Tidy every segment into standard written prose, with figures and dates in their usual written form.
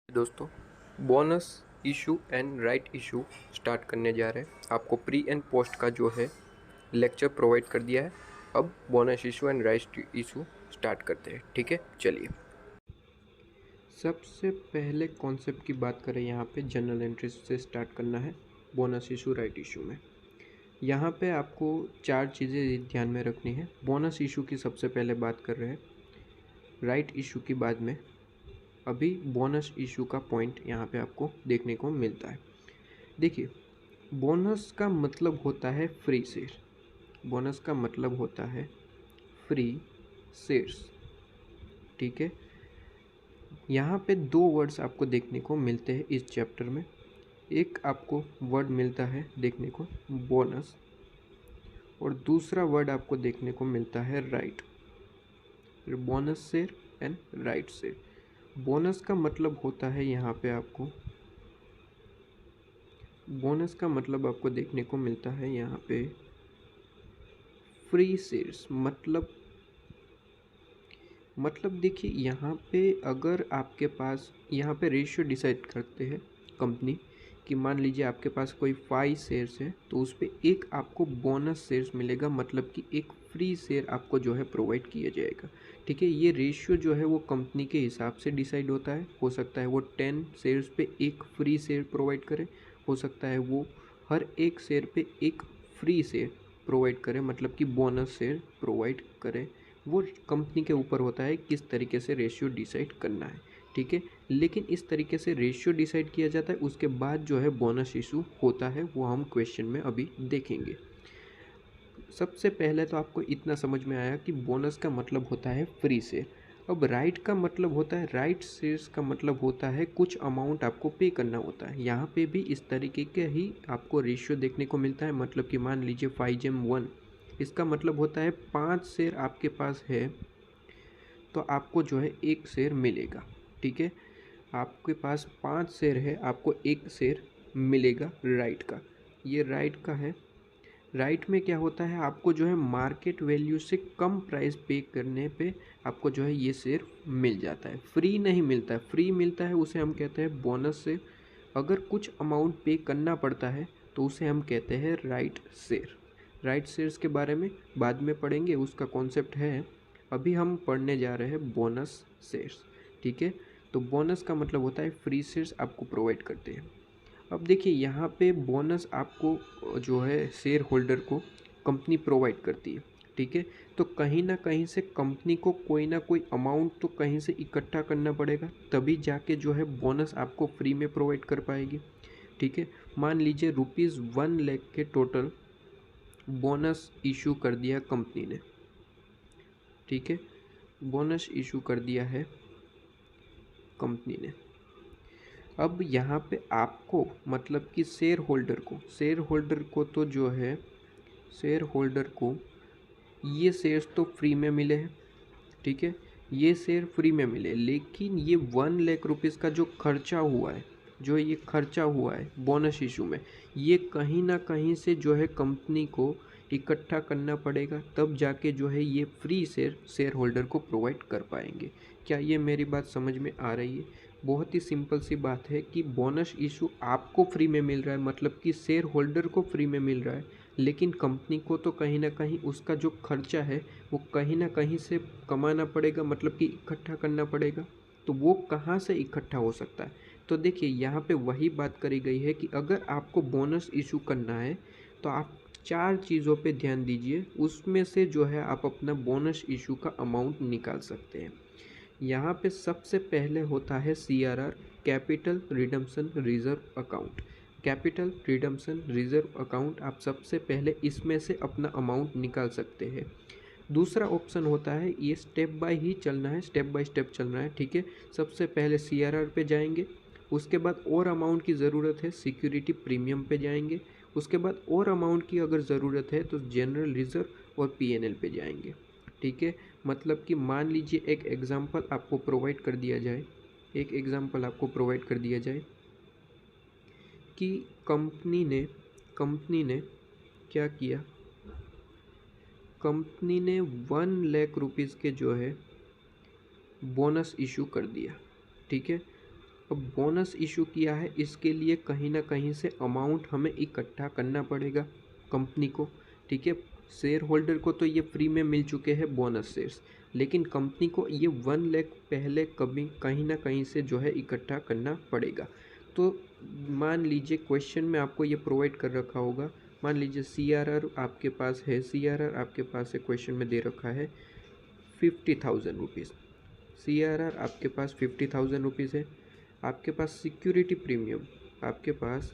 दोस्तों, bonus issue and right issue start करने जा रहे हैं। आपको प्री एंड पोस्ट का जो है लेक्चर प्रोवाइड कर दिया है। अब bonus issue and right issue start करते हैं। ठीक है, चलिए। सबसे पहले कॉन्सेप्ट की बात करें, यहाँ पे जनरल एंट्री से स्टार्ट करना है बोनस इशू राइट इशू में। यहाँ पे आपको 4 चीज़ें ध्यान में रखनी है। बोनस इशू की सबसे पहले बात कर रहे हैं, राइट इशू की बाद में अभी बोनस इशू का पॉइंट यहाँ पे आपको देखने को मिलता है। देखिए, बोनस का मतलब होता है फ्री शेयर। बोनस का मतलब होता है फ्री शेयर्स। ठीक है, यहाँ पे 2 वर्ड्स आपको देखने को मिलते हैं इस चैप्टर में। एक आपको वर्ड मिलता है देखने को बोनस, और दूसरा वर्ड आपको देखने को मिलता है right. Bonus share and right share. Bonus का मतलब होता है यहाँ पे आपको, बोनस का मतलब आपको देखने को मिलता है यहाँ पे फ्री शेयर्स। मतलब देखिए, यहाँ पे अगर आपके पास, यहाँ पे रेशियो डिसाइड करते हैं कंपनी कि मान लीजिए आपके पास कोई 5 शेयर्स है तो उस पर एक आपको बोनस शेयर्स मिलेगा, मतलब कि एक फ्री शेयर आपको जो है प्रोवाइड किया जाएगा। ठीक है, ये रेशियो जो है वो कंपनी के हिसाब से डिसाइड होता है। हो सकता है वो 10 शेयर्स पे एक फ्री शेयर प्रोवाइड करे, हो सकता है वो हर एक शेयर पे एक फ्री शेयर प्रोवाइड करे, मतलब कि बोनस शेयर प्रोवाइड करे। वो कंपनी के ऊपर होता है किस तरीके से रेशियो डिसाइड करना है। ठीक है, लेकिन इस तरीके से रेशियो डिसाइड किया जाता है, उसके बाद जो है बोनस इशू होता है, वो हम क्वेश्चन में अभी देखेंगे। सबसे पहले तो आपको इतना समझ में आया कि बोनस का मतलब होता है फ्री शेयर। अब राइट का मतलब होता है, राइट शेयर्स का मतलब होता है कुछ अमाउंट आपको पे करना होता है। यहाँ पे भी इस तरीके के ही आपको रेशियो देखने को मिलता है। मतलब कि मान लीजिए 5/1, इसका मतलब होता है 5 शेयर आपके पास है तो आपको जो है एक शेयर मिलेगा। ठीक है, आपके पास 5 शेयर है, आपको एक शेयर मिलेगा राइट का। ये राइट का है। राइट में क्या होता है, आपको जो है मार्केट वैल्यू से कम प्राइस पे करने पे आपको जो है ये शेयर मिल जाता है। फ्री नहीं मिलता है, फ्री मिलता है उसे हम कहते हैं बोनस शेयर। अगर कुछ अमाउंट पे करना पड़ता है तो उसे हम कहते हैं राइट शेयर। राइट शेयर्स के बारे में बाद में पढ़ेंगे, उसका कॉन्सेप्ट है। अभी हम पढ़ने जा रहे हैं बोनस शेयर्स। ठीक है, तो बोनस का मतलब होता है फ्री शेयर्स आपको प्रोवाइड करते हैं। अब देखिए, यहाँ पे बोनस आपको जो है शेयर होल्डर को कंपनी प्रोवाइड करती है। ठीक है, तो कहीं ना कहीं से कंपनी को कोई ना कोई अमाउंट तो कहीं से इकट्ठा करना पड़ेगा, तभी जाके जो है बोनस आपको फ्री में प्रोवाइड कर पाएगी। ठीक है, मान लीजिए ₹1,00,000 के टोटल बोनस इशू कर दिया कंपनी ने। ठीक है, बोनस इशू कर दिया है कंपनी ने। अब यहाँ पे आपको, मतलब कि शेयर होल्डर को तो जो है, शेयर होल्डर को ये शेयर्स तो फ्री में मिले हैं। ठीक है, ये शेयर फ्री में मिले, लेकिन ये 1,00,000 रुपीज़ का जो खर्चा हुआ है, जो ये खर्चा हुआ है बोनस इशू में, ये कहीं ना कहीं से जो है कंपनी को इकट्ठा करना पड़ेगा, तब जाके जो है ये फ्री शेयर होल्डर को प्रोवाइड कर पाएंगे। क्या ये मेरी बात समझ में आ रही है? बहुत ही सिंपल सी बात है कि बोनस इशू आपको फ्री में मिल रहा है, मतलब कि शेयर होल्डर को फ्री में मिल रहा है, लेकिन कंपनी को तो कहीं ना कहीं उसका जो खर्चा है वो कहीं ना कहीं से कमाना पड़ेगा, मतलब कि इकट्ठा करना पड़ेगा। तो वो कहाँ से इकट्ठा हो सकता है? तो देखिए, यहाँ पे वही बात करी गई है कि अगर आपको बोनस इशू करना है तो आप 4 चीज़ों पे ध्यान दीजिए, उसमें से जो है आप अपना बोनस इशू का अमाउंट निकाल सकते हैं। यहाँ पे सबसे पहले होता है CRR, capital redemption reserve account. Capital redemption reserve account, आप सबसे पहले इसमें से अपना अमाउंट निकाल सकते हैं। दूसरा ऑप्शन होता है, ये स्टेप बाय ही चलना है, स्टेप बाय स्टेप चलना है। ठीक है, सबसे पहले CRR पे जाएंगे, उसके बाद और अमाउंट की ज़रूरत है सिक्योरिटी प्रीमियम पे जाएंगे, उसके बाद और अमाउंट की अगर ज़रूरत है तो जनरल रिजर्व और PNL पे जाएंगे। ठीक है, मतलब कि मान लीजिए एक एग्ज़ाम्पल आपको प्रोवाइड कर दिया जाए, एक एग्ज़ाम्पल आपको प्रोवाइड कर दिया जाए कि कंपनी ने क्या किया, कंपनी ने 1,00,000 रुपीज़ के जो है बोनस इशू कर दिया। ठीक है, अब बोनस इशू किया है, इसके लिए कहीं ना कहीं से अमाउंट हमें इकट्ठा करना पड़ेगा कंपनी को, ठीक है। शेयर होल्डर को तो ये फ्री में मिल चुके हैं बोनस शेयर्स, लेकिन कंपनी को ये 1 लाख पहले कभी कहीं ना कहीं से जो है इकट्ठा करना पड़ेगा। तो मान लीजिए क्वेश्चन में आपको ये प्रोवाइड कर रखा होगा, मान लीजिए CRR आपके पास है, CRR आपके पास है, क्वेश्चन में दे रखा है 50,000 रुपीज़। CRR आपके पास 50,000 रुपीज़ है। आपके पास सिक्योरिटी प्रीमियम, आपके पास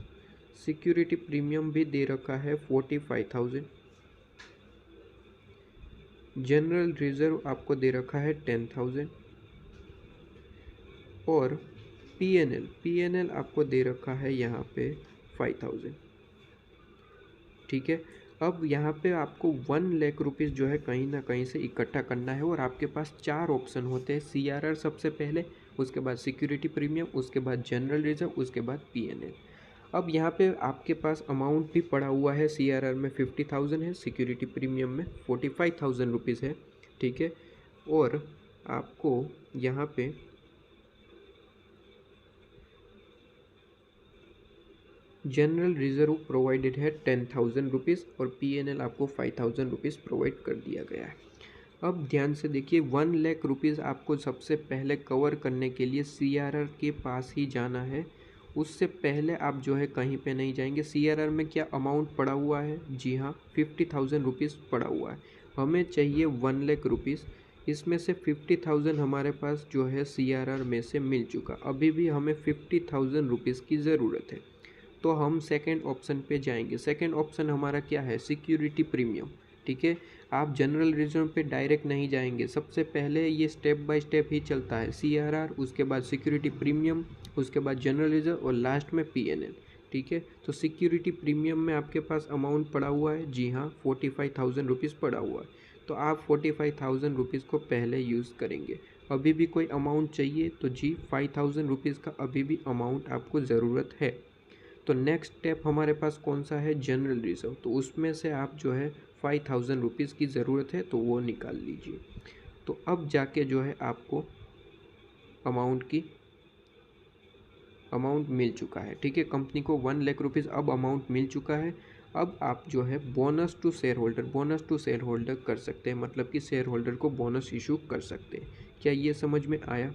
सिक्योरिटी प्रीमियम भी दे रखा है 45,000। जनरल रिजर्व आपको दे रखा है 10,000 और PNL आपको दे रखा है यहाँ पे 5,000, ठीक है। अब यहाँ पे आपको 1 लाख रुपीज़ जो है कहीं ना कहीं से इकट्ठा करना है और आपके पास 4 ऑप्शन होते हैं, CRR सबसे पहले, उसके बाद सिक्योरिटी प्रीमियम, उसके बाद जनरल रिजर्व, उसके बाद PNL। अब यहाँ पे आपके पास अमाउंट भी पड़ा हुआ है, CRR में 50,000 है, सिक्योरिटी प्रीमियम में 45,000 रुपीज़ है, ठीक है। और आपको यहाँ पे जनरल रिजर्व प्रोवाइडेड है 10,000 रुपीज़ और PNL आपको 5,000 रुपीज़ प्रोवाइड कर दिया गया है। अब ध्यान से देखिए, 1 लाख रुपीज़ आपको सबसे पहले कवर करने के लिए CRR के पास ही जाना है, उससे पहले आप जो है कहीं पे नहीं जाएंगे। CRR में क्या अमाउंट पड़ा हुआ है? जी हाँ, 50,000 रुपीज़ पड़ा हुआ है। हमें चाहिए 1 लाख रुपीज़, इसमें से 50,000 हमारे पास जो है CRR में से मिल चुका, अभी भी हमें 50,000 रुपीज़ की ज़रूरत है। तो हम सेकंड ऑप्शन पे जाएंगे। सेकंड ऑप्शन हमारा क्या है? सिक्योरिटी प्रीमियम, ठीक है। आप जनरल रिजर्व पे डायरेक्ट नहीं जाएंगे, सबसे पहले ये स्टेप बाय स्टेप ही चलता है, CRR, उसके बाद सिक्योरिटी प्रीमियम, उसके बाद जनरल रिजर्व और लास्ट में PNL, ठीक है। तो सिक्योरिटी प्रीमियम में आपके पास अमाउंट पड़ा हुआ है, जी हाँ, 45,000 रुपीज़ पड़ा हुआ है। तो आप 45,000 रुपीज़ को पहले यूज़ करेंगे। अभी भी कोई अमाउंट चाहिए तो जी 5,000 रुपीज़ का अभी भी अमाउंट आपको ज़रूरत है। तो नेक्स्ट स्टेप हमारे पास कौन सा है? General reserve. तो उसमें से आप जो है 5,000 रुपीज़ की ज़रूरत है तो वो निकाल लीजिए। तो अब जाके जो है आपको अमाउंट मिल चुका है, ठीक है। कंपनी को 1 लाख रुपीज़ अब अमाउंट मिल चुका है। अब आप जो है बोनस टू शेयर होल्डर कर सकते हैं, मतलब कि शेयर होल्डर को बोनस इशू कर सकते हैं। क्या ये समझ में आया?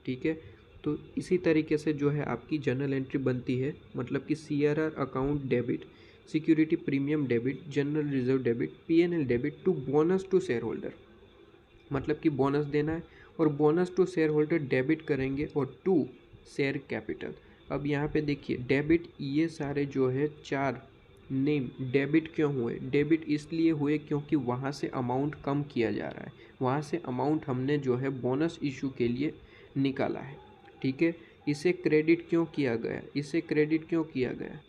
ठीक है। तो इसी तरीके से जो है आपकी जर्नल एंट्री बनती है, मतलब कि CRR account debit, security premium debit, general reserve debit, PNL debit to bonus to share holder, मतलब कि बोनस देना है और bonus to share holder debit करेंगे और टू शेयर कैपिटल। अब यहाँ पे देखिए डेबिट, ये सारे जो है 4 नेम डेबिट क्यों हुए? डेबिट इसलिए हुए क्योंकि वहाँ से अमाउंट कम किया जा रहा है, वहाँ से अमाउंट हमने जो है बोनस इशू के लिए निकाला है, ठीक है। इसे क्रेडिट क्यों किया गया?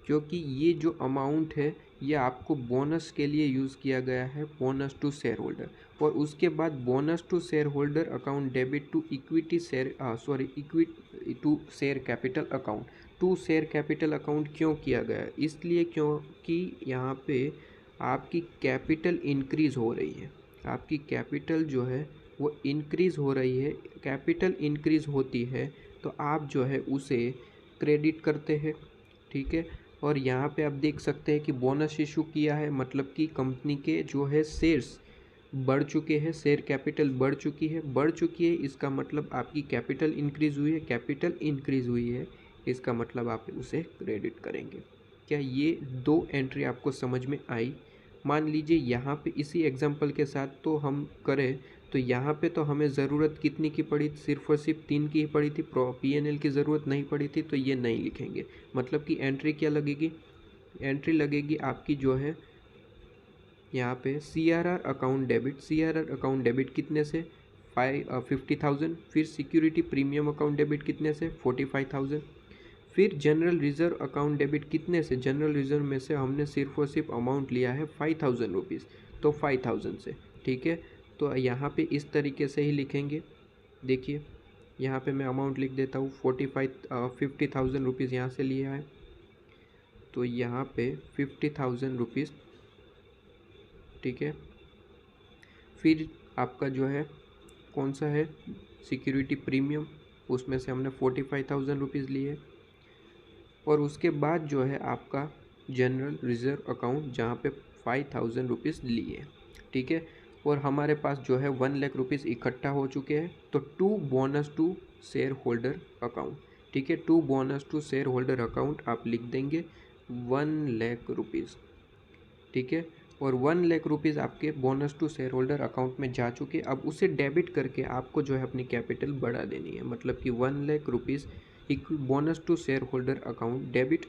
क्योंकि ये जो अमाउंट है ये आपको बोनस के लिए यूज़ किया गया है, बोनस टू शेयर होल्डर। और उसके बाद bonus to share holder account debit to equity to share capital account. To share capital account क्यों किया गया? इसलिए क्योंकि यहाँ पे आपकी कैपिटल इंक्रीज़ हो रही है, आपकी कैपिटल जो है वो इंक्रीज़ हो रही है। कैपिटल इंक्रीज़ होती है तो आप जो है उसे क्रेडिट करते हैं, ठीक है। और यहाँ पे आप देख सकते हैं कि बोनस इशू किया है, मतलब कि कंपनी के जो है शेयर्स बढ़ चुके हैं, शेयर कैपिटल बढ़ चुकी है, इसका मतलब आपकी कैपिटल इंक्रीज़ हुई है, इसका मतलब आप उसे क्रेडिट करेंगे। क्या ये 2 एंट्री आपको समझ में आई? मान लीजिए यहाँ पे इसी एग्जांपल के साथ तो हम करें तो यहाँ पे तो हमें ज़रूरत कितनी की पड़ी? सिर्फ और सिर्फ 3 की ही पड़ी थी, PNL की ज़रूरत नहीं पड़ी थी, तो ये नहीं लिखेंगे। मतलब कि एंट्री क्या लगेगी? एंट्री लगेगी आपकी जो है यहाँ पे CRR अकाउंट डेबिट कितने से? 50,000। फिर सिक्योरिटी प्रीमियम अकाउंट डेबिट कितने से? 45,000। फिर जनरल रिजर्व अकाउंट डेबिट कितने से? जनरल रिजर्व में से हमने सिर्फ और सिर्फ अमाउंट लिया है 5,000 रुपीज़, तो 5,000 से, ठीक है। तो यहाँ पे इस तरीके से ही लिखेंगे। देखिए यहाँ पे मैं अमाउंट लिख देता हूँ, 50,000 रुपीज़ यहाँ से लिया है, तो यहाँ पे 50,000 रुपीज़, ठीक है। फिर आपका जो है कौन सा है? सिक्योरिटी प्रीमियम, उसमें से हमने 45,000 रुपीज़ लिए। और उसके बाद जो है आपका जनरल रिजर्व अकाउंट जहाँ पे 5,000 रुपीज़ लिए, ठीक है। और हमारे पास जो है 1 लाख रुपीज़ इकट्ठा हो चुके हैं। तो to bonus to share holder account, ठीक है, to bonus to share holder account आप लिख देंगे 1 लाख रुपीज़, ठीक है। और 1 लाख रुपीज़ आपके bonus to share holder account में जा चुके। अब उसे डेबिट करके आपको जो है अपनी कैपिटल बढ़ा देनी है, मतलब कि 1 lakh rupees bonus to share holder account debit.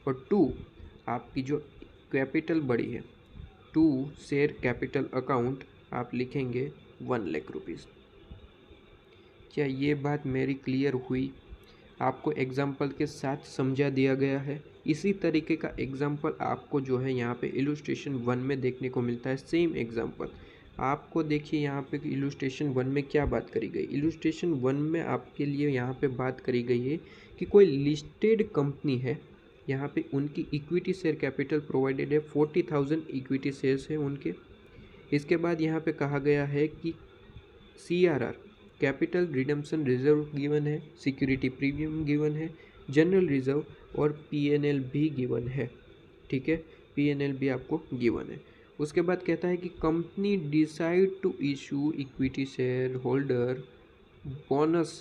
और टू आपकी जो कैपिटल बढ़ी है, टू शेयर कैपिटल अकाउंट आप लिखेंगे 1 लाख रुपीज़। क्या ये बात मेरी क्लियर हुई? आपको एग्जाम्पल के साथ समझा दिया गया है। इसी तरीके का एग्जाम्पल आपको जो है यहाँ पे इलुस्ट्रेशन 1 में देखने को मिलता है। सेम एग्जाम्पल आपको देखिए यहाँ पे इलुस्ट्रेशन 1 में क्या बात करी गई। इलुस्ट्रेशन 1 में आपके लिए यहाँ पे बात करी गई है कि कोई लिस्टेड कंपनी है, यहाँ पे उनकी इक्विटी शेयर कैपिटल प्रोवाइडेड है, 40,000 इक्विटी शेयर्स हैं उनके। इसके बाद यहाँ पे कहा गया है कि CRR capital redemption reserve given है, सिक्योरिटी प्रीमियम गिवन है, जनरल रिजर्व और PNL भी गिवन है, ठीक है, PNL भी आपको गिवन है। उसके बाद कहता है कि company decide to issue equity shareholder bonus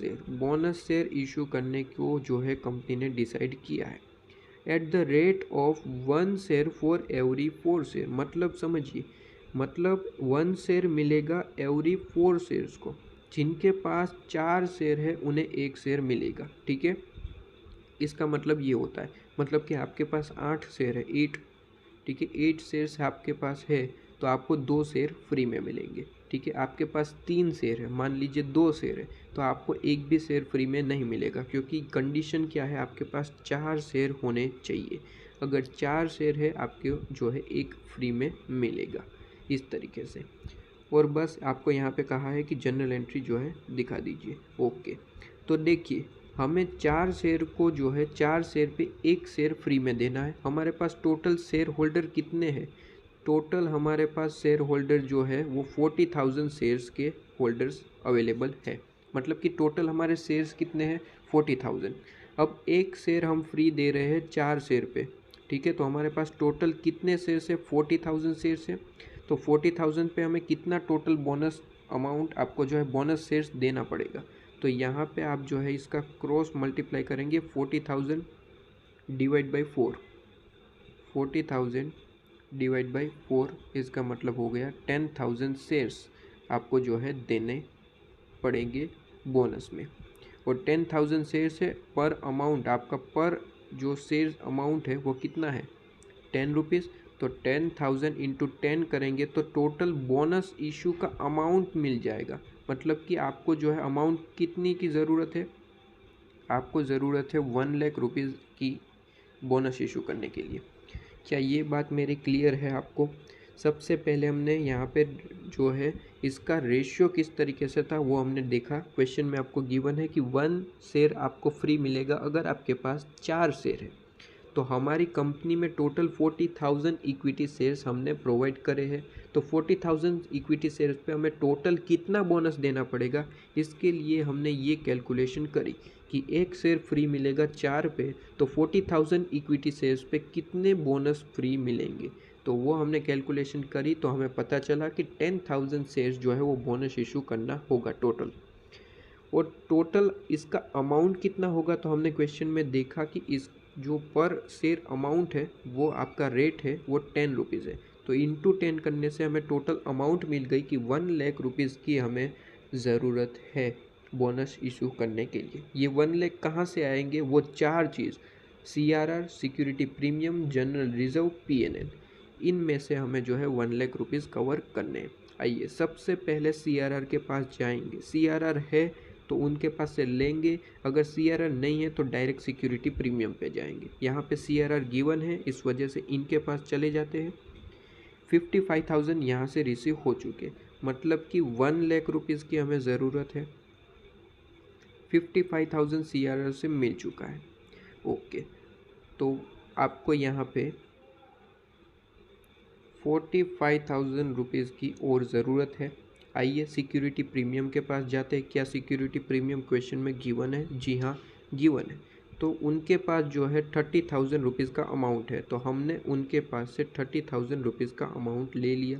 share issue करने को जो है कंपनी ने डिसाइड किया है at the rate of 1 share for every 4 share. मतलब समझिए, मतलब 1 शेयर मिलेगा एवरी 4 शेयर्स को। जिनके पास 4 शेयर है उन्हें 1 शेयर मिलेगा, ठीक है। इसका मतलब ये होता है, मतलब कि आपके पास 8 शेयर है, 8, ठीक है, 8 शेयर्स आपके पास है तो आपको 2 शेयर फ्री में मिलेंगे, ठीक है। आपके पास 3 शेयर है, मान लीजिए 2 शेयर है, तो आपको एक भी शेयर फ्री में नहीं मिलेगा, क्योंकि कंडीशन क्या है, आपके पास 4 शेयर होने चाहिए। अगर 4 शेयर है आपके जो है 1 फ्री में मिलेगा, इस तरीके से। और बस आपको यहाँ पे कहा है कि जनरल एंट्री जो है दिखा दीजिए। ओके, तो देखिए हमें 4 शेयर को जो है 4 शेयर पे 1 शेयर फ्री में देना है। हमारे पास टोटल शेयर होल्डर कितने हैं? टोटल हमारे पास शेयर होल्डर जो है वो 40,000 शेयर्स के होल्डर्स अवेलेबल है। मतलब कि टोटल हमारे शेयर्स कितने हैं? 40,000। अब 1 शेयर हम फ्री दे रहे हैं 4 शेयर पे, ठीक है। तो हमारे पास टोटल कितने शेयर्स है? 40,000 शेयर्स है। तो 40,000 पे हमें कितना टोटल बोनस अमाउंट आपको जो है बोनस शेयर्स देना पड़ेगा? तो यहाँ पे आप जो है इसका क्रॉस मल्टीप्लाई करेंगे, 40,000 डिवाइड बाई 4, 40,000 डिवाइड बाई 4, इसका मतलब हो गया 10,000 शेयर्स आपको जो है देने पड़ेंगे बोनस में। और 10,000 शेयर्स है, पर अमाउंट आपका पर जो शेयर्स अमाउंट है वो कितना है? 10 रुपीज़। तो 10,000 इंटू 10 करेंगे तो टोटल बोनस इशू का अमाउंट मिल जाएगा। मतलब कि आपको जो है अमाउंट कितनी की ज़रूरत है? आपको ज़रूरत है 1 लाख रुपीज़ की बोनस इशू करने के लिए। क्या ये बात मेरी क्लियर है आपको? सबसे पहले हमने यहाँ पे जो है इसका रेशियो किस तरीके से था वो हमने देखा। क्वेश्चन में आपको गिवन है कि 1 शेयर आपको फ्री मिलेगा अगर आपके पास 4 शेयर है। तो हमारी कंपनी में टोटल 40,000 इक्विटी शेयर्स हमने प्रोवाइड करे हैं। तो 40,000 इक्विटी शेयर्स पे हमें टोटल कितना बोनस देना पड़ेगा, इसके लिए हमने ये कैलकुलेशन करी कि 1 शेयर फ्री मिलेगा 4 पे, तो 40,000 इक्विटी शेयर्स पे कितने बोनस फ्री मिलेंगे। तो वो हमने कैलकुलेशन करी तो हमें पता चला कि 10,000 शेयर्स जो है वो बोनस इशू करना होगा टोटल। और टोटल इसका अमाउंट कितना होगा, तो हमने क्वेश्चन में देखा कि इस जो पर शेयर अमाउंट है वो आपका रेट है वो 10 रुपीज़ है। तो इंटू 10 करने से हमें टोटल अमाउंट मिल गई कि 1 लाख रुपीज़ की हमें ज़रूरत है बोनस इशू करने के लिए। ये 1 लाख कहाँ से आएंगे? वो 4 चीज़, CRR, security premium, general reserve, PNL, इनमें से हमें जो है 1 लाख रुपीज़ कवर करने हैं। आइए सबसे पहले CRR के पास जाएंगे। CRR है तो उनके पास से लेंगे, अगर CRR नहीं है तो डायरेक्ट सिक्योरिटी प्रीमियम पे जाएंगे। यहाँ पे CRR गिवन है, इस वजह से इनके पास चले जाते हैं। 55,000 यहाँ से रिसीव हो चुके, मतलब कि 1 लाख रुपीज़ की हमें ज़रूरत है। 55,000 CRR से मिल चुका है। ओके, तो आपको यहाँ पे 45,000 रुपीज़ की और ज़रूरत है। आइए सिक्योरिटी प्रीमियम के पास जाते हैं। क्या सिक्योरिटी प्रीमियम क्वेश्चन में गिवन है? जी हाँ गिवन है। तो उनके पास जो है 30,000 रुपीज़ का अमाउंट है, तो हमने उनके पास से 30,000 रुपीज़ का अमाउंट ले लिया।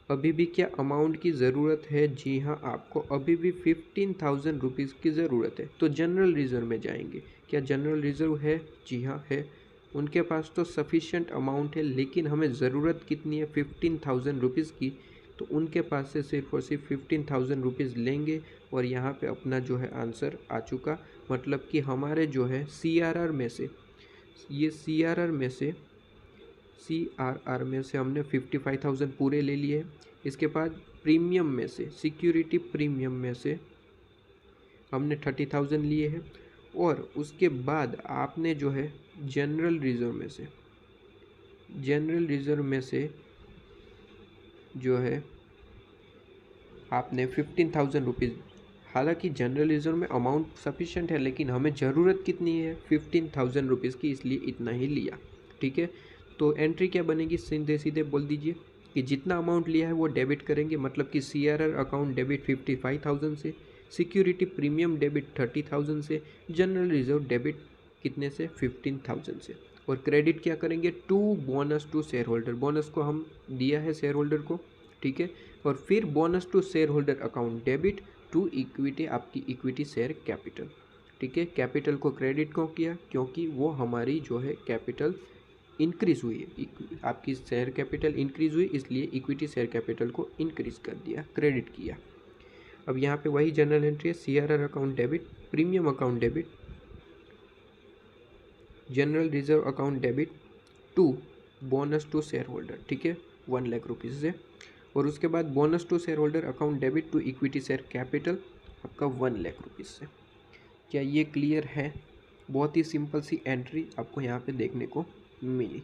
अभी भी क्या अमाउंट की ज़रूरत है? जी हाँ, आपको अभी भी 15,000 रुपीज़ की ज़रूरत है। तो जनरल रिज़र्व में जाएंगे। क्या जनरल रिज़र्व है? जी हाँ है। उनके पास तो सफिशिएंट अमाउंट है, लेकिन हमें ज़रूरत कितनी है? 15,000 रुपीज़ की। तो उनके पास से सिर्फ और सिर्फ 15,000 रुपीज़ लेंगे और यहाँ पे अपना जो है आंसर आ चुका। मतलब कि हमारे जो है CRR में से, ये CRR में से हमने 55,000 पूरे ले लिए। इसके बाद प्रीमियम में से, सिक्योरिटी प्रीमियम में से हमने 30,000 लिए हैं। और उसके बाद आपने जो है जनरल रिज़र्व में से जो है आपने 15,000 रुपीज़, हालांकि जनरल रिज़र्व में अमाउंट सफिशिएंट है, लेकिन हमें ज़रूरत कितनी है? 15,000 रुपीज़ की, इसलिए इतना ही लिया। ठीक है, तो एंट्री क्या बनेगी? सीधे सीधे बोल दीजिए कि जितना अमाउंट लिया है वो डेबिट करेंगे। मतलब कि CRR अकाउंट डेबिट 55,000 से, सिक्योरिटी प्रीमियम डेबिट 30,000 से, जनरल रिज़र्व डेबिट कितने से? 15,000 से। और क्रेडिट क्या करेंगे? To bonus to share holder. Bonus को हम दिया है शेयर होल्डर को। ठीक है, और फिर bonus to share holder account debit to equity, आपकी इक्विटी शेयर कैपिटल। ठीक है, कैपिटल को क्रेडिट क्यों किया? क्योंकि वो हमारी जो है कैपिटल इंक्रीज़ हुई है, आपकी शेयर कैपिटल इंक्रीज़ हुई, इसलिए इक्विटी शेयर कैपिटल को इंक्रीज़ कर दिया, क्रेडिट किया। अब यहाँ पे वही जनरल एंट्री है, CRR account debit, premium account debit, general reserve account debit to bonus to share holder. ठीक है, 1 लाख रुपीज़ से। और उसके बाद bonus to share holder account debit to equity share capital आपका 1 लाख रुपीज़ से। क्या ये क्लियर है? बहुत ही सिंपल सी एंट्री आपको यहाँ पे देखने को मिली।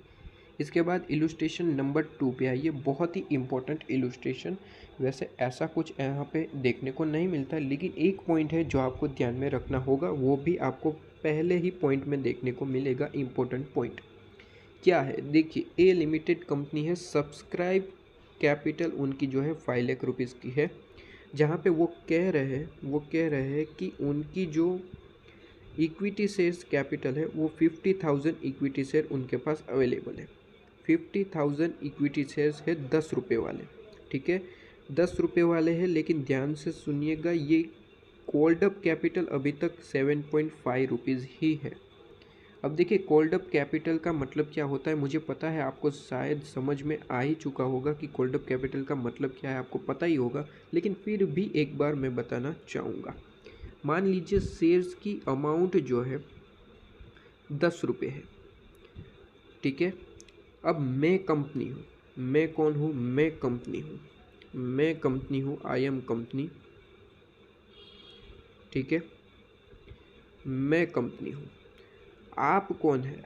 इसके बाद इलुस्ट्रेशन नंबर 2 पे आइए। बहुत ही इम्पोर्टेंट इलुस्ट्रेशन, वैसे ऐसा कुछ यहाँ पे देखने को नहीं मिलता, लेकिन एक पॉइंट है जो आपको ध्यान में रखना होगा, वो भी आपको पहले ही पॉइंट में देखने को मिलेगा। इम्पोर्टेंट पॉइंट क्या है? देखिए, ए लिमिटेड कंपनी है, सब्सक्राइब कैपिटल उनकी जो है 5 लाख रुपीज़ की है, जहाँ पे वो कह रहे हैं कि उनकी जो इक्विटी शेयर्स कैपिटल है वो 50,000 इक्विटी शेयर उनके पास अवेलेबल है। 50,000 इक्विटी शेयर्स है 10 रुपये वाले। ठीक है, 10 रुपये वाले हैं, लेकिन ध्यान से सुनिएगा, ये कॉल्ड अप कैपिटल अभी तक 7.5 रुपीज़ ही है। अब देखिए, कॉल्ड अप कैपिटल का मतलब क्या होता है, मुझे पता है आपको शायद समझ में आ ही चुका होगा कि कॉल्ड अप कैपिटल का मतलब क्या है, आपको पता ही होगा, लेकिन फिर भी एक बार मैं बताना चाहूँगा। मान लीजिए शेयर्स की अमाउंट जो है 10 रुपये है। ठीक है, अब मैं कंपनी हूँ, मैं कौन हूँ? मैं कंपनी हूँ, आई एम कंपनी। ठीक है, मैं कंपनी हूँ। आप कौन है?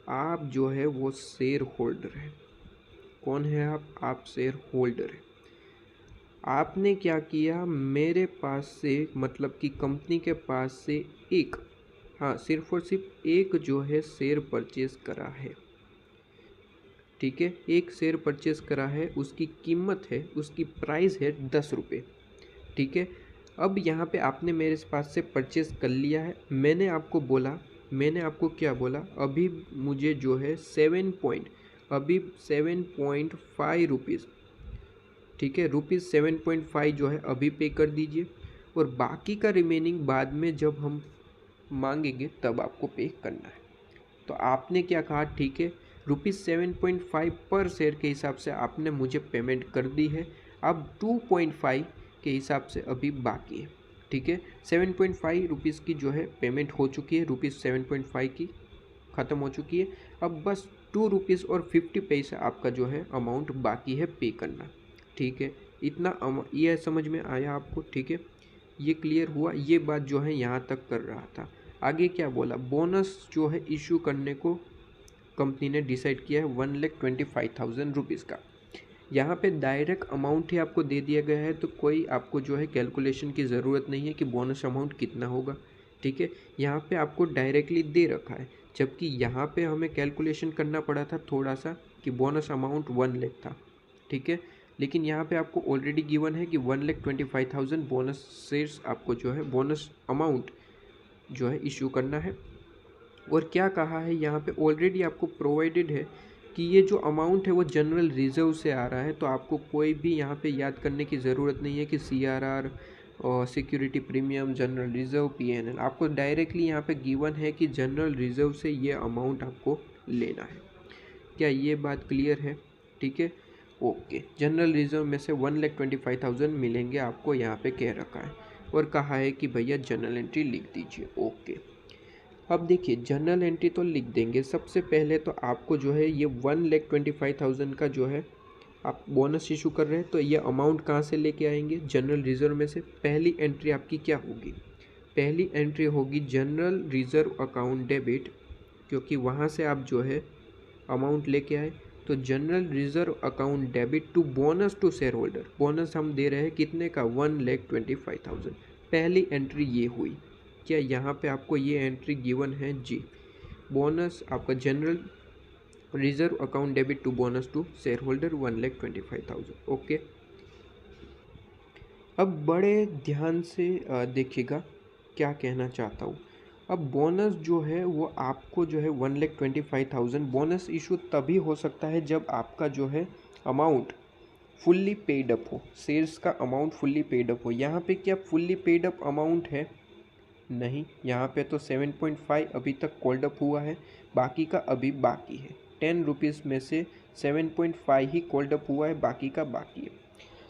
आप जो है वो शेयर होल्डर है। कौन है आप? आप शेयर होल्डर है। आपने क्या किया? मेरे पास से, मतलब कि कंपनी के पास से एक, हाँ, सिर्फ और सिर्फ एक जो है शेयर परचेज करा है। ठीक है, एक शेयर परचेज करा है, उसकी कीमत है, उसकी प्राइस है 10 रुपये। ठीक है, अब यहाँ पे आपने मेरे पास से परचेज कर लिया है। मैंने आपको क्या बोला? अभी मुझे जो है 7.5 रुपीज़, ठीक है, रुपीज़ 7.5 जो है अभी पे कर दीजिए, और बाकी का रिमेनिंग बाद में जब हम मांगेंगे तब आपको पे करना है। तो आपने क्या कहा? ठीक है, रुपीज़ 7.5 पर शेयर के हिसाब से आपने मुझे पेमेंट कर दी है। अब 2.5 के हिसाब से अभी बाकी है। ठीक है, 7.5 रुपीज़ की जो है पेमेंट हो चुकी है, रुपीज़ 7.5 की ख़त्म हो चुकी है। अब बस 2 रुपीज़ और 50 पैसा आपका जो है अमाउंट बाकी है पे करना। ठीक है, इतना ये समझ में आया आपको? ठीक है, ये क्लियर हुआ? ये बात जो है यहाँ तक कर रहा था। आगे क्या बोला? बोनस जो है इशू करने को कंपनी ने डिसाइड किया है 1,25,000 रुपीज़ का। यहाँ पे डायरेक्ट अमाउंट ही आपको दे दिया गया है, तो कोई आपको जो है कैलकुलेशन की ज़रूरत नहीं है कि बोनस अमाउंट कितना होगा। ठीक है, यहाँ पे आपको डायरेक्टली दे रखा है, जबकि यहाँ पे हमें कैलकुलेशन करना पड़ा था थोड़ा सा कि बोनस अमाउंट 1 लाख था। ठीक है, लेकिन यहाँ पे आपको ऑलरेडी गिवन है कि 1,25,000 बोनस शेयर्स आपको जो है बोनस अमाउंट जो है इशू करना है। और क्या कहा है यहाँ पे, ऑलरेडी आपको प्रोवाइडेड है कि ये जो अमाउंट है वो जनरल रिजर्व से आ रहा है, तो आपको कोई भी यहाँ पे याद करने की ज़रूरत नहीं है कि CRR और security premium, general reserve, PNL। आपको डायरेक्टली यहाँ पे गिवन है कि जनरल रिजर्व से ये अमाउंट आपको लेना है। क्या ये बात क्लियर है? ठीक है, ओके। जनरल रिजर्व में से 1,25,000 मिलेंगे आपको, यहाँ पे कह रखा है और कहा है कि भैया जनरल एंट्री लिख दीजिए। ओके, अब देखिए जनरल एंट्री तो लिख देंगे। सबसे पहले तो आपको जो है ये 1,25,000 का जो है आप बोनस इशू कर रहे हैं, तो ये अमाउंट कहाँ से लेके आएंगे? जनरल रिजर्व में से। पहली एंट्री आपकी क्या होगी? पहली एंट्री होगी जनरल रिजर्व अकाउंट डेबिट, क्योंकि वहाँ से आप जो है अमाउंट लेके आए। तो general reserve account debit to bonus to share holder. Bonus हम दे रहे हैं कितने का? 1,25,000। पहली एंट्री ये हुई। क्या यहाँ पे आपको ये एंट्री गिवन है? जी। बोनस आपका general reserve account debit to bonus to share holder 1,25,000। Okay, अब बड़े ध्यान से देखिएगा क्या कहना चाहता हूँ। अब बोनस जो है वो आपको जो है 1,25,000 बोनस इशू तभी हो सकता है जब आपका जो है अमाउंट फुल्ली पेड अप हो, शेयर्स का अमाउंट फुल्ली पेड अप हो। यहाँ पे क्या फुल्ली पेड अप अमाउंट है? नहीं, यहाँ पे तो 7.5 अभी तक कॉल्ड अप हुआ है, बाकी का अभी बाकी है। 10 रुपीज़ में से 7.5 ही कॉल्ड अप हुआ है, बाकी का बाकी है।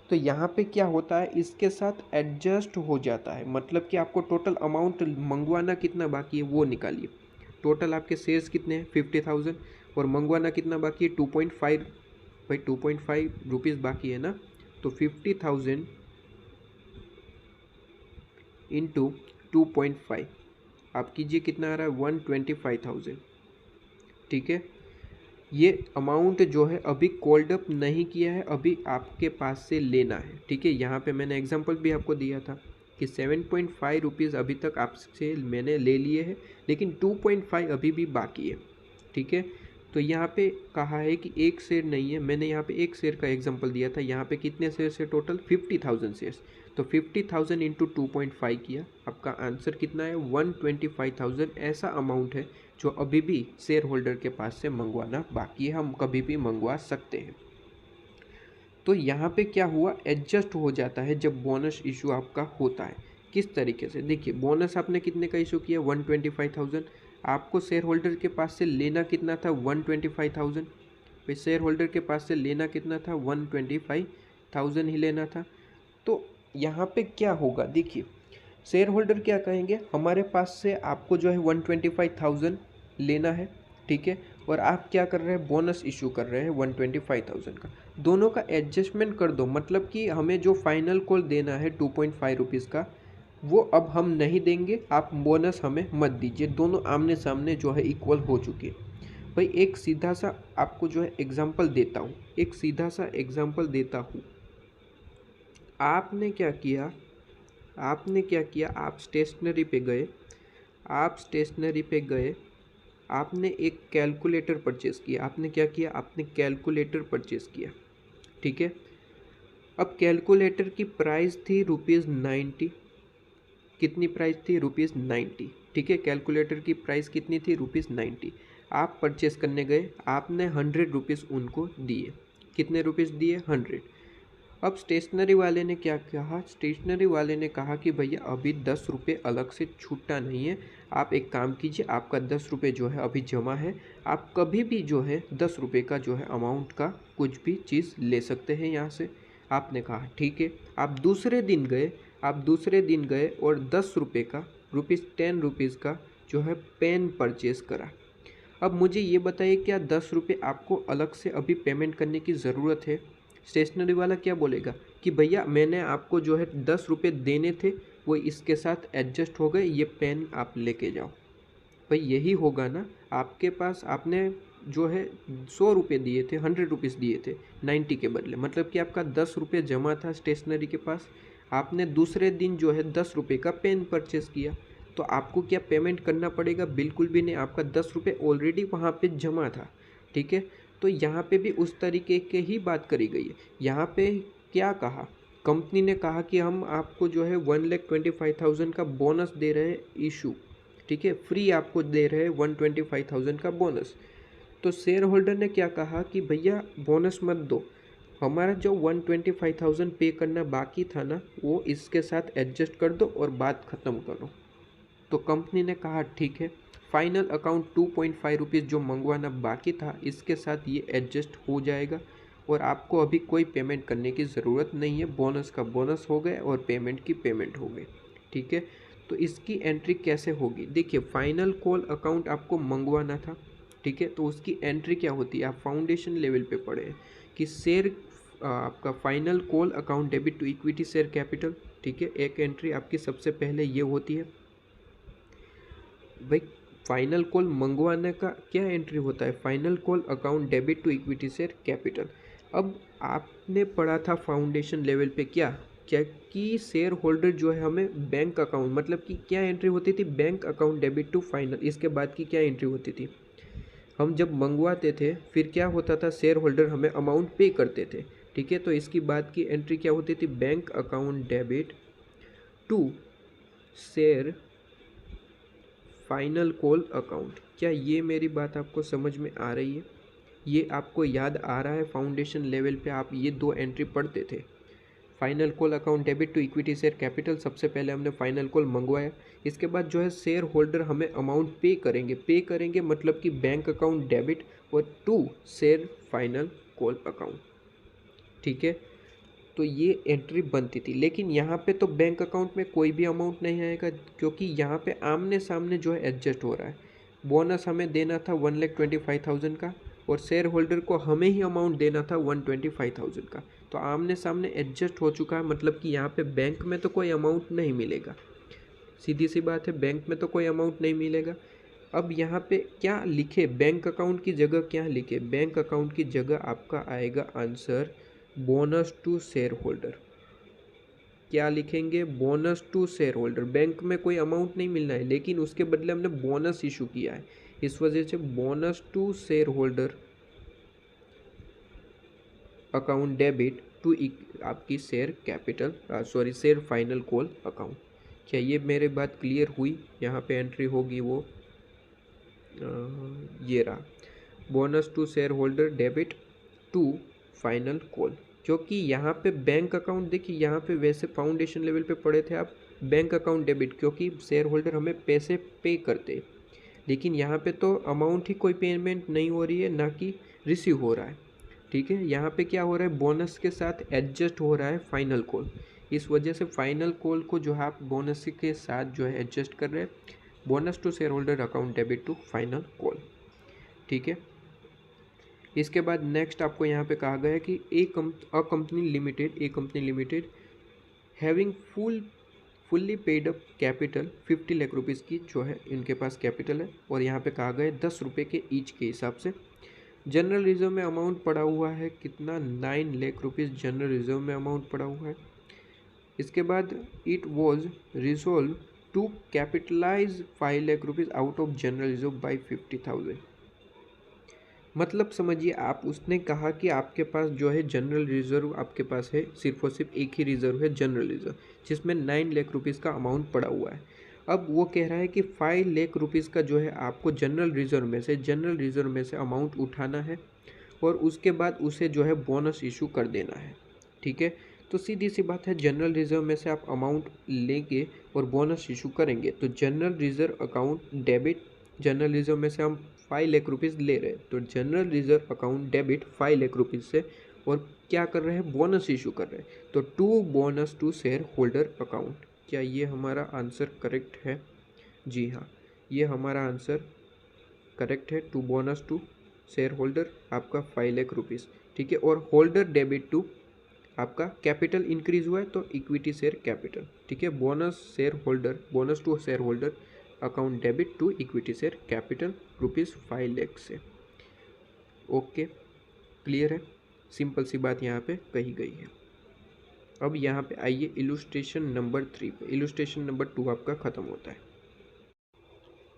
तो यहाँ पे क्या होता है, इसके साथ एडजस्ट हो जाता है। मतलब कि आपको टोटल अमाउंट मंगवाना कितना बाकी है वो निकालिए। टोटल आपके शेयर्स कितने हैं? 50,000, और मंगवाना कितना बाकी है? 2.5। भाई 2.5 रुपीज़ बाकी है ना, तो 50,000 इंटू 2.5 आप कीजिए, कितना आ रहा है? 125,000। ठीक है, ये अमाउंट जो है अभी कॉल्ड अप नहीं किया है, अभी आपके पास से लेना है। ठीक है, यहाँ पे मैंने एग्जांपल भी आपको दिया था कि 7.5 रुपीज़ अभी तक आपसे मैंने ले लिए हैं, लेकिन 2.5 अभी भी बाकी है। ठीक है, तो यहाँ पे कहा है कि एक शेयर नहीं है, मैंने यहाँ पे एक शेयर का एग्जांपल दिया था। यहाँ पे कितने शेयर है टोटल? 50,000 शेयर्स। तो 50,000 इंटू 2.5 किया, आपका आंसर कितना है? 125,000 ऐसा अमाउंट है जो अभी भी शेयर होल्डर के पास से मंगवाना बाकी है, हम कभी भी मंगवा सकते हैं। तो यहाँ पे क्या हुआ, एडजस्ट हो जाता है जब बोनस इशू आपका होता है। किस तरीके से? देखिए, बोनस आपने कितने का इशू किया? 125,000। आपको शेयर होल्डर के पास से लेना कितना था? 125,000। फिर शेयर होल्डर के पास से लेना कितना था? 125,000 ही लेना था। तो यहाँ पे क्या होगा, देखिए शेयर होल्डर क्या कहेंगे, हमारे पास से आपको जो है 125,000 लेना है। ठीक है, और आप क्या कर रहे हैं? बोनस इशू कर रहे हैं 125,000 का। दोनों का एडजस्टमेंट कर दो, मतलब कि हमें जो फाइनल कॉल देना है 2.5 रुपीज़ का, वो अब हम नहीं देंगे, आप बोनस हमें मत दीजिए। दोनों आमने सामने जो है इक्वल हो चुके हैं। भाई एक सीधा सा आपको जो है एग्जाम्पल देता हूँ, एक सीधा सा एग्जाम्पल देता हूँ। आपने क्या किया, आप स्टेशनरी पे गए, आपने एक कैलकुलेटर परचेज़ किया। आपने क्या किया? आपने कैलकुलेटर परचेज़ किया। ठीक है, अब कैलकुलेटर की प्राइस थी ₹90। कितनी प्राइस थी? ₹90। ठीक है, कैलकुलेटर की प्राइस कितनी थी? ₹90। आप परचेज़ करने गए, आपने 100 रुपीज़ उनको दिए। कितने रुपीज़ दिए? 100। अब स्टेशनरी वाले ने क्या कहा? स्टेशनरी वाले ने कहा कि भैया अभी 10 रुपये अलग से छूटा नहीं है, आप एक काम कीजिए, आपका 10 रुपये जो है अभी जमा है, आप कभी भी जो है 10 रुपये का जो है अमाउंट का कुछ भी चीज़ ले सकते हैं यहाँ से। आपने कहा ठीक है। आप दूसरे दिन गए और 10 रुपये का ₹10 का जो है पेन परचेज़ करा। अब मुझे ये बताइए, क्या 10 रुपये आपको अलग से अभी पेमेंट करने की ज़रूरत है? स्टेशनरी वाला क्या बोलेगा कि भैया मैंने आपको जो है 10 रुपये देने थे, वो इसके साथ एडजस्ट हो गए, ये पेन आप लेके जाओ। भाई यही होगा ना, आपके पास आपने जो है 100 रुपये दिए थे, 100 रुपीज़ दिए थे 90 के बदले, मतलब कि आपका 10 रुपये जमा था स्टेशनरी के पास। आपने दूसरे दिन जो है 10 रुपये का पेन परचेज़ किया, तो आपको क्या पेमेंट करना पड़ेगा? बिल्कुल भी नहीं, आपका 10 रुपये ऑलरेडी वहाँ पे जमा था। ठीक है, तो यहाँ पे भी उस तरीके के ही बात करी गई है। यहाँ पे क्या कहा, कंपनी ने कहा कि हम आपको जो है 1,25,000 का बोनस दे रहे हैं इशू, ठीक है, फ्री आपको दे रहे हैं 125,000 का बोनस। तो शेयर होल्डर ने क्या कहा कि भैया बोनस मत दो, हमारा जो 125,000 पे करना बाकी था ना, वो इसके साथ एडजस्ट कर दो और बात ख़त्म करो। तो कंपनी ने कहा ठीक है, फाइनल अकाउंट 2.5 रुपीज़ जो मंगवाना बाकी था इसके साथ ये एडजस्ट हो जाएगा और आपको अभी कोई पेमेंट करने की ज़रूरत नहीं है, बोनस का बोनस हो गया और पेमेंट की पेमेंट हो गई, ठीक है। तो इसकी एंट्री कैसे होगी, देखिए फाइनल कॉल अकाउंट आपको मंगवाना था, ठीक है, तो उसकी एंट्री क्या होती है, आप फाउंडेशन लेवल पे पढ़े हैं कि शेयर आपका final call account debit to equity share capital, ठीक है। एक एंट्री आपकी सबसे पहले ये होती है भाई, फाइनल कॉल मंगवाने का क्या एंट्री होता है, final call account debit to equity share capital. अब आपने पढ़ा था फाउंडेशन लेवल पे क्या क्या कि शेयर होल्डर जो है हमें बैंक अकाउंट, मतलब कि क्या एंट्री होती थी, bank account debit to final, इसके बाद की क्या एंट्री होती थी, हम जब मंगवाते थे फिर क्या होता था, शेयर होल्डर हमें अमाउंट पे करते थे, ठीक है। तो इसकी बाद की एंट्री क्या होती थी, bank account debit to share final call account. क्या ये मेरी बात आपको समझ में आ रही है, ये आपको याद आ रहा है, फाउंडेशन लेवल पे आप ये दो एंट्री पढ़ते थे, final call account debit to equity share capital, सबसे पहले हमने फाइनल कॉल मंगवाया, इसके बाद जो है शेयर होल्डर हमें अमाउंट पे करेंगे मतलब कि बैंक अकाउंट डेबिट और to share final call account, ठीक है। तो ये एंट्री बनती थी, लेकिन यहाँ पे तो बैंक अकाउंट में कोई भी अमाउंट नहीं आएगा क्योंकि यहाँ पे आमने सामने जो है एडजस्ट हो रहा है। बोनस हमें देना था 1,25,000 का और शेयर होल्डर को हमें ही अमाउंट देना था 125,000 का, तो आमने सामने एडजस्ट हो चुका है, मतलब कि यहाँ पे बैंक में तो कोई अमाउंट नहीं मिलेगा, सीधी सी बात है, बैंक में तो कोई अमाउंट नहीं मिलेगा। अब यहाँ पे क्या लिखे, बैंक अकाउंट की जगह क्या लिखे, बैंक अकाउंट की जगह आपका आएगा answer bonus to share holder. क्या लिखेंगे, bonus to share holder. Bank में कोई अमाउंट नहीं मिलना है लेकिन उसके बदले हमने बोनस इशू किया है, इस वजह से bonus to share holder account debit to आपकी share capital, sorry share final call account. क्या ये मेरे बात क्लियर हुई, यहाँ पे एंट्री होगी वो ये रहा, bonus to share holder debit to final call. क्योंकि यहाँ पे बैंक अकाउंट, देखिए यहाँ पे वैसे फाउंडेशन लेवल पे पढ़े थे आप बैंक अकाउंट डेबिट, क्योंकि शेयर होल्डर हमें पैसे पे करते, लेकिन यहाँ पे तो अमाउंट ही कोई पेमेंट नहीं हो रही है, ना कि रिसीव हो रहा है, ठीक है। यहाँ पे क्या हो रहा है, बोनस के साथ एडजस्ट हो रहा है फाइनल कॉल, इस वजह से फाइनल कॉल को जो है आप बोनस के साथ जो है एडजस्ट कर रहे हैं, bonus to share holder account debit to final call, ठीक है। इसके बाद नेक्स्ट आपको यहाँ पे कहा गया है कि a company limited having fully paid up capital 50 lakh rupees की जो है इनके पास कैपिटल है, और यहाँ पे कहा गया है 10 रुपये के ईच के हिसाब से। जनरल रिजर्व में अमाउंट पड़ा हुआ है कितना, 9 लाख रुपीज़ जनरल रिजर्व में अमाउंट पड़ा हुआ है। इसके बाद it was resolved to capitalize 5 lakh rupees out of general reserve by 50,000। मतलब समझिए आप, उसने कहा कि आपके पास जो है जनरल रिजर्व आपके पास है, सिर्फ और सिर्फ एक ही रिजर्व है जनरल रिजर्व, जिसमें 9 लाख रुपीज़ का अमाउंट पड़ा हुआ है। अब वो कह रहा है कि 5 लाख रुपीज़ का जो है आपको जनरल रिजर्व में से अमाउंट उठाना है और उसके बाद उसे जो है बोनस इशू कर देना है, ठीक है। तो सीधी सी बात है, जनरल रिजर्व में से आप अमाउंट लेंगे और बोनस इशू करेंगे, तो general reserve account debit, general reserve में से हम 5 लाख रुपीज़ ले रहे हैं, तो general reserve account debit 5 lakh rupees से, और क्या कर रहे हैं, बोनस इशू कर रहे हैं, तो to bonus to share holder account. क्या ये हमारा आंसर करेक्ट है, जी हाँ, ये हमारा आंसर करेक्ट है, to bonus to share holder आपका 5 लाख रुपीज़, ठीक है। और होल्डर डेबिट टू आपका कैपिटल इंक्रीज हुआ है तो इक्विटी शेयर कैपिटल, ठीक है। Bonus to share holder account debit to equity share capital ₹5 lakh से। ओके, क्लियर है, सिंपल सी बात यहाँ पे कही गई है। अब यहाँ पे आइए इलुस्ट्रेशन नंबर 3 पे, इलुस्ट्रेशन नंबर 2 आपका ख़त्म होता है।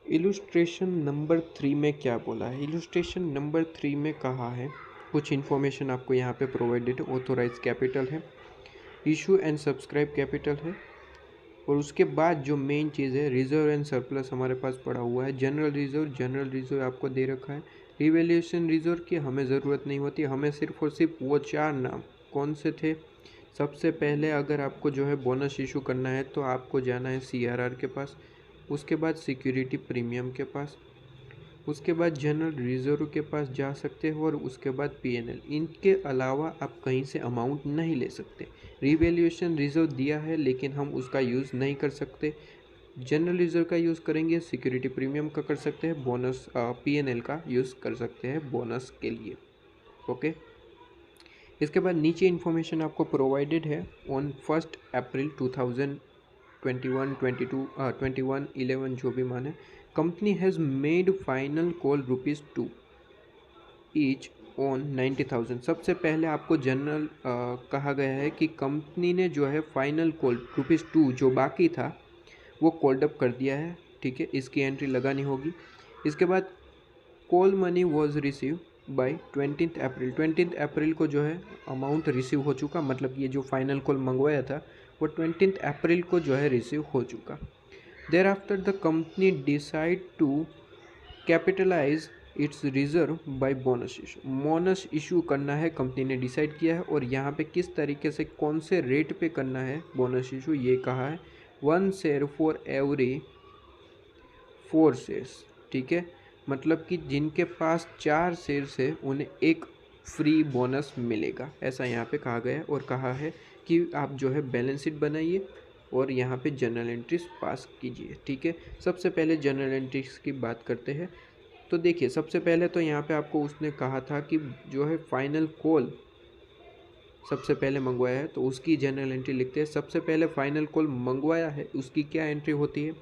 इलुस्ट्रेशन नंबर 3 में क्या बोला है? इलुस्ट्रेशन नंबर 3 में कहा है, कुछ इन्फॉर्मेशन आपको यहाँ पे प्रोवाइडेड है। ऑथोराइज कैपिटल है, इशू एंड सब्सक्राइब कैपिटल है, और उसके बाद जो मेन चीज़ है रिजर्व एंड सरप्लस हमारे पास पड़ा हुआ है। जनरल रिजर्व आपको दे रखा है। रिवैल्यूएशन रिजर्व की हमें ज़रूरत नहीं होती, हमें सिर्फ और सिर्फ वो 4 नाम कौन से थे। सबसे पहले अगर आपको जो है बोनस इशू करना है तो आपको जाना है CRR के पास, उसके बाद सिक्योरिटी प्रीमियम के पास, उसके बाद जनरल रिजर्व के पास जा सकते हो, और उसके बाद PNL। इनके अलावा आप कहीं से अमाउंट नहीं ले सकते। रिवैल्यूएशन रिजर्व दिया है लेकिन हम उसका यूज़ नहीं कर सकते। जनरल रिजर्व का यूज़ करेंगे, सिक्योरिटी प्रीमियम का कर सकते हैं, बोनस PNL का यूज़ कर सकते हैं बोनस के लिए। ओके, इसके बाद नीचे इन्फॉर्मेशन आपको प्रोवाइडेड है। ऑन 1 अप्रैल 2021 22 21 11 जो भी माने, company has made final call ₹2 each on 90,000। सबसे पहले आपको जनरल कहा गया है कि कंपनी ने जो है फाइनल कॉल ₹2 जो बाकी था वो कॉल्ड अप कर दिया है। ठीक है, इसकी एंट्री लगानी होगी। इसके बाद call money was receive by 20 अप्रैल। 20 अप्रैल को जो है अमाउंट रिसीव हो चुका, मतलब ये जो फाइनल कॉल मंगवाया था वो 20 अप्रैल को जो है रिसीव हो चुका। Thereafter the company decide to capitalize its reserve by bonus issue. Bonus issue करना है, कंपनी ने डिसाइड किया है, और यहाँ पे किस तरीके से कौन से रेट पे करना है बोनस इशू ये कहा है। 1 शेयर फॉर एवरी 4 शेयर्स। ठीक है, मतलब कि जिनके पास 4 शेयर्स है उन्हें एक फ्री बोनस मिलेगा, ऐसा यहाँ पे कहा गया है। और कहा है कि आप जो है बैलेंस शीट बनाइए और यहाँ पे जनरल एंट्रीज पास कीजिए। ठीक है, सबसे पहले जनरल एंट्रीज की बात करते हैं। तो देखिए, सबसे पहले तो यहाँ पे आपको उसने कहा था कि जो है फाइनल कॉल सबसे पहले मंगवाया है तो उसकी जनरल एंट्री लिखते हैं। सबसे पहले फाइनल कॉल मंगवाया है उसकी क्या एंट्री होती है?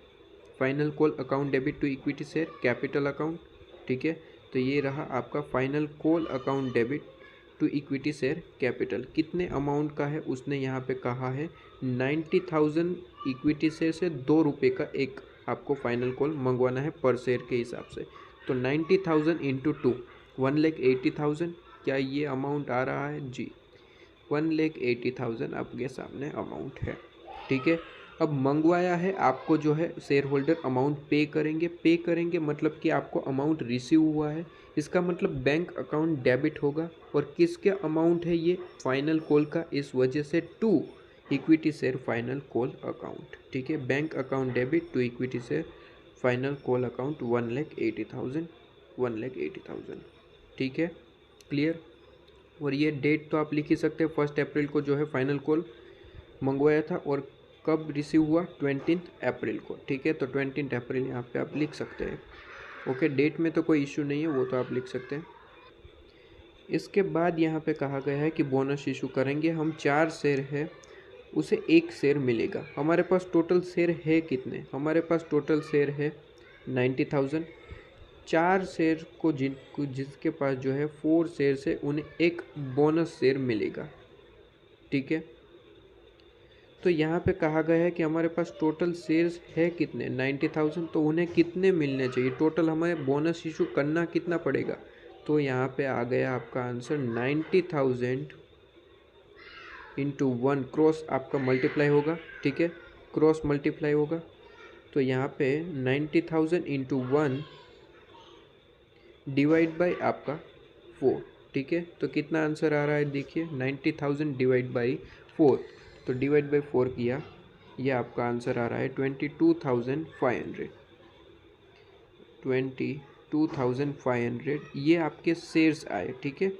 Final call account debit to equity share capital account. ठीक है, तो ये रहा आपका final call account debit to equity share capital. कितने अमाउंट का है उसने यहाँ पे कहा है 90,000 इक्विटी शेयर से ₹2 का एक आपको फाइनल कॉल मंगवाना है पर शेयर के हिसाब से। तो 90,000 इंटू 2 1,80,000। क्या ये अमाउंट आ रहा है? जी, 1,80,000 आपके सामने अमाउंट है। ठीक है, अब मंगवाया है, आपको जो है शेयर होल्डर अमाउंट पे करेंगे मतलब कि आपको अमाउंट रिसीव हुआ है, इसका मतलब बैंक अकाउंट डेबिट होगा। और किसके अमाउंट है ये? फाइनल कॉल का, इस वजह से to equity share final call account. ठीक है, bank account debit to equity share final call account 1,80,000 1,80,000। ठीक है, क्लियर। और ये डेट तो आप लिख ही सकते हैं, 1 अप्रैल को जो है फाइनल कॉल मंगवाया था, और कब रिसीव हुआ? 20 अप्रैल को। ठीक है, तो 20 अप्रैल यहाँ पे आप लिख सकते हैं। ओके, डेट में तो कोई इशू नहीं है, वो तो आप लिख सकते हैं। इसके बाद यहाँ पे कहा गया है कि बोनस इशू करेंगे हम, 4 शेयर है उसे 1 शेयर मिलेगा। हमारे पास टोटल शेयर है कितने? हमारे पास टोटल शेयर है 90,000। 4 शेयर को जिसके पास जो है 4 शेयर से उन्हें एक बोनस शेयर मिलेगा। ठीक है, तो यहाँ पे कहा गया है कि हमारे पास टोटल शेयर्स है कितने? 90,000। तो उन्हें कितने मिलने चाहिए? टोटल हमें बोनस इशू करना कितना पड़ेगा? तो यहाँ पे आ गया आपका आंसर 90,000 इंटू 1 क्रॉस आपका मल्टीप्लाई होगा। ठीक है, क्रॉस मल्टीप्लाई होगा, तो यहाँ पे 90,000 इंटू 1 डिवाइड बाई आपका 4। ठीक है, तो कितना आंसर आ रहा है? देखिए 90,000 डिवाइड बाई 4, तो डिवाइड बाई 4 किया, ये आपका आंसर आ रहा है 22,500। 22,500 ये आपके शेयर्स आए। ठीक है,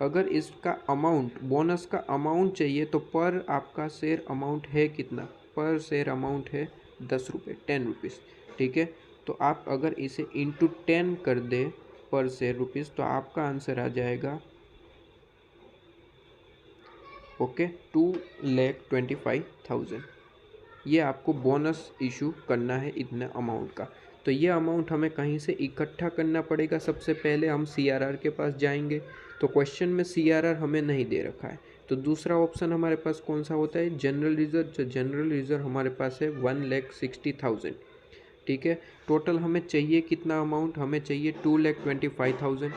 अगर इसका अमाउंट, बोनस का अमाउंट चाहिए तो पर आपका शेयर अमाउंट है कितना? पर शेयर अमाउंट है ₹10, 10 रुपीज़। ठीक है, तो आप अगर इसे इंटू 10 कर दें पर शेयर रुपीज़, तो आपका आंसर आ जाएगा ओके 2,25,000। ये आपको बोनस इशू करना है इतने अमाउंट का। तो ये अमाउंट हमें कहीं से इकट्ठा करना पड़ेगा। सबसे पहले हम CRR के पास जाएंगे, तो क्वेश्चन में CRR हमें नहीं दे रखा है, तो दूसरा ऑप्शन हमारे पास कौन सा होता है? General reserve. जो जनरल रिजर्व हमारे पास है 1,60,000। ठीक है। टोटल हमें चाहिए कितना अमाउंट, हमें चाहिए 2,25,000,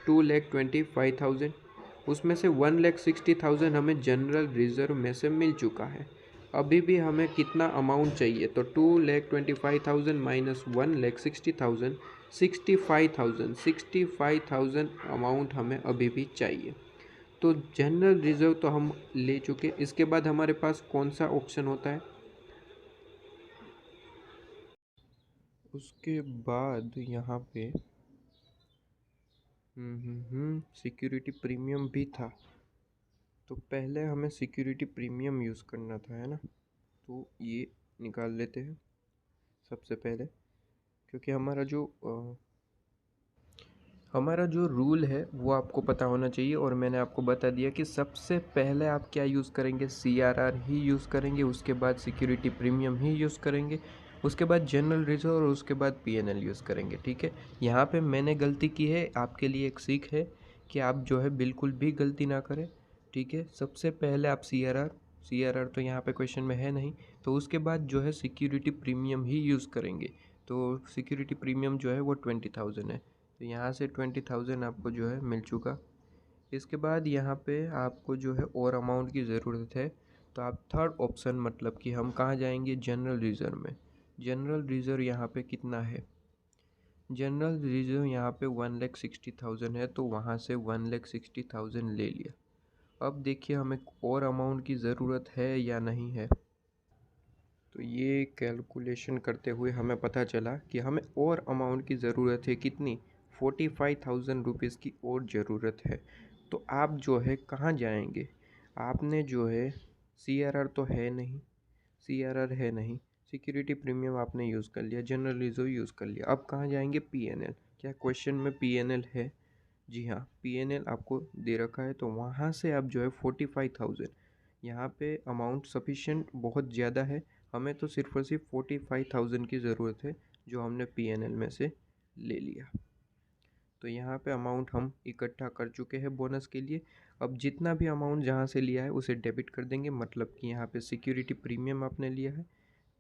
2,25,000। उसमें से 1,60,000 हमें जनरल रिजर्व में से मिल चुका है। अभी भी हमें कितना अमाउंट चाहिए, तो 2,25,000 माइनस 1,60,000, 65,000 अमाउंट हमें अभी भी चाहिए। तो जनरल रिजर्व तो हम ले चुके। इसके बाद हमारे पास कौन सा ऑप्शन होता है, उसके बाद यहाँ पे सिक्योरिटी प्रीमियम भी था। तो पहले हमें सिक्योरिटी प्रीमियम यूज़ करना था, है ना। तो ये निकाल लेते हैं सबसे पहले, क्योंकि हमारा जो रूल है वो आपको पता होना चाहिए। और मैंने आपको बता दिया कि सबसे पहले आप क्या यूज़ करेंगे, CRR ही यूज़ करेंगे, उसके बाद सिक्योरिटी प्रीमियम ही यूज़ करेंगे, उसके बाद जनरल रिजर्व और उसके बाद PNL यूज़ करेंगे, ठीक है। यहाँ पे मैंने गलती की है, आपके लिए एक सीख है कि आप जो है बिल्कुल भी गलती ना करें, ठीक है। सबसे पहले आप CRR तो यहाँ पे क्वेश्चन में है नहीं, तो उसके बाद जो है सिक्योरिटी प्रीमियम ही यूज़ करेंगे। तो सिक्योरिटी प्रीमियम जो है वो 20,000 है, तो यहाँ से 20,000 आपको जो है मिल चुका। इसके बाद यहाँ पे आपको जो है और अमाउंट की ज़रूरत है, तो आप थर्ड ऑप्शन, मतलब कि हम कहाँ जाएंगे, जनरल रिज़र्व में। जनरल रिज़र्व यहाँ पे कितना है, जनरल रिज़र्व यहाँ पे 1,60,000 है, तो वहाँ से 1,60,000 ले लिया। अब देखिए हमें और अमाउंट की ज़रूरत है या नहीं है। तो ये कैलकुलेशन करते हुए हमें पता चला कि हमें और अमाउंट की ज़रूरत है, कितनी, 45,000 रुपीज़ की और ज़रूरत है। तो आप जो है कहाँ जाएंगे, आपने जो है CRR तो है नहीं, CRR है नहीं, सिक्योरिटी प्रीमियम आपने यूज़ कर लिया, जनरल रिजर्व यूज़ कर लिया, अब कहाँ जाएंगे, PNL। क्या क्वेश्चन में PNL है, जी हाँ, PNL आपको दे रखा है। तो वहाँ से आप जो है 45,000, यहाँ पे अमाउंट सफिशेंट बहुत ज़्यादा है, हमें तो सिर्फ और सिर्फ 45,000 की ज़रूरत है, जो हमने PNL में से ले लिया। तो यहाँ पे अमाउंट हम इकट्ठा कर चुके हैं बोनस के लिए। अब जितना भी अमाउंट जहाँ से लिया है उसे डेबिट कर देंगे, मतलब कि यहाँ पे सिक्योरिटी प्रीमियम आपने लिया है,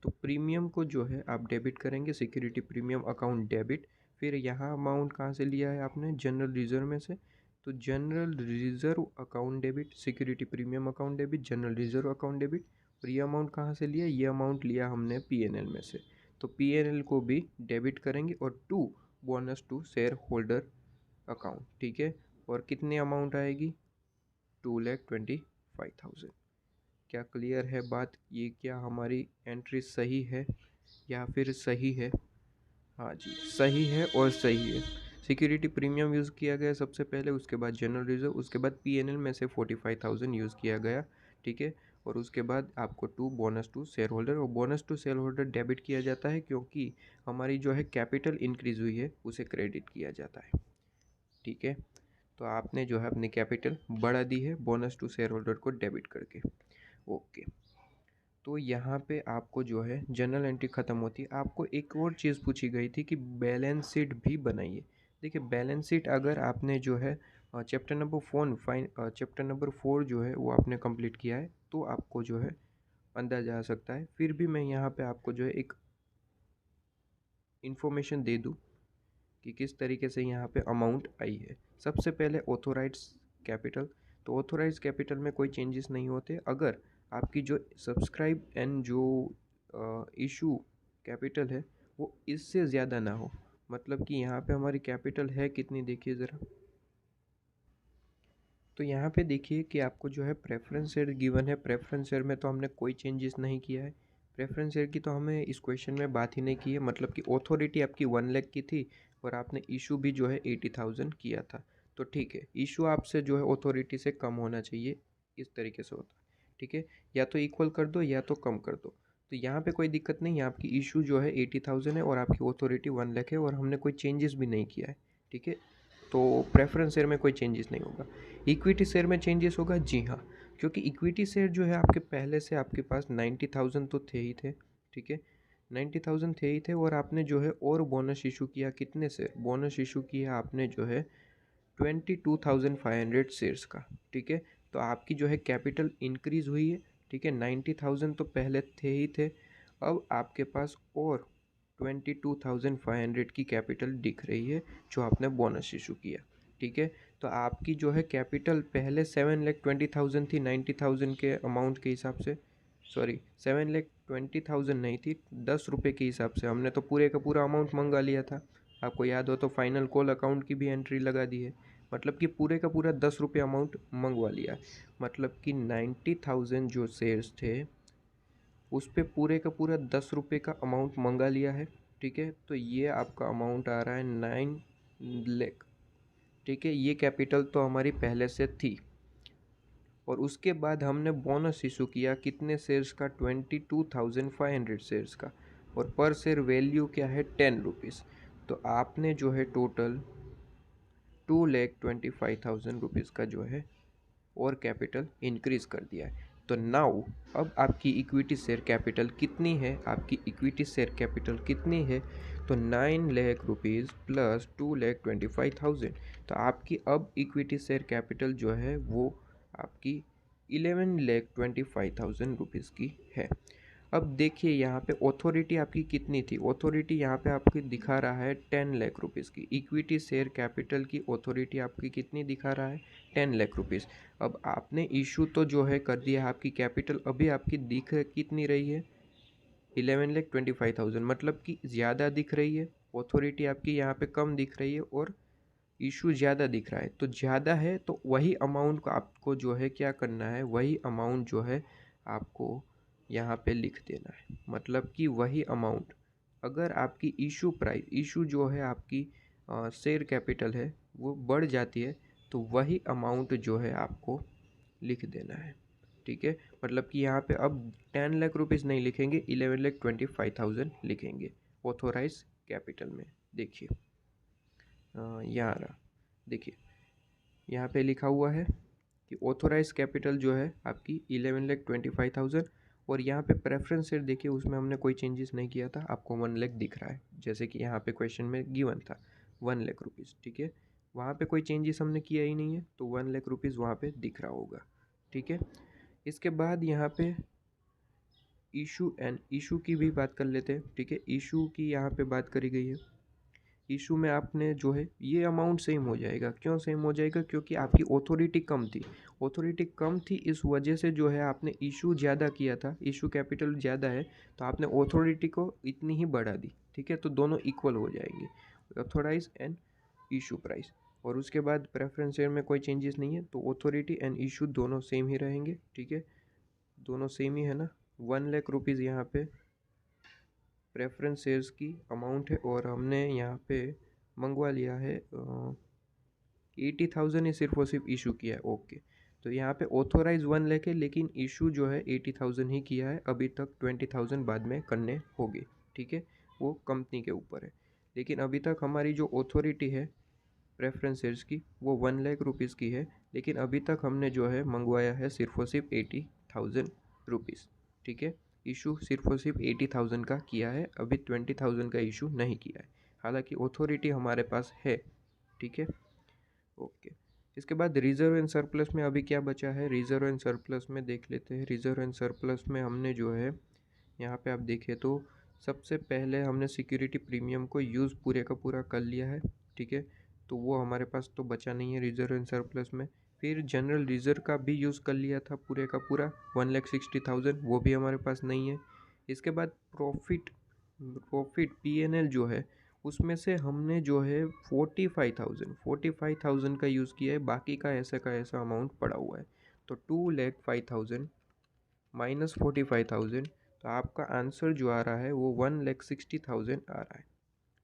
तो प्रीमियम को जो है आप डेबिट करेंगे, सिक्योरिटी प्रीमियम अकाउंट डेबिट। फिर यहाँ अमाउंट कहाँ से लिया है आपने, जनरल रिजर्व में से, तो general reserve account debit, security premium account debit, general reserve account debit. और ये अमाउंट कहाँ से लिया, ये अमाउंट लिया हमने PNL में से, तो PNL को भी डेबिट करेंगे। और bonus to share holder account, ठीक है। और कितनी अमाउंट आएगी, 2,25,000। क्या क्लियर है बात, ये क्या हमारी एंट्री सही है या फिर सही है, हाँ जी सही है और सही है। सिक्योरिटी प्रीमियम यूज़ किया गया सबसे पहले, उसके बाद जनरल रिजर्व, उसके बाद PNL में से 45,000 यूज़ किया गया, ठीक है। और उसके बाद आपको बोनस टू शेयर होल्डर, और bonus to share holder debit किया जाता है क्योंकि हमारी जो है कैपिटल इंक्रीज़ हुई है, उसे क्रेडिट किया जाता है, ठीक है। तो आपने जो है अपनी कैपिटल बढ़ा दी है बोनस टू शेयर होल्डर को डेबिट करके, ओके। तो यहाँ पे आपको जो है जनरल एंट्री ख़त्म होती है। आपको एक और चीज़ पूछी गई थी कि बैलेंस शीट भी बनाइए। देखिए बैलेंस शीट अगर आपने जो है चैप्टर नंबर 4 जो है वो आपने कंप्लीट किया है, तो आपको जो है अंदाजा आ सकता है। फिर भी मैं यहाँ पे आपको जो है एक इन्फॉर्मेशन दे दूँ कि किस तरीके से यहाँ पे अमाउंट आई है। सबसे पहले ऑथोराइज्ड कैपिटल, तो ऑथोराइज्ड कैपिटल में कोई चेंजेस नहीं होते अगर आपकी जो सब्सक्राइब एंड जो इशू कैपिटल है वो इससे ज़्यादा ना हो। मतलब कि यहाँ पे हमारी कैपिटल है कितनी, देखिए ज़रा, तो यहाँ पे देखिए कि आपको जो है प्रेफरेंस शेयर गिवन है। प्रेफरेंस शेयर में तो हमने कोई चेंजेस नहीं किया है, प्रेफरेंस शेयर की तो हमें इस क्वेश्चन में बात ही नहीं की है। मतलब कि ऑथोरिटी आपकी 1 लाख की थी और आपने इशू भी जो है 80,000 किया था, तो ठीक है, इशू आपसे जो है ऑथोरिटी से कम होना चाहिए, इस तरीके से होता है, ठीक है। या तो इक्वल कर दो या तो कम कर दो, तो यहाँ पे कोई दिक्कत नहीं है। आपकी इशू जो है 80,000 है और आपकी ऑथोरिटी 1 लाख है और हमने कोई चेंजेस भी नहीं किया है, ठीक है। तो प्रेफरेंस शेयर में कोई चेंजेस नहीं होगा। इक्विटी शेयर में चेंजेस होगा, जी हाँ, क्योंकि इक्विटी शेयर जो है आपके पहले से आपके पास 90,000 तो थे ही थे, ठीक है, 90,000 थे ही थे। और आपने जो है और बोनस इशू किया, कितने शेयर बोनस इशू किया आपने जो है 22,500 शेयर्स का, ठीक है। तो आपकी जो है कैपिटल इंक्रीज़ हुई है, ठीक है। 90,000 तो पहले थे ही थे, अब आपके पास और 22,500 की कैपिटल दिख रही है जो आपने बोनस इशू किया। ठीक है, तो आपकी जो है कैपिटल पहले 7,20,000 थी 90,000 के अमाउंट के हिसाब से, सॉरी 7,20,000 नहीं थी, 10 रुपये के हिसाब से हमने तो पूरे का पूरा अमाउंट मंगा लिया था। आपको याद हो तो फाइनल कॉल अकाउंट की भी एंट्री लगा दी है, मतलब कि पूरे का पूरा 10 रुपये अमाउंट मंगवा लिया। मतलब कि 90,000 जो शेयर्स थे उस पर पूरे का पूरा 10 रुपये का अमाउंट मंगा लिया है। ठीक है, तो ये आपका अमाउंट आ रहा है 9 लाख। ठीक है, ये कैपिटल तो हमारी पहले से थी, और उसके बाद हमने बोनस इशू किया कितने शेयर्स का, 22,500 शेयर्स का, और पर शेयर वैल्यू क्या है 10 रुपीज़। तो आपने जो है टोटल 2,25,000 रुपीज़ का जो है और कैपिटल इंक्रीज कर दिया है। तो नाउ अब आपकी इक्विटी शेयर कैपिटल कितनी है, आपकी इक्विटी शेयर कैपिटल कितनी है, तो 9 लाख रुपीज़ प्लस 2,25,000। तो आपकी अब इक्विटी शेयर कैपिटल जो है वो आपकी 11,25,000 रुपीज़ की है। अब देखिए यहाँ पे ऑथोरिटी आपकी कितनी थी, ऑथोरिटी यहाँ पे आपकी दिखा रहा है 10 लाख रुपीज़ की। इक्विटी शेयर कैपिटल की ऑथोरिटी आपकी कितनी दिखा रहा है, 10 लाख रुपीज़। अब आपने इशू तो जो है कर दिया, आपकी कैपिटल अभी आपकी दिख कितनी रही है, 11,25,000, मतलब कि ज़्यादा दिख रही है। ऑथोरिटी आपकी यहाँ पे कम दिख रही है और इशू ज़्यादा दिख रहा है। तो ज़्यादा है तो वही अमाउंट को आपको जो है क्या करना है, वही अमाउंट जो है आपको यहाँ पे लिख देना है। मतलब कि वही अमाउंट, अगर आपकी इशू प्राइस, इशू जो है आपकी शेयर कैपिटल है वो बढ़ जाती है, तो वही अमाउंट जो है आपको लिख देना है। ठीक है, मतलब कि यहाँ पे अब 10 लाख रुपीज़ नहीं लिखेंगे, 11,25,000 लिखेंगे ऑथोराइज कैपिटल में। देखिए यहाँ रहा, देखिए यहाँ पे लिखा हुआ है कि ऑथोराइज कैपिटल जो है आपकी 11,25,000, और यहाँ पे प्रेफरेंस शेयर देखिए उसमें हमने कोई चेंजेस नहीं किया था, आपको 1 लाख दिख रहा है जैसे कि यहाँ पे क्वेश्चन में गिवन था 1 लाख रुपीज़। ठीक है, वहाँ पे कोई चेंजेस हमने किया ही नहीं है, तो 1 लाख रुपीज़ वहाँ पे दिख रहा होगा। ठीक है, इसके बाद यहाँ पे इशू एंड इशू की भी बात कर लेते हैं। ठीक है, इशू की यहाँ पे बात करी गई है। इशू में आपने जो है ये अमाउंट सेम हो जाएगा, क्यों सेम हो जाएगा, क्योंकि आपकी ऑथोरिटी कम थी, ऑथोरिटी कम थी इस वजह से जो है आपने इशू ज़्यादा किया था, इशू कैपिटल ज़्यादा है तो आपने ऑथोरिटी को इतनी ही बढ़ा दी। ठीक है, तो दोनों इक्वल हो जाएंगे, ऑथोराइज एंड इशू प्राइस। और उसके बाद प्रेफरेंस शेयर में कोई चेंजेस नहीं है, तो ऑथोरिटी एंड इशू दोनों सेम ही रहेंगे। ठीक है, दोनों सेम ही है ना। 1 लाख रुपीज़ यहाँ पे प्रेफरेंस शेयर्स की अमाउंट है, और हमने यहाँ पे मंगवा लिया है 80,000 ही सिर्फ और सिर्फ इशू किया है। ओके, तो यहाँ पे ऑथोराइज 1 लाख है, लेकिन इशू जो है 80,000 ही किया है, अभी तक 20,000 बाद में करने होंगे। ठीक है, वो कंपनी के ऊपर है, लेकिन अभी तक हमारी जो ऑथोरिटी है प्रेफरेंस शेयर्स की वो 1 लाख रुपीज़ की है, लेकिन अभी तक हमने जो है मंगवाया है सिर्फ और सिर्फ 80,000 रुपीज़। ठीक है, इशू सिर्फ और सिर्फ 80,000 का किया है, अभी 20,000 का इशू नहीं किया है, हालांकि ऑथोरिटी हमारे पास है। ठीक है, ओके। इसके बाद रिजर्व एंड सरप्लस में अभी क्या बचा है, रिजर्व एंड सरप्लस में देख लेते हैं। रिजर्व एंड सरप्लस में हमने जो है यहाँ पे आप देखें तो सबसे पहले हमने सिक्योरिटी प्रीमियम को यूज़ पूरे का पूरा कर लिया है। ठीक है, तो वो हमारे पास तो बचा नहीं है रिजर्व एंड सरप्लस में। फिर जनरल रिजर्व का भी यूज़ कर लिया था पूरे का पूरा 1,60,000, वो भी हमारे पास नहीं है। इसके बाद प्रॉफिट प्रॉफिट P&L जो है उसमें से हमने जो है 45,000 का यूज़ किया है, बाकी का ऐसा अमाउंट पड़ा हुआ है। तो 2,05,000 माइनस 45,000, तो आपका आंसर जो आ रहा है वो 1,60,000 आ रहा है।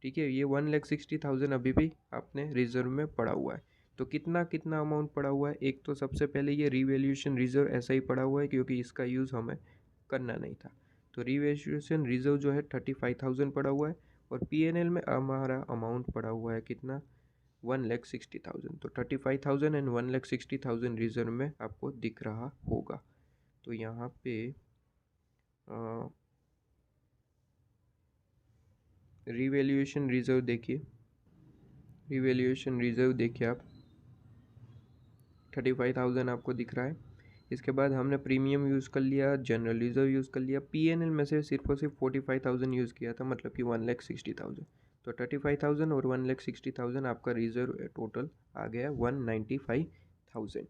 ठीक है, ये 1,60,000 अभी भी आपने रिजर्व में पड़ा हुआ है। तो कितना कितना अमाउंट पड़ा हुआ है, एक तो सबसे पहले ये रिवैल्यूएशन रिजर्व ऐसा ही पड़ा हुआ है क्योंकि इसका यूज़ हमें करना नहीं था। तो रिवैल्यूएशन रिजर्व जो है 35,000 पड़ा हुआ है, और P&L में हमारा अमाउंट पड़ा हुआ है कितना, 1,60,000। तो 35,000 एंड 1,60,000 रिजर्व में आपको दिख रहा होगा। तो यहाँ पे रिवैल्यूएशन रिजर्व देखिए, रिवैल्यूएशन रिजर्व देखिए आप 35,000 आपको दिख रहा है। इसके बाद हमने प्रीमियम यूज़ कर लिया, जनरल रिजर्व यूज़ कर लिया। पीएनएल में से सिर्फ और सिर्फ 45,000 यूज़ किया था, मतलब कि 1,60,000। तो 35,000 और 1,60,000 आपका रिजर्व टोटल आ गया 195,000।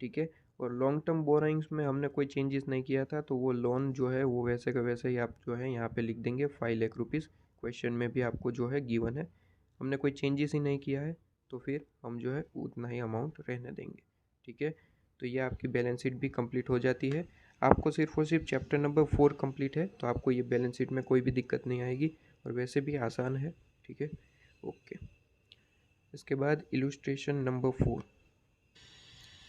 ठीक है। और लॉन्ग टर्म बोराइंग्स में हमने कोई चेंजेस नहीं किया था, तो वो लोन जो है वो वैसे का वैसे ही आप जो है यहाँ पे लिख देंगे 5 लाख रुपीज़। क्वेश्चन में भी आपको जो है गिवन है, हमने कोई चेंजेस ही नहीं किया है, तो फिर हम जो है उतना ही अमाउंट रहने देंगे। ठीक है। तो ये आपकी बैलेंस शीट भी कंप्लीट हो जाती है। आपको सिर्फ और सिर्फ चैप्टर नंबर 4 कंप्लीट है, तो आपको ये बैलेंस शीट में कोई भी दिक्कत नहीं आएगी, और वैसे भी आसान है। ठीक है। ओके। इसके बाद इलुस्ट्रेशन नंबर 4।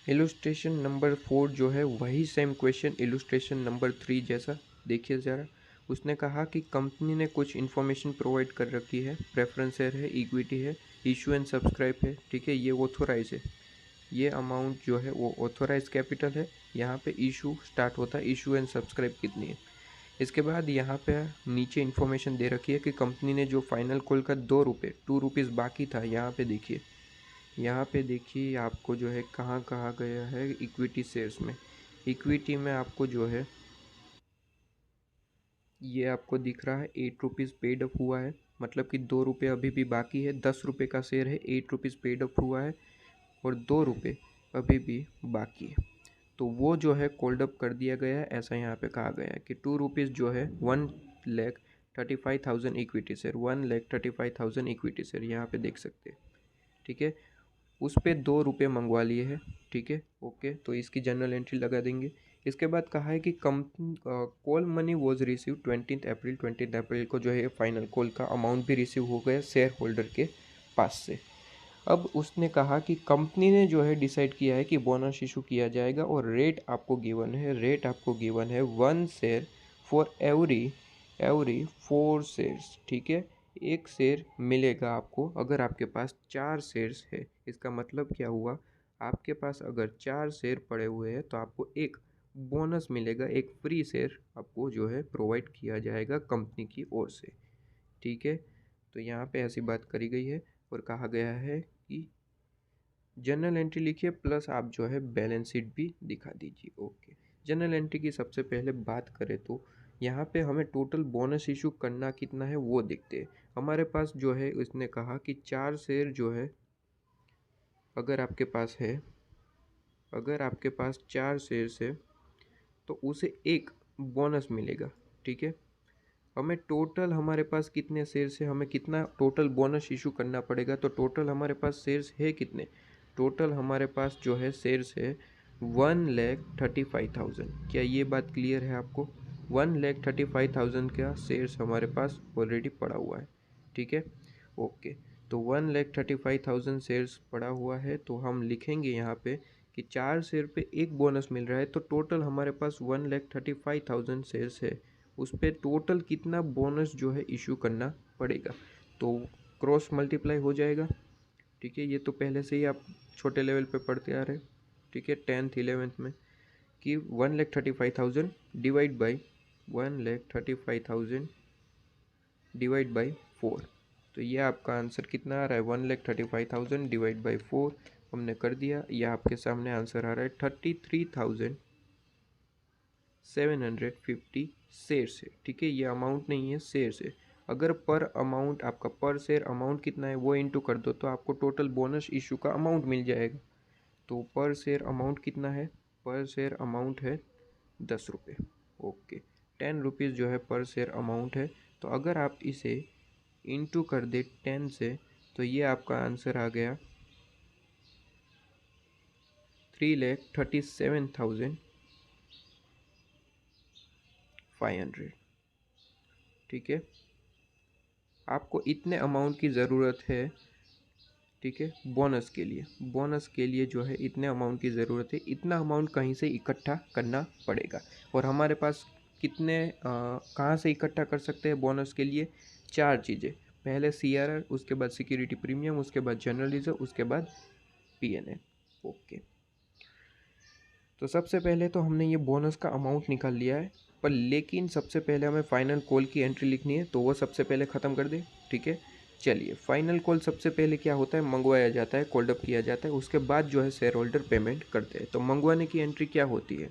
इलुस्ट्रेशन नंबर 4 जो है वही सेम क्वेश्चन इलुस्ट्रेशन नंबर 3 जैसा। देखिए ज़रा, उसने कहा कि कंपनी ने कुछ इन्फॉर्मेशन प्रोवाइड कर रखी है, प्रेफरेंस शेयर है, इक्विटी है, इशू एंड सब्सक्राइब है। ठीक है, ये ऑथोराइज है। ये अमाउंट जो है वो ऑथोराइज कैपिटल है। यहाँ पे इशू स्टार्ट होता है, इशू एंड सब्सक्राइब कितनी है। इसके बाद यहाँ पे नीचे इन्फॉर्मेशन दे रखी है कि कंपनी ने जो फाइनल कॉल का 2 रुपीज़ बाकी था, यहाँ पे देखिए, यहाँ पे देखिए आपको जो है कहाँ कहाँ गया है इक्विटी शेयर्स में। इक्विटी में आपको जो है ये आपको दिख रहा है 8 रुपीज़ पेड अप हुआ है, मतलब कि 2 रुपये अभी भी बाकी है। 10 रुपये का शेयर है, 8 रुपीज़ पेड अप हुआ है और 2 रुपये अभी भी बाकी है। तो वो जो है कोल्ड अप कर दिया गया है, ऐसा यहाँ पे कहा गया है कि 2 रुपीज़ जो है 1,35,000 इक्विटी शेयर, 1,35,000 इक्विटी शेयर यहाँ पे देख सकते हैं। ठीक है, उस पर 2 रुपये मंगवा लिए हैं। ठीक है। ओके, तो इसकी जनरल एंट्री लगा देंगे। इसके बाद कहा है कि company call money was receive 20 अप्रैल को जो है फाइनल कॉल का अमाउंट भी रिसीव हो गया शेयर होल्डर के पास से। अब उसने कहा कि कंपनी ने जो है डिसाइड किया है कि बोनस इशू किया जाएगा, और रेट आपको गिवन है, 1 शेयर फॉर एवरी 4 शेयर्स। ठीक है, एक शेयर मिलेगा आपको अगर आपके पास 4 शेयर्स है। इसका मतलब क्या हुआ, आपके पास अगर 4 शेयर पड़े हुए हैं तो आपको एक बोनस मिलेगा, एक फ्री शेयर आपको जो है प्रोवाइड किया जाएगा कंपनी की ओर से। ठीक है, तो यहाँ पे ऐसी बात करी गई है, और कहा गया है कि जनरल एंट्री लिखिए प्लस आप जो है बैलेंस शीट भी दिखा दीजिए। ओके, जनरल एंट्री की सबसे पहले बात करें तो यहाँ पे हमें टोटल बोनस इशू करना कितना है वो देखते हैं। हमारे पास जो है उसने कहा कि 4 शेयर जो है अगर आपके पास है, अगर आपके पास 4 शेयर्स है तो उसे एक बोनस मिलेगा। ठीक है, हमें टोटल हमारे पास कितने शेयर्स है, हमें कितना टोटल बोनस इशू करना पड़ेगा। तो टोटल हमारे पास शेयर्स है कितने, टोटल हमारे पास जो है शेयर्स है 1,35,000। क्या ये बात क्लियर है आपको? 1,35,000 का शेयर्स हमारे पास ऑलरेडी पड़ा हुआ है। ठीक है। ओके, तो 1,35,000 शेयर्स पड़ा हुआ है, तो हम लिखेंगे यहाँ पे कि 4 शेयर पे एक बोनस मिल रहा है, तो टोटल हमारे पास 1,35,000 शेयर्स है, उस पर टोटल कितना बोनस जो है इशू करना पड़ेगा। तो क्रॉस मल्टीप्लाई हो जाएगा। ठीक है, ये तो पहले से ही आप छोटे लेवल पे पढ़ते आ रहे हैं। ठीक है, 10th 11th में कि 1,35,000 डिवाइड बाई 1,35,000 डिवाइड बाई 4। तो ये आपका आंसर कितना आ रहा है, 1,35,000 डिवाइड बाई 4 हमने कर दिया। यह आपके सामने आंसर आ रहा है 33,750 शेयर्स है। ठीक है, ये अमाउंट नहीं है, शेयर्स है। अगर पर अमाउंट आपका पर शेयर अमाउंट कितना है वो इंटू कर दो तो आपको टोटल बोनस इशू का अमाउंट मिल जाएगा। तो पर शेयर अमाउंट कितना है, पर शेयर अमाउंट है 10 रुपये। ओके, 10 रुपीज़ जो है पर शेयर अमाउंट है। तो अगर आप इसे इंटू कर दे 10 से, तो ये आपका आंसर आ गया 3,37,500। ठीक है, आपको इतने अमाउंट की ज़रूरत है। ठीक है, बोनस के लिए, बोनस के लिए जो है इतने अमाउंट की ज़रूरत है, इतना अमाउंट कहीं से इकट्ठा करना पड़ेगा। और हमारे पास कितने कहाँ से इकट्ठा कर सकते हैं बोनस के लिए, 4 चीज़ें। पहले CRR, उसके बाद सिक्योरिटी प्रीमियम, उसके बाद जनरल रिजर्व, उसके बाद PNL। ओके, तो सबसे पहले तो हमने ये बोनस का अमाउंट निकाल लिया है, पर लेकिन सबसे पहले हमें फाइनल कॉल की एंट्री लिखनी है, तो वो सबसे पहले ख़त्म कर दे। ठीक है, चलिए, फाइनल कॉल सबसे पहले क्या होता है, मंगवाया जाता है, कॉल्ड अप किया जाता है, उसके बाद जो है शेयर होल्डर पेमेंट करते हैं। तो मंगवाने की एंट्री क्या होती है,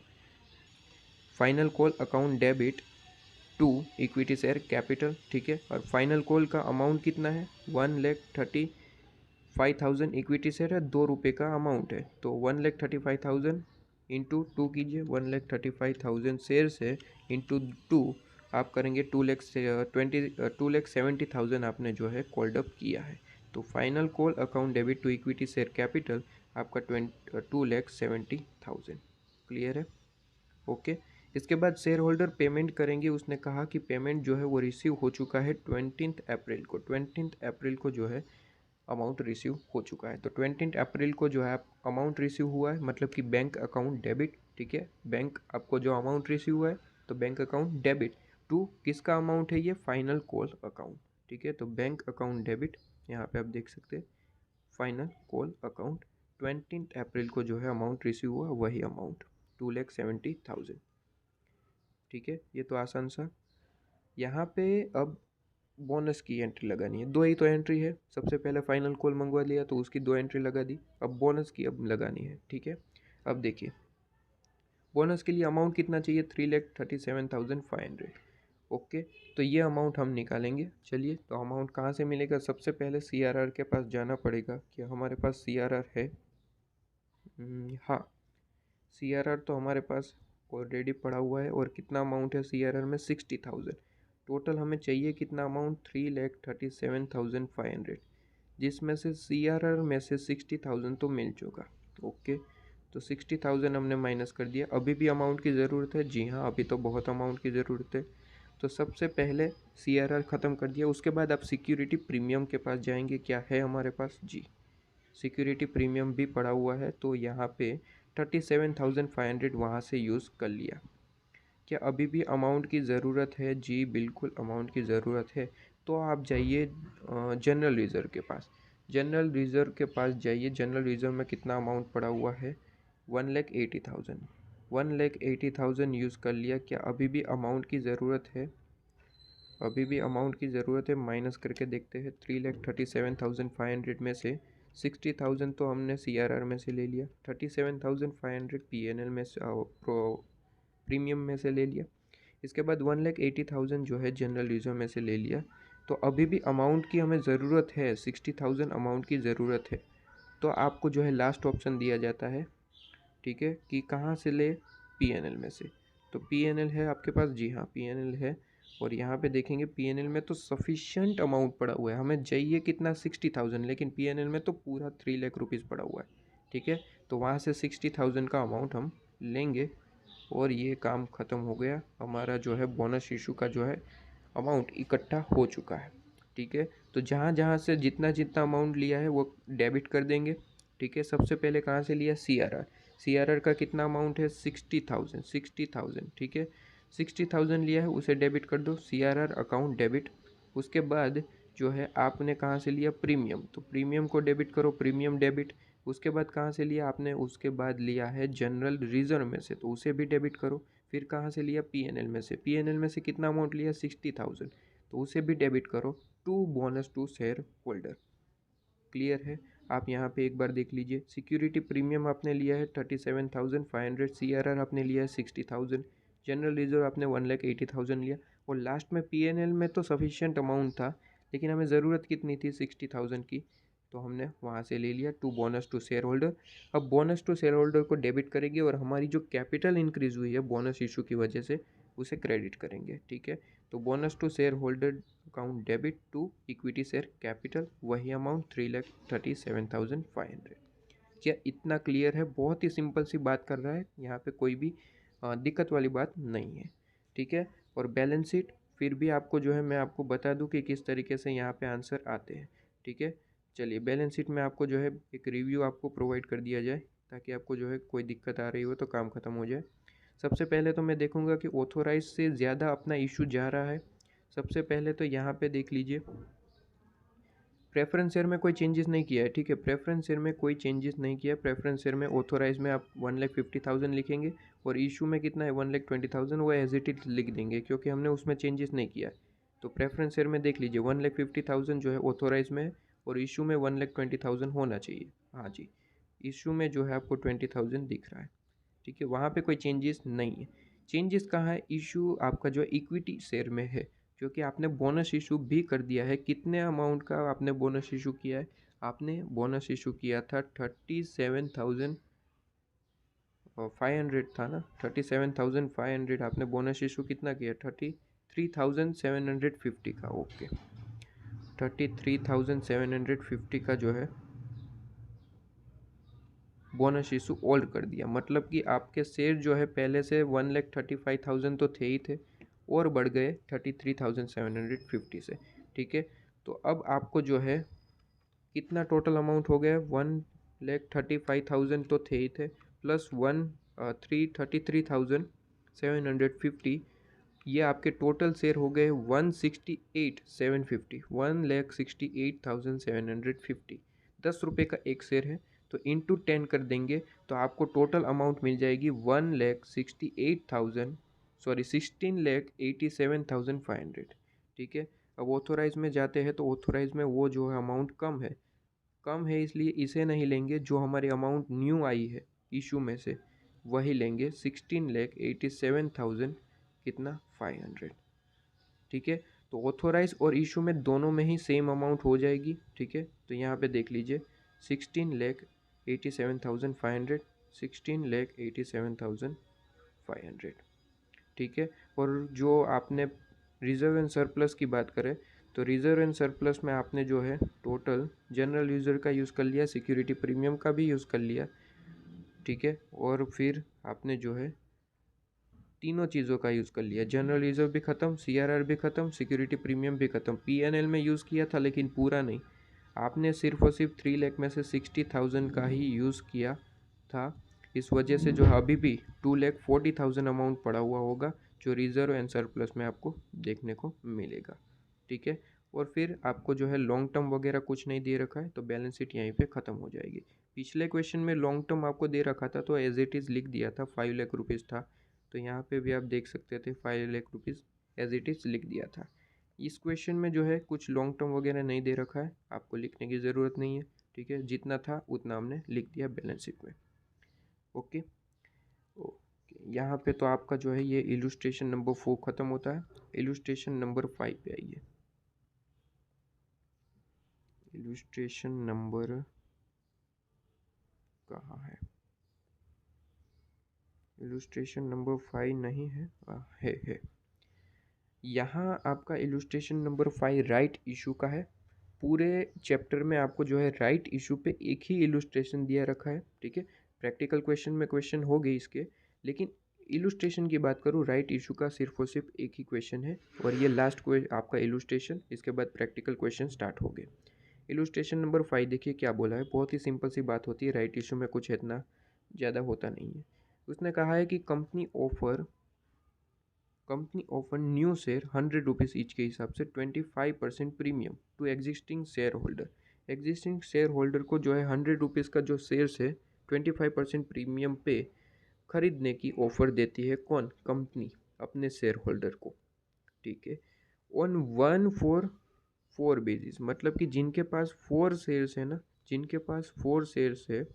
final call account debit to equity share capital, ठीक है। और फाइनल कॉल का अमाउंट कितना है, 1,35,000 इक्विटी शेयर है, ₹2 का अमाउंट है, तो 1,35,000 इंटू टू कीजिए, 1,35,000 शेयर्स है इंटू टू, आप करेंगे 2,70,000 आपने जो है कॉल्ड अप किया है। तो final call account debit to equity share capital आपका 2,70,000। क्लियर है, ओके। इसके बाद शेयर होल्डर पेमेंट करेंगे, उसने कहा कि पेमेंट जो है वो रिसीव हो चुका है 20 अप्रैल को, 20 अप्रैल को जो है अमाउंट रिसीव हो चुका है। तो 20 अप्रैल को जो है आप अमाउंट रिसीव हुआ है, मतलब कि बैंक अकाउंट डेबिट, ठीक है। बैंक आपको जो अमाउंट रिसीव हुआ है तो बैंक अकाउंट डेबिट टू किसका अमाउंट है, ये फाइनल कॉल अकाउंट, ठीक है। तो बैंक अकाउंट डेबिट, यहाँ पे आप देख सकते हैं फाइनल कॉल अकाउंट 20 अप्रैल को जो है अमाउंट रिसीव हुआ, वही अमाउंट 2,70,000, ठीक है। ये तो आसान सा। यहाँ पे अब बोनस की एंट्री लगानी है, दो ही तो एंट्री है, सबसे पहले फाइनल कॉल मंगवा लिया तो उसकी दो एंट्री लगा दी, अब बोनस की अब लगानी है, ठीक है। अब देखिए बोनस के लिए अमाउंट कितना चाहिए, 3,37,500, ओके। तो ये अमाउंट हम निकालेंगे। चलिए, तो अमाउंट कहाँ से मिलेगा, सबसे पहले CRR के पास जाना पड़ेगा। क्या हमारे पास CRR है, हाँ, CRR तो हमारे पास ऑलरेडी पड़ा हुआ है। और कितना अमाउंट है CRR में, 60,000। टोटल हमें चाहिए कितना अमाउंट, 3,37,500, जिसमें से CRR में से 60,000 तो मिल चुका, ओके। तो 60,000 हमने माइनस कर दिया। अभी भी अमाउंट की ज़रूरत है, जी हाँ, अभी तो बहुत अमाउंट की ज़रूरत है। तो सबसे पहले CRR ख़त्म कर दिया, उसके बाद आप सिक्योरिटी प्रीमियम के पास जाएंगे। क्या है हमारे पास, जी, सिक्योरिटी प्रीमियम भी पड़ा हुआ है, तो यहाँ पे 37,500 वहाँ से यूज़ कर लिया। क्या अभी भी अमाउंट की ज़रूरत है, जी बिल्कुल अमाउंट की ज़रूरत है। तो आप जाइए जनरल रिज़र्व के पास, जनरल रिज़र्व के पास जाइए। जनरल रिज़र्व में कितना अमाउंट पड़ा हुआ है, 1,80,000, 1,80,000 यूज़ कर लिया। क्या अभी भी अमाउंट की ज़रूरत है, अभी भी अमाउंट की ज़रूरत है, माइनस करके देखते हैं। 3,37,500 में से 60,000 तो हमने CRR में से ले लिया, 37,500 PNL में से प्रीमियम में से ले लिया। इसके बाद 1,80,000 जो है जनरल रिजर्व में से ले लिया। तो अभी भी अमाउंट की हमें ज़रूरत है, 60,000 अमाउंट की ज़रूरत है। तो आपको जो है लास्ट ऑप्शन दिया जाता है, ठीक है, कि कहाँ से ले, PNL में से। तो PNL है आपके पास, जी हाँ PNL है। और यहाँ पे देखेंगे PNL में तो सफिशेंट अमाउंट पड़ा हुआ है, हमें चाहिए कितना, 60,000, लेकिन PNL में तो पूरा 3 लाख रुपीज़ पड़ा हुआ है, ठीक है। तो वहाँ से 60,000 का अमाउंट हम लेंगे और ये काम ख़त्म हो गया। हमारा जो है बोनस इशू का जो है अमाउंट इकट्ठा हो चुका है, ठीक है। तो जहाँ जहाँ से जितना जितना अमाउंट लिया है वो डेबिट कर देंगे, ठीक है। सबसे पहले कहाँ से लिया, CRR का कितना अमाउंट है, 60,000, 60,000, ठीक है। 60,000 लिया है, उसे डेबिट कर दो, CRR अकाउंट डेबिट। उसके बाद जो है आपने कहाँ से लिया, प्रीमियम, तो प्रीमियम को डेबिट करो, प्रीमियम डेबिट। उसके बाद कहाँ से लिया आपने, उसके बाद लिया है जनरल रिजर्व में से, तो उसे भी डेबिट करो। फिर कहाँ से लिया, PNL में से, PNL में से कितना अमाउंट लिया, 60,000, तो उसे भी डेबिट करो to bonus to share holder. Clear है, आप यहाँ पे एक बार देख लीजिए। सिक्योरिटी प्रीमियम आपने लिया है 37,500, CRR आपने लिया है 60,000, जनरल रिजर्व आपने 1,80,000 लिया। और लास्ट में PNL में तो सफिशिएंट अमाउंट था, लेकिन हमें ज़रूरत कितनी थी, 60,000 की, तो हमने वहाँ से ले लिया to bonus to share holder. अब बोनस टू शेयर होल्डर को डेबिट करेंगे और हमारी जो कैपिटल इंक्रीज़ हुई है बोनस इशू की वजह से, उसे क्रेडिट करेंगे, ठीक है। तो bonus to share holder account debit to equity share capital, वही अमाउंट 3,37,500। क्या इतना क्लियर है, बहुत ही सिंपल सी बात कर रहा है, यहाँ पे कोई भी दिक्कत वाली बात नहीं है, ठीक है। और बैलेंस शीट फिर भी आपको जो है मैं आपको बता दूं कि किस तरीके से यहाँ पे आंसर आते हैं, ठीक है। चलिए, बैलेंस शीट में आपको जो है एक रिव्यू आपको प्रोवाइड कर दिया जाए, ताकि आपको जो है कोई दिक्कत आ रही हो तो काम ख़त्म हो जाए। सबसे पहले तो मैं देखूंगा कि ऑथोराइज से ज़्यादा अपना इशू जा रहा है। सबसे पहले तो यहाँ पे देख लीजिए, प्रेफरेंस शेयर में कोई चेंजेस नहीं किया है, ठीक है। प्रेफरेंस शेयर में कोई चेंजेस नहीं किया। प्रेफरेंस शेयर में ऑथोराइज में आप 1,50,000 लिखेंगे और इशू में कितना है, 1,20,000, वो एज इट इज लिख देंगे, क्योंकि हमने उसमें चेंजेस नहीं किया है। तो प्रेफरेंस शेयर में देख लीजिए 1,50,000 जो है ऑथोराइज में है और इशू में 1,20,000 होना चाहिए। हाँ जी, इशू में जो है आपको 20,000 दिख रहा है, ठीक है, वहाँ पे कोई चेंजेस नहीं है। चेंजेस कहाँ है, इशू आपका जो है इक्विटी शेयर में है, क्योंकि आपने बोनस इशू भी कर दिया है। कितने अमाउंट का आपने बोनस इशू किया है, आपने बोनस इशू किया था 37,500 था ना, 37,500 आपने बोनस इशू कितना किया, 33,750 का। ओके, 33,750 का जो है बोनस इशू ओल्ड कर दिया, मतलब कि आपके शेयर जो है पहले से 1,35,000 तो थे ही थे और बढ़ गए 33,750 से, ठीक है। तो अब आपको जो है कितना टोटल अमाउंट हो गया, 1,35,000 तो थे ही थे प्लस 33,750, ये आपके टोटल शेयर हो गए 168,750, 1,68,750। 10 रुपये का एक शेयर है, तो इंटू 10 कर देंगे तो आपको टोटल अमाउंट मिल जाएगी 1,68,000, सॉरी 16,87,500, ठीक है। अब ऑथोराइज में जाते हैं तो ऑथोराइज में वो जो है अमाउंट कम है, इसलिए इसे नहीं लेंगे। जो हमारी अमाउंट न्यू आई है इशू में से वही लेंगे, 16,87,000 कितना 500, ठीक है। तो ऑथोराइज और इशू में दोनों में ही सेम अमाउंट हो जाएगी, ठीक है। तो यहाँ पे देख लीजिए 16,87,500, 16,87,500, ठीक है। और जो आपने रिजर्व एंड सरप्लस की बात करें तो रिजर्व एंड सरप्लस में आपने जो है टोटल जनरल यूज़र का यूज़ कर लिया, सिक्योरिटी प्रीमियम का भी यूज़ कर लिया, ठीक है। और फिर आपने जो है तीनों चीज़ों का यूज़ कर लिया, जनरल रिजर्व भी ख़त्म, सीआरआर भी ख़त्म, सिक्योरिटी प्रीमियम भी ख़त्म। पीएनएल में यूज़ किया था लेकिन पूरा नहीं, आपने सिर्फ और सिर्फ 3 लाख में से 60,000 का ही यूज़ किया था। इस वजह से जो अभी भी 2,40,000 अमाउंट पड़ा हुआ होगा जो रिजर्व एंड सरप्लस में आपको देखने को मिलेगा, ठीक है। और फिर आपको जो है लॉन्ग टर्म वगैरह कुछ नहीं दे रखा है, तो बैलेंस शीट यहीं पे ख़त्म हो जाएगी। पिछले क्वेश्चन में लॉन्ग टर्म आपको दे रखा था तो एज इट इज़ लिख दिया था, 5 लाख रुपीज़ था, तो यहाँ पे भी आप देख सकते थे 5 lakh rupees as it is लिख दिया था। इस क्वेश्चन में जो है कुछ लॉन्ग टर्म वगैरह नहीं दे रखा है, आपको लिखने की ज़रूरत नहीं है, ठीक है। जितना था उतना हमने लिख दिया बैलेंस शीट में। ओके ओके, यहाँ पे तो आपका जो है ये इलुस्ट्रेशन नंबर 4 ख़त्म होता है। इलुस्ट्रेशन नंबर 5 पे आइए। इलुस्ट्रेशन नंबर कहाँ है, इलुस्ट्रेशन नंबर 5 नहीं है, है। यहाँ आपका इलुस्ट्रेशन नंबर 5 राइट इशू का है। पूरे चैप्टर में आपको जो है राइट इशू पे एक ही इलुस्ट्रेशन दिया रखा है, ठीक है। प्रैक्टिकल क्वेश्चन में क्वेश्चन हो गए इसके, लेकिन इलुस्ट्रेशन की बात करूँ राइट इशू का सिर्फ और सिर्फ एक ही क्वेश्चन है और ये लास्ट आपका इलुस्ट्रेशन, इसके बाद प्रैक्टिकल क्वेश्चन स्टार्ट हो गए। इलुस्ट्रेशन नंबर 5 देखिए क्या बोला है, बहुत ही सिंपल सी बात होती है, राइट इशू में कुछ इतना ज़्यादा होता नहीं है। उसने कहा है कि company offer new share 100 rupees each के हिसाब से 25% premium to existing shareholder. Existing shareholder को जो है 100 रुपीज़ का जो शेयर्स है 25% प्रीमियम पे खरीदने की ऑफ़र देती है कौन, कंपनी अपने शेयर होल्डर को, ठीक है। ऑन 1 for 4 बेसिस, मतलब कि जिनके पास 4 शेयर्स है ना, जिनके पास 4 शेयर्स है,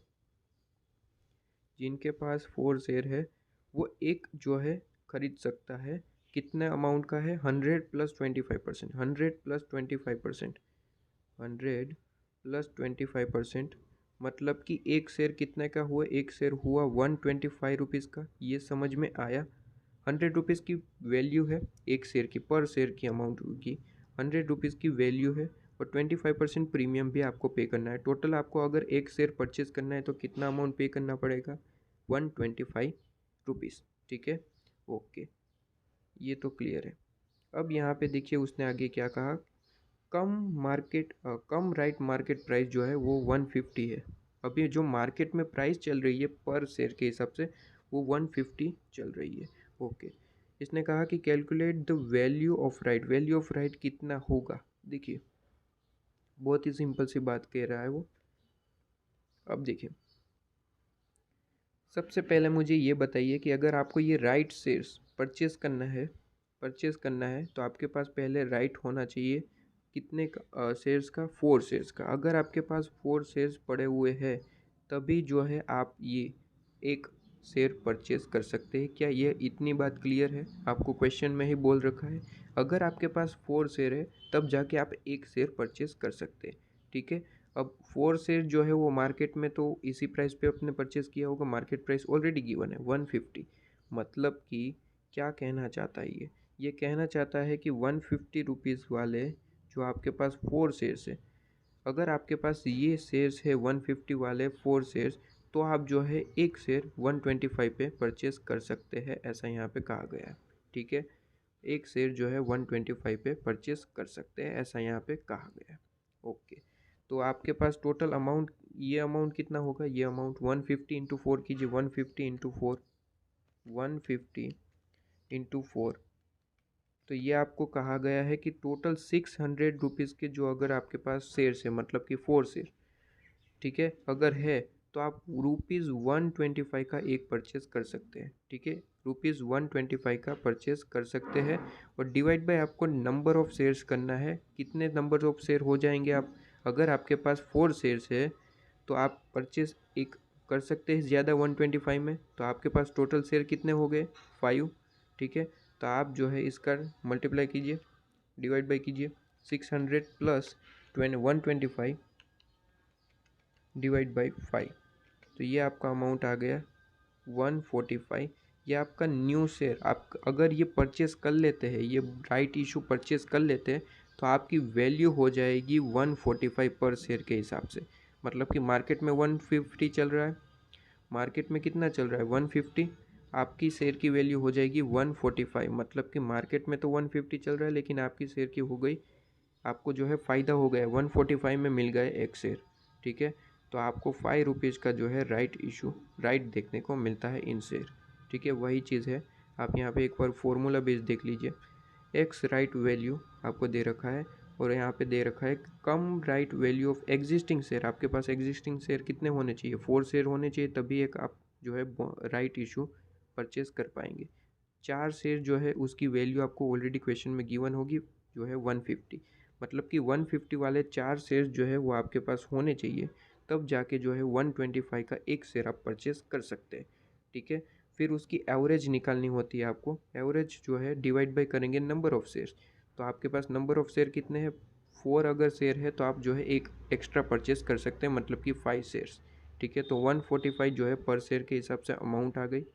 जिनके पास 4 शेयर है वो एक जो है खरीद सकता है, कितने अमाउंट का है, 100 प्लस 25%, 100 प्लस 25%, 100 प्लस 25%, मतलब कि एक शेयर कितने का हुआ, एक शेयर हुआ 125 रुपीज़ का, ये समझ में आया। 100 रुपीज़ की वैल्यू है एक शेयर की, पर शेयर की अमाउंट की 100 रुपीज़ की वैल्यू है और 25% प्रीमियम भी आपको पे करना है। टोटल आपको अगर एक शेयर परचेज करना है तो कितना अमाउंट पे करना पड़ेगा, 125 रुपीज़, ठीक है। ओके, ये तो क्लियर है। अब यहाँ पे देखिए उसने आगे क्या कहा, कम राइट मार्केट प्राइस जो है वो 150 है। अभी जो मार्केट में प्राइस चल रही है पर शेयर के हिसाब से वो 150 चल रही है। ओके, इसने कहा कि calculate the value of right, value of right कितना होगा, देखिए बहुत ही सिंपल सी बात कह रहा है वो। अब देखिए सबसे पहले मुझे ये बताइए कि अगर आपको ये राइट शेयर्स परचेज करना है परचेस करना है तो आपके पास पहले राइट होना चाहिए कितने शेयर्स का, 4 शेयर्स का। अगर आपके पास 4 शेयर्स पड़े हुए हैं तभी जो है आप ये एक शेयर परचेस कर सकते हैं। क्या ये इतनी बात क्लियर है? आपको क्वेश्चन में ही बोल रखा है अगर आपके पास 4 शेयर है तब जाके आप एक शेयर परचेस कर सकते हैं। ठीक है, अब 4 शेयर जो है वो मार्केट में तो इसी प्राइस पे आपने परचेस किया होगा, मार्केट प्राइस ऑलरेडी गिवन है 150। मतलब कि क्या कहना चाहता है ये कहना चाहता है कि 150 रुपीज़ वाले जो आपके पास 4 शेयर्स है, अगर आपके पास ये शेयर्स है 150 वाले 4 शेयर्स, तो आप जो है एक शेयर 125 पे परचेस कर सकते हैं, ऐसा यहाँ पे कहा गया है। ठीक है, एक शेयर जो है 125 पे परचेस कर सकते हैं, ऐसा यहाँ पे कहा गया है। ओके, तो आपके पास टोटल अमाउंट, ये अमाउंट कितना होगा? ये अमाउंट 150 इंटू 4 कीजिए, 150 इंटू 4, 150 इंटू 4, तो ये आपको कहा गया है कि टोटल 600 रुपीज़ के जो अगर आपके पास शेयर्स है, मतलब कि 4 शेयर, ठीक है, अगर है तो आप ₹125 का एक परचेस कर सकते हैं। ठीक है, ₹125 का परचेस कर सकते हैं और डिवाइड बाय आपको नंबर ऑफ़ शेयर्स करना है। कितने नंबर ऑफ़ शेयर हो जाएंगे आप? अगर आपके पास 4 शेयर्स है तो आप परचेस एक कर सकते हैं ज़्यादा 125 में, तो आपके पास टोटल शेयर कितने हो गए? 5। ठीक है, तो आप जो है इसका मल्टीप्लाई कीजिए, डिवाइड बाय कीजिए, 600 प्लस 125 डिवाइड बाई 5, तो ये आपका अमाउंट आ गया 145। ये आपका न्यू शेयर, आप अगर ये परचेस कर लेते हैं, ये राइट इशू परचेस कर लेते हैं तो आपकी वैल्यू हो जाएगी 145 पर शेयर के हिसाब से। मतलब कि मार्केट में 150 चल रहा है, मार्केट में कितना चल रहा है? 150, आपकी शेयर की वैल्यू हो जाएगी 145। मतलब कि मार्केट में तो 150 चल रहा है लेकिन आपकी शेयर की हो गई, आपको जो है फ़ायदा हो गया, 145 में मिल गए एक शेयर। ठीक है, तो आपको 5 रुपीज़ का जो है राइट इशू, राइट देखने को मिलता है इन शेयर। ठीक है, वही चीज़ है, आप यहाँ पे एक बार फॉर्मूला बेस देख लीजिए। एक्स राइट वैल्यू आपको दे रखा है और यहाँ पे दे रखा है cum right value of existing share. आपके पास एग्जिस्टिंग शेयर कितने होने चाहिए? 4 शेयर होने चाहिए, तभी एक आप जो है राइट इशू परचेस कर पाएंगे। 4 शेयर जो है उसकी वैल्यू आपको ऑलरेडी क्वेश्चन में गिवन होगी, जो है 150। मतलब कि 150 वाले 4 शेयर जो है वो आपके पास होने चाहिए, तब जाके जो है 125 का एक शेयर आप परचेस कर सकते हैं। ठीक है, फिर उसकी एवरेज निकालनी होती है आपको। एवरेज जो है डिवाइड बाय करेंगे नंबर ऑफ़ शेयर्स, तो आपके पास नंबर ऑफ़ शेयर कितने हैं? 4 अगर शेयर है तो आप जो है एक एक्स्ट्रा परचेस कर सकते हैं, मतलब कि 5 शेयर्स। ठीक है, तो 145 जो है पर शेयर के हिसाब से अमाउंट आ गई।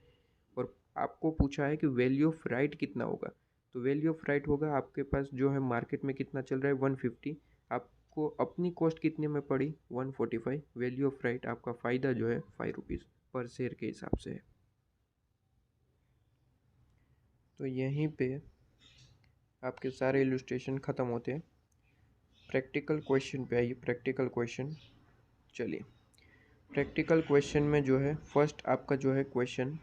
और आपको पूछा है कि वैल्यू ऑफ राइट कितना होगा, तो वैल्यू ऑफ राइट होगा आपके पास जो है मार्केट में कितना चल रहा है 150, आपको अपनी कॉस्ट कितने में पड़ी 145, वैल्यू ऑफ राइट आपका फ़ायदा जो है 5 रुपीज़ पर शेयर के हिसाब से है। तो यहीं पे आपके सारे इलस्ट्रेशन ख़त्म होते हैं। प्रैक्टिकल क्वेश्चन पे आइए। प्रैक्टिकल क्वेश्चन, चलिए प्रैक्टिकल क्वेश्चन में जो है फर्स्ट आपका जो है क्वेश्चन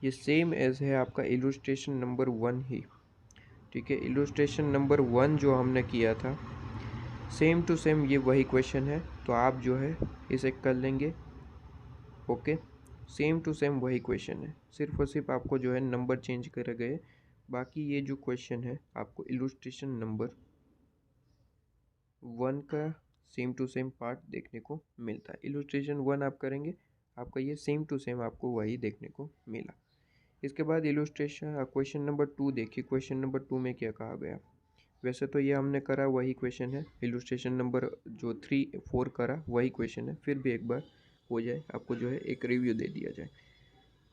ये सेम एज है आपका इलस्ट्रेशन नंबर 1 ही। ठीक है, इलस्ट्रेशन नंबर 1 जो हमने किया था सेम टू सेम ये वही क्वेश्चन है, तो आप जो है इसे कर लेंगे। ओके, सेम टू सेम वही क्वेश्चन है, सिर्फ और सिर्फ आपको जो है नंबर चेंज करे गए। बाकी ये जो क्वेश्चन है आपको इलस्ट्रेशन नंबर 1 का सेम टू सेम पार्ट देखने को मिलता है। इलस्ट्रेशन 1 आप करेंगे, आपका ये सेम टू सेम आपको वही देखने को मिला। इसके बाद इलस्ट्रेशन क्वेश्चन नंबर 2 देखिए। क्वेश्चन नंबर 2 में क्या कहा गया? वैसे तो ये हमने करा वही क्वेश्चन है, इलस्ट्रेशन नंबर जो 3 4 करा वही क्वेश्चन है, फिर भी एक बार हो जाए, आपको जो है एक रिव्यू दे दिया जाए।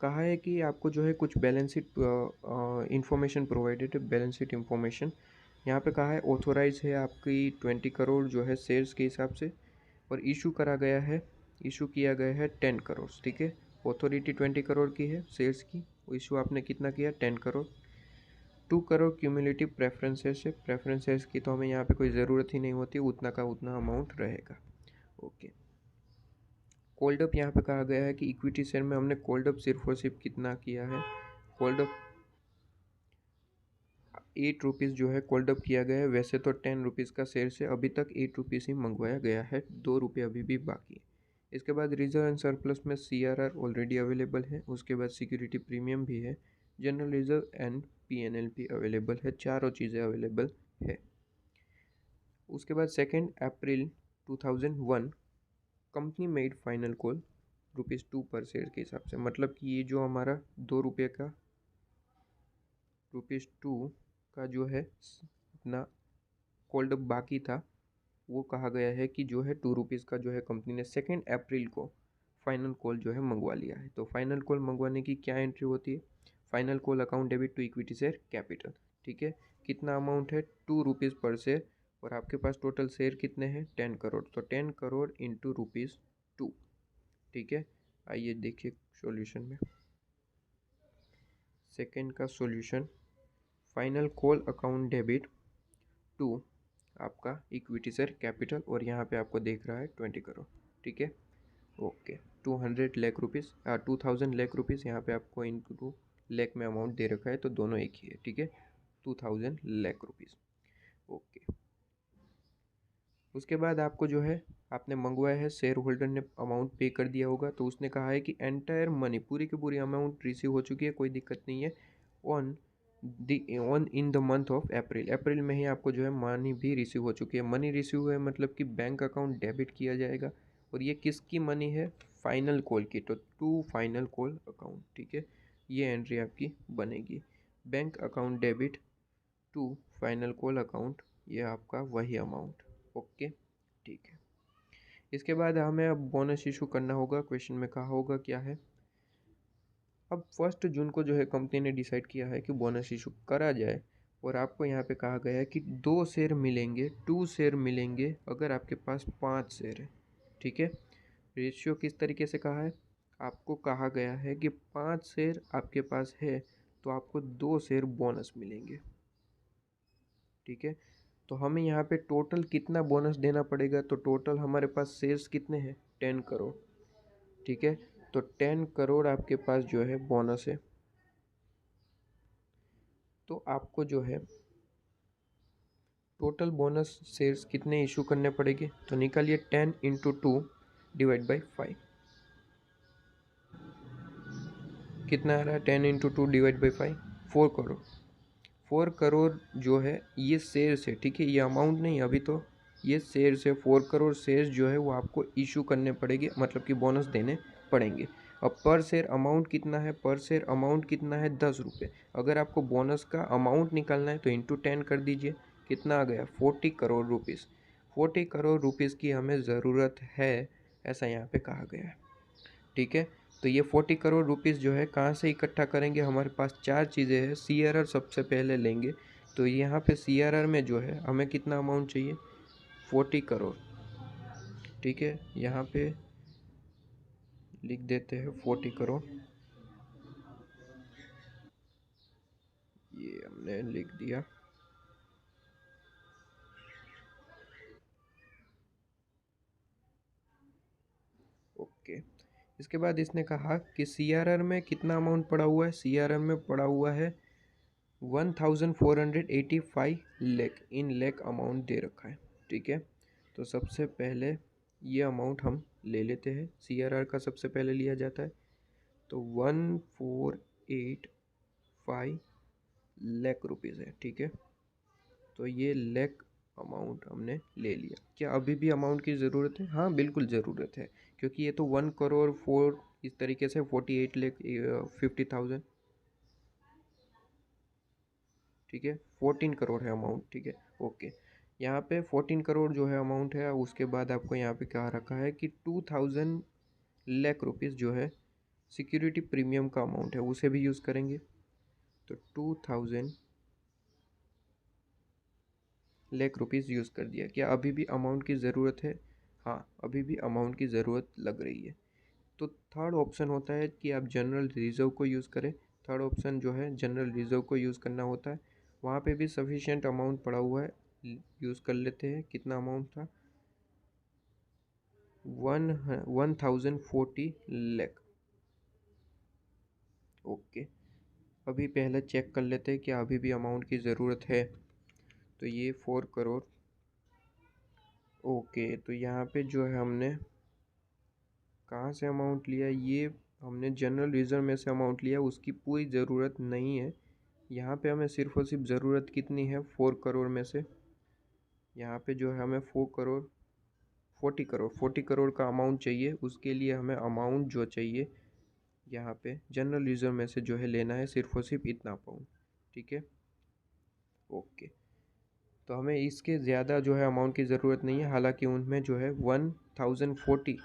कहा है कि आपको जो है कुछ बैलेंस शीट इंफॉर्मेशन प्रोवाइडेड है, बैलेंस शीट इंफॉर्मेशन यहाँ पे कहा है ऑथोराइज है आपकी 20 करोड़ जो है शेयर्स के हिसाब से, और इशू करा गया है, इशू किया गया है 10 करोड़। ठीक है, ऑथोरिटी 20 करोड़ की है शेयर्स की, इशू आपने कितना किया? 10 करोड़। 2 करोड़ क्यूमुलेटिव प्रेफरेंसेस है, प्रेफरेंसेस की तो हमें यहाँ पे कोई ज़रूरत ही नहीं होती, उतना का उतना अमाउंट रहेगा। ओके, कोल्ड अप यहाँ पे कहा गया है कि इक्विटी शेयर में हमने कोल्ड अप सिर्फ और सिर्फ कितना किया है? कोल्ड अप 8 रुपीज़ जो है कोल्ड अप किया गया है। वैसे तो 10 रुपीज़ का शेयर से अभी तक 8 रुपीज़ ही मंगवाया गया है, 2 रुपये अभी भी बाकी है। इसके बाद रिजर्व एंड सरप्लस में CRR ऑलरेडी अवेलेबल है, उसके बाद सिक्योरिटी प्रीमियम भी है, general reserve and PNLP available है, चारों चीज़ें अवेलेबल है। उसके बाद 2 अप्रैल 2001 कंपनी मेड फाइनल कॉल ₹2 पर शेयर के हिसाब से, मतलब कि ये जो हमारा ₹2 का ₹2 का जो है अपना कोल्ड बाकी था, वो कहा गया है कि जो है ₹2 का जो है कंपनी ने 2 अप्रैल को फाइनल कॉल जो है मंगवा लिया है। तो फाइनल कॉल मंगवाने की क्या एंट्री होती है? Final call account debit to equity share capital, ठीक है। कितना अमाउंट है? ₹2 पर शेयर, और आपके पास टोटल शेयर कितने हैं? 10 करोड़। तो 10 करोड़ इंटू ₹2, ठीक है। आइए देखिए सॉल्यूशन में, सेकेंड का solution, final call account debit to आपका इक्विटी शेयर कैपिटल, और यहाँ पे आपको देख रहा है 20 करोड़, ठीक है। Okay, 200 lakh rupees 2000 lakh rupees यहाँ पे आपको इंटू लाख में अमाउंट दे रखा है, तो दोनों एक ही है, ठीक है। 2000 लाख रुपीज़, ओके। उसके बाद आपको जो है आपने मंगवाया है, शेयर होल्डर ने अमाउंट पे कर दिया होगा, तो उसने कहा है कि एंटायर मनी, पूरी की पूरी अमाउंट रिसीव हो चुकी है, कोई दिक्कत नहीं है। On on in the month of April, अप्रैल में ही आपको जो है मनी भी रिसीव हो चुकी है। मनी रिसीव है मतलब कि बैंक अकाउंट डेबिट किया जाएगा, और ये किसकी मनी है? फाइनल कॉल की, तो टू फाइनल कॉल अकाउंट, ठीक है। ये एंट्री आपकी बनेगी, bank account debit to final call account, ये आपका वही अमाउंट, ओके, ठीक है। इसके बाद हमें अब बोनस इशू करना होगा। क्वेश्चन में कहा होगा क्या है, अब 1 जून को जो है कंपनी ने डिसाइड किया है कि बोनस इशू करा जाए, और आपको यहाँ पे कहा गया है कि 2 शेयर मिलेंगे, 2 शेयर मिलेंगे अगर आपके पास 5 शेयर है, ठीक है। रेशियो किस तरीके से कहा है? आपको कहा गया है कि 5 शेयर आपके पास है तो आपको 2 शेयर बोनस मिलेंगे, ठीक है। तो हमें यहाँ पे टोटल कितना बोनस देना पड़ेगा? तो टोटल हमारे पास शेयर्स कितने हैं? 10 करोड़, ठीक है। तो 10 करोड़ आपके पास जो है बोनस है, तो आपको जो है टोटल बोनस शेयर्स कितने इशू करने पड़ेंगे? तो निकालिए 10 इंटू 2 डिवाइड बाई 5, कितना आ रहा है? 10 into 2 divide by 5, 4 crore. 4 crore जो है ये शेयर्स है, ठीक है, ये अमाउंट नहीं, अभी तो ये शेयर्स है। 4 करोड़ शेयर्स जो है वो आपको इशू करने पड़ेंगे, मतलब कि बोनस देने पड़ेंगे। अब पर शेयर अमाउंट कितना है? पर शेयर अमाउंट कितना है? ₹10। अगर आपको बोनस का अमाउंट निकालना है तो इंटू 10 कर दीजिए, कितना आ गया? 40 करोड़ रुपीज़। 40 करोड़ रुपीज़ की हमें ज़रूरत है, ऐसा यहाँ पे कहा गया है, ठीक है। तो ये 40 करोड़ रुपीज़ जो है कहाँ से इकट्ठा करेंगे? हमारे पास 4 चीज़ें हैं। CRR सबसे पहले लेंगे, तो यहाँ पे CRR में जो है हमें कितना अमाउंट चाहिए? 40 करोड़, ठीक है। यहाँ पे लिख देते हैं 40 करोड़, ये हमने लिख दिया। ओके, इसके बाद इसने कहा कि CRR में कितना अमाउंट पड़ा हुआ है? CRR में पड़ा हुआ है 1485 लाख, इन लाख अमाउंट दे रखा है, ठीक है। तो सबसे पहले ये अमाउंट हम ले लेते हैं, CRR का सबसे पहले लिया जाता है, तो 1485 लाख रुपीज़ है, ठीक है। तो ये लाख अमाउंट हमने ले लिया। क्या अभी भी अमाउंट की ज़रूरत है? हाँ बिल्कुल ज़रूरत है, क्योंकि ये तो 1 करोड़ 4 इस तरीके से 48 लाख 50,000, ठीक है। 14 करोड़ है अमाउंट, ठीक है, ओके। यहाँ पे 14 करोड़ जो है अमाउंट है। उसके बाद आपको यहाँ पे क्या रखा है कि 2000 लाख रुपीज़ जो है सिक्योरिटी प्रीमियम का अमाउंट है, उसे भी यूज़ करेंगे। तो 2000 लाख रुपीज़ यूज़ कर दिया। क्या अभी भी अमाउंट की ज़रूरत है? हाँ अभी भी अमाउंट की ज़रूरत लग रही है। तो थर्ड ऑप्शन होता है कि आप जनरल रिजर्व को यूज़ करें। थर्ड ऑप्शन जो है जनरल रिजर्व को यूज़ करना होता है, वहाँ पे भी सफिशिएंट अमाउंट पड़ा हुआ है, यूज़ कर लेते हैं। कितना अमाउंट था? 1040 लाख, ओके। अभी पहले चेक कर लेते हैं कि अभी भी अमाउंट की ज़रूरत है। तो ये 4 करोड़, ओके। तो यहाँ पे जो है हमने कहाँ से अमाउंट लिया? ये हमने जनरल रिजर्व में से अमाउंट लिया, उसकी पूरी ज़रूरत नहीं है। यहाँ पे हमें सिर्फ और सिर्फ ज़रूरत कितनी है, 4 करोड़ में से। यहाँ पे जो है हमें 40 करोड़ का अमाउंट चाहिए। उसके लिए हमें अमाउंट जो चाहिए यहाँ पे जनरल रिजर्व में से जो है लेना है सिर्फ और सिर्फ इतना अमाउंट। ठीक है, ओके। तो हमें इसके ज़्यादा जो है अमाउंट की ज़रूरत नहीं है। हालांकि उनमें जो है 1040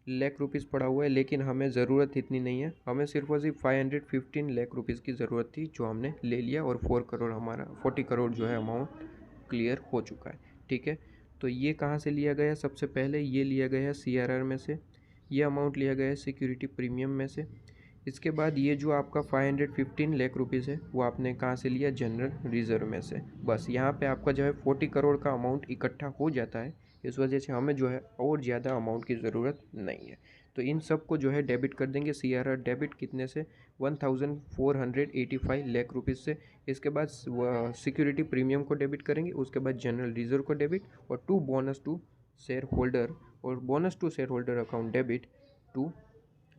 लाख रुपीज़ पड़ा हुआ है, लेकिन हमें ज़रूरत इतनी नहीं है। हमें सिर्फ और सिर्फ 515 लाख रुपीज़ की ज़रूरत थी, जो हमने ले लिया, और 40 करोड़ जो है अमाउंट क्लियर हो चुका है। ठीक है, तो ये कहाँ से लिया गया? सबसे पहले ये लिया गया है CRR में से, ये अमाउंट लिया गया है सिक्योरिटी प्रीमियम में से। इसके बाद ये जो आपका 515 लाख रुपीज़ है वो आपने कहाँ से लिया? जनरल रिजर्व में से। बस यहाँ पे आपका जो है 40 करोड़ का अमाउंट इकट्ठा हो जाता है। इस वजह से हमें जो है और ज़्यादा अमाउंट की ज़रूरत नहीं है। तो इन सब को जो है डेबिट कर देंगे। CRR डेबिट कितने से? 1485 लाख रुपीज़ से। इसके बाद सिक्योरिटी प्रीमियम को डेबिट करेंगे, उसके बाद जनरल रिजर्व को डेबिट, और बोनस टू शेयर होल्डर, और bonus to share holder account debit to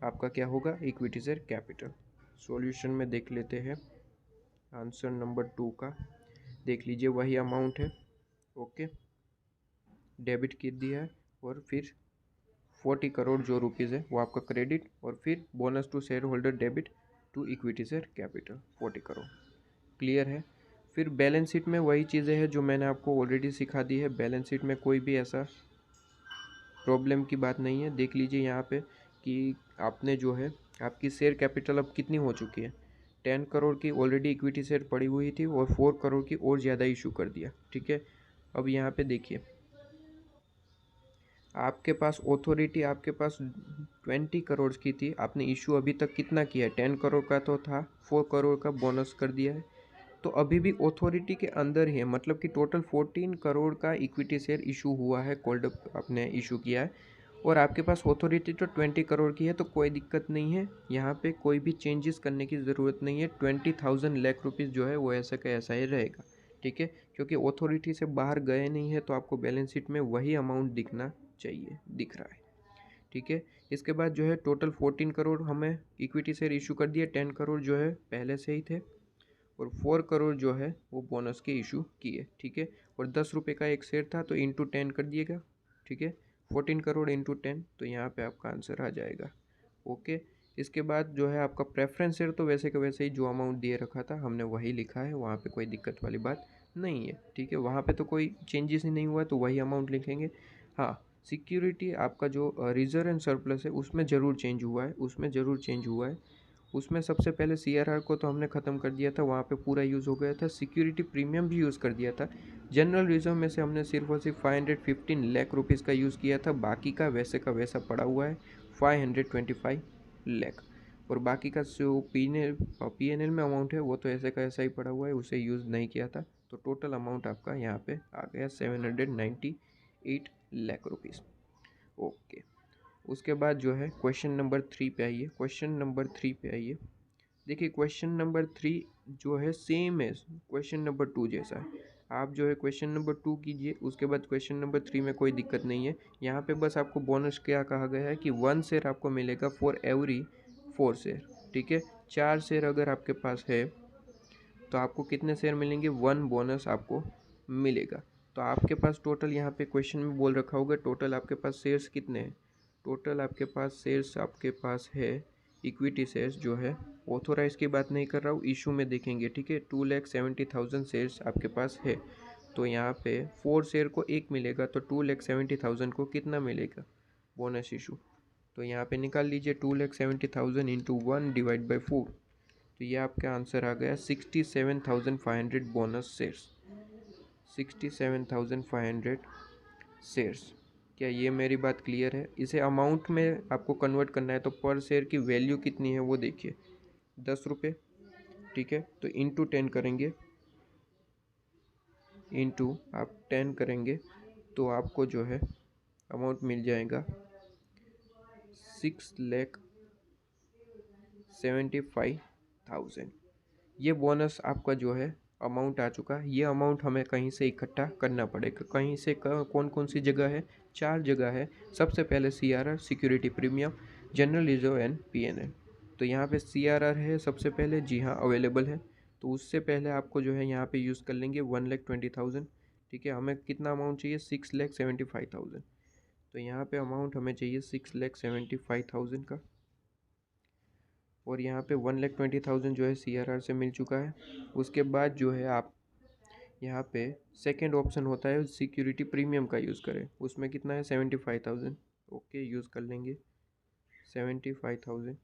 आपका क्या होगा? Equity share capital. सॉल्यूशन में देख लेते हैं आंसर नंबर 2 का। देख लीजिए वही अमाउंट है, ओके, डेबिट कर दिया है, और फिर 40 करोड़ जो रुपीज़ है वो आपका क्रेडिट, और फिर bonus to share holder debit to equity share capital 40 crore. Clear है? फिर बैलेंस शीट में वही चीज़ें हैं जो मैंने आपको ऑलरेडी सिखा दी है। बैलेंस शीट में कोई भी ऐसा प्रॉब्लम की बात नहीं है। देख लीजिए यहाँ पे कि आपने जो है आपकी शेयर कैपिटल अब कितनी हो चुकी है। 10 करोड़ की ऑलरेडी इक्विटी शेयर पड़ी हुई थी, और 4 करोड़ की और ज़्यादा इशू कर दिया। ठीक है, अब यहाँ पे देखिए आपके पास ऑथोरिटी आपके पास 20 करोड़ की थी, आपने इशू अभी तक कितना किया है? 10 करोड़ का तो था, 4 करोड़ का बोनस कर दिया है, तो अभी भी ऑथोरिटी के अंदर ही है। मतलब कि टोटल 14 करोड़ का इक्विटी शेयर इशू हुआ है, कोल्ड आपने इशू किया है, और आपके पास ऑथोरिटी तो 20 करोड़ की है। तो कोई दिक्कत नहीं है, यहाँ पे कोई भी चेंजेस करने की ज़रूरत नहीं है। 20,000 लाख रुपीज़ जो है वो ऐसा का ऐसा ही रहेगा। ठीक है, क्योंकि ऑथोरिटी से बाहर गए नहीं है, तो आपको बैलेंस शीट में वही अमाउंट दिखना चाहिए, दिख रहा है। ठीक है, इसके बाद जो है टोटल 14 करोड़ हमें इक्विटी शेयर इशू कर दिया। 10 करोड़ जो है पहले से ही थे, और 4 करोड़ जो है वो बोनस के इशू किए। ठीक है, और 10 रुपये का एक शेयर था, तो इंटू 10 कर दिएगा। ठीक है, 14 करोड़ इंटू 10, तो यहाँ पे आपका आंसर आ जाएगा। ओके, इसके बाद जो है आपका प्रेफरेंस शेयर, तो वैसे का वैसे ही जो अमाउंट दिए रखा था हमने वही लिखा है, वहाँ पे कोई दिक्कत वाली बात नहीं है। ठीक है, वहाँ पे तो कोई चेंजेस ही नहीं हुआ, तो वही अमाउंट लिखेंगे। हाँ, सिक्योरिटी आपका जो रिजर्व एंड सरप्लस है उसमें ज़रूर चेंज हुआ है, उसमें सबसे पहले CRR को तो हमने ख़त्म कर दिया था, वहाँ पे पूरा यूज़ हो गया था। सिक्योरिटी प्रीमियम भी यूज़ कर दिया था। जनरल रिजर्व में से हमने सिर्फ और सिर्फ 515 लाख रुपीज़ का यूज़ किया था, बाकी का वैसा पड़ा हुआ है 525 लाख, और बाकी का जो PNL में अमाउंट है वो तो ऐसे का ऐसा ही पड़ा हुआ है, उसे यूज़ नहीं किया था। तो टोटल अमाउंट आपका यहाँ पे आ गया 798 लाख रुपीज़। ओके, उसके बाद जो है क्वेश्चन नंबर 3 पे आइए। देखिए क्वेश्चन नंबर 3 जो है सेम है क्वेश्चन नंबर 2 जैसा है। आप जो है क्वेश्चन नंबर 2 कीजिए, उसके बाद क्वेश्चन नंबर 3 में कोई दिक्कत नहीं है। यहाँ पे बस आपको बोनस क्या कहा गया है कि 1 शेयर आपको मिलेगा फॉर एवरी 4 शेयर। ठीक है, 4 शेयर अगर आपके पास है तो आपको कितने शेयर मिलेंगे? 1 बोनस आपको मिलेगा। तो आपके पास टोटल यहाँ पे क्वेश्चन में बोल रखा होगा टोटल आपके पास शेयर्स कितने हैं। टोटल आपके पास है इक्विटी शेयर्स जो है, ऑथोराइज की बात नहीं कर रहा हूँ, इशू में देखेंगे। ठीक है, 2,70,000 शेयर्स आपके पास है। तो यहाँ पे 4 शेयर को 1 मिलेगा, तो 2,70,000 को कितना मिलेगा? Bonus issue. तो यहाँ पे निकाल लीजिए 2,70,000 इंटू 1 डिवाइड बाई 4, तो ये आपका आंसर आ गया 67,500 बोनस शेयर्स। 67,500 शेयर्स। क्या ये मेरी बात क्लियर है? इसे अमाउंट में आपको कन्वर्ट करना है, तो पर शेयर की वैल्यू कितनी है वो देखिए, 10 रुपये। ठीक है, तो इंटू 10 करेंगे, आप 10 करेंगे तो आपको जो है अमाउंट मिल जाएगा 6,75,000। ये बोनस आपका जो है अमाउंट आ चुका है। ये अमाउंट हमें कहीं से इकट्ठा करना पड़ेगा। कौन कौन सी जगह है? 4 जगह है। सबसे पहले CRR security premium, general reserve and PNL. तो यहाँ पे सीआरआर है सबसे पहले, जी हाँ अवेलेबल है। तो उससे पहले आपको जो है यहाँ पे यूज़ कर लेंगे 1,20,000। ठीक है, हमें कितना अमाउंट चाहिए, 6,75,000। तो यहाँ पे अमाउंट हमें चाहिए 6,75,000 का, और यहाँ पे 1,20,000 जो है सीआरआर से मिल चुका है। उसके बाद जो है आप यहाँ पे सेकेंड ऑप्शन होता है सिक्योरिटी प्रीमियम का यूज़ करें, उसमें कितना है 75,000। ओके, यूज़ कर लेंगे 75,000।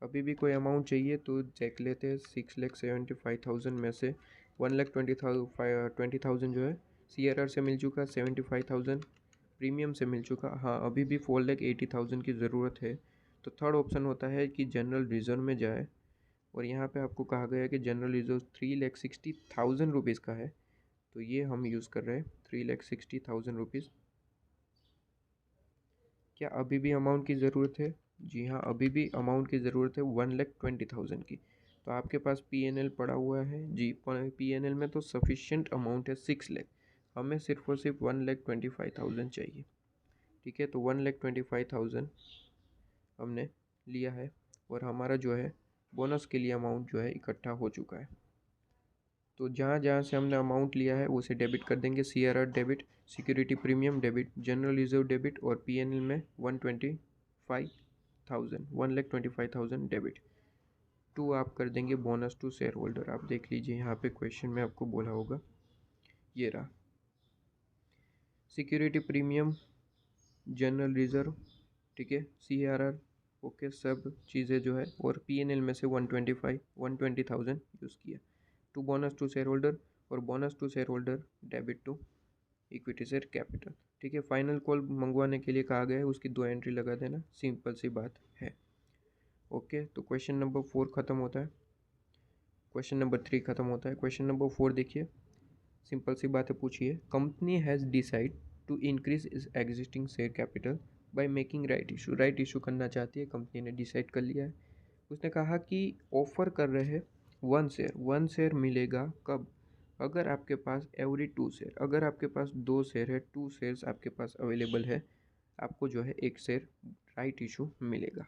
अभी भी कोई अमाउंट चाहिए तो देख लेते हैं। 6,75,000 में से 1,20,000 जो है सीआरआर से मिल चुका, 75,000 प्रीमियम से मिल चुका। हाँ, अभी भी 4,80,000 की ज़रूरत है। तो थर्ड ऑप्शन होता है कि जनरल रिजर्व में जाए, और यहाँ पे आपको कहा गया है कि जनरल रिजर्व 3,60,000 रुपीज़ का है। तो ये हम यूज़ कर रहे हैं 3,60,000 रुपीज़। क्या अभी भी अमाउंट की ज़रूरत है? जी हाँ, अभी भी अमाउंट की ज़रूरत है 1,20,000 की। तो आपके पास पीएनएल पड़ा हुआ है जी, पीएनएल में तो सफिशिएंट अमाउंट है 6 लाख। हमें सिर्फ और सिर्फ 1,25,000 चाहिए। ठीक है, तो 1,25,000 हमने लिया है, और हमारा जो है बोनस के लिए अमाउंट जो है इकट्ठा हो चुका है। तो जहाँ जहाँ से हमने अमाउंट लिया है उसे डेबिट कर देंगे। CRR debit, security premium debit, general reserve debit, और पीएनएल में 1,25,000 डेबिट। टू आप कर देंगे बोनस टू शेयर होल्डर। आप देख लीजिए यहाँ पे क्वेश्चन में आपको बोला होगा, ये रहा सिक्योरिटी प्रीमियम, जनरल रिजर्व, ठीक है, सीआरआर, ओके, सब चीज़ें जो है, और पीएनएल में से 120,000 यूज़ किया to bonus to share holder, और bonus to share holder debit to equity share capital. ठीक है, फाइनल कॉल मंगवाने के लिए कहा गया है, उसकी 2 एंट्री लगा देना, सिंपल सी बात है। ओके, तो क्वेश्चन नंबर 4 ख़त्म होता है, क्वेश्चन नंबर 3 ख़त्म होता है। क्वेश्चन नंबर 4 देखिए, सिंपल सी बात है, पूछिए company has decide to increase is existing share capital by making right issue. Right issue करना चाहती है कंपनी ने, डिसाइड कर लिया है। उसने कहा कि ऑफर कर रहे हैं 1 शेयर मिलेगा कब, अगर आपके पास एवरी 2 शेयर, अगर आपके पास 2 शेयर है, 2 शेयर्स आपके पास अवेलेबल है, आपको जो है 1 शेयर राइट इशू मिलेगा।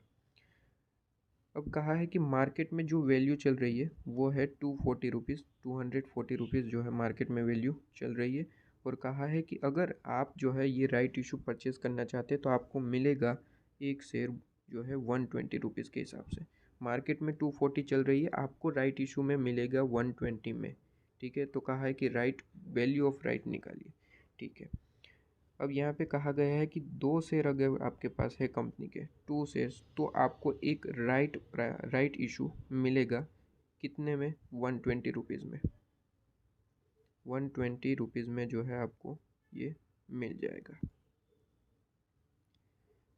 अब कहा है कि मार्केट में जो वैल्यू चल रही है वो है 240 रुपीज़, 240 रुपीज़ जो है मार्केट में वैल्यू चल रही है। और कहा है कि अगर आप जो है ये राइट इशू परचेज़ करना चाहते हैं तो आपको मिलेगा 1 शेयर जो है 120 रुपीज़ के हिसाब से। मार्केट में 240 चल रही है, आपको राइट इशू में मिलेगा 120 में। ठीक है, तो कहा है कि राइट वैल्यू ऑफ राइट निकालिए। ठीक है, अब यहाँ पे कहा गया है कि 2 शेयर अगर आपके पास है कंपनी के, 2 शेयर्स, तो आपको एक राइट इशू मिलेगा कितने में, 120 रुपीज़ में। 120 रुपीज़ में जो है आपको ये मिल जाएगा।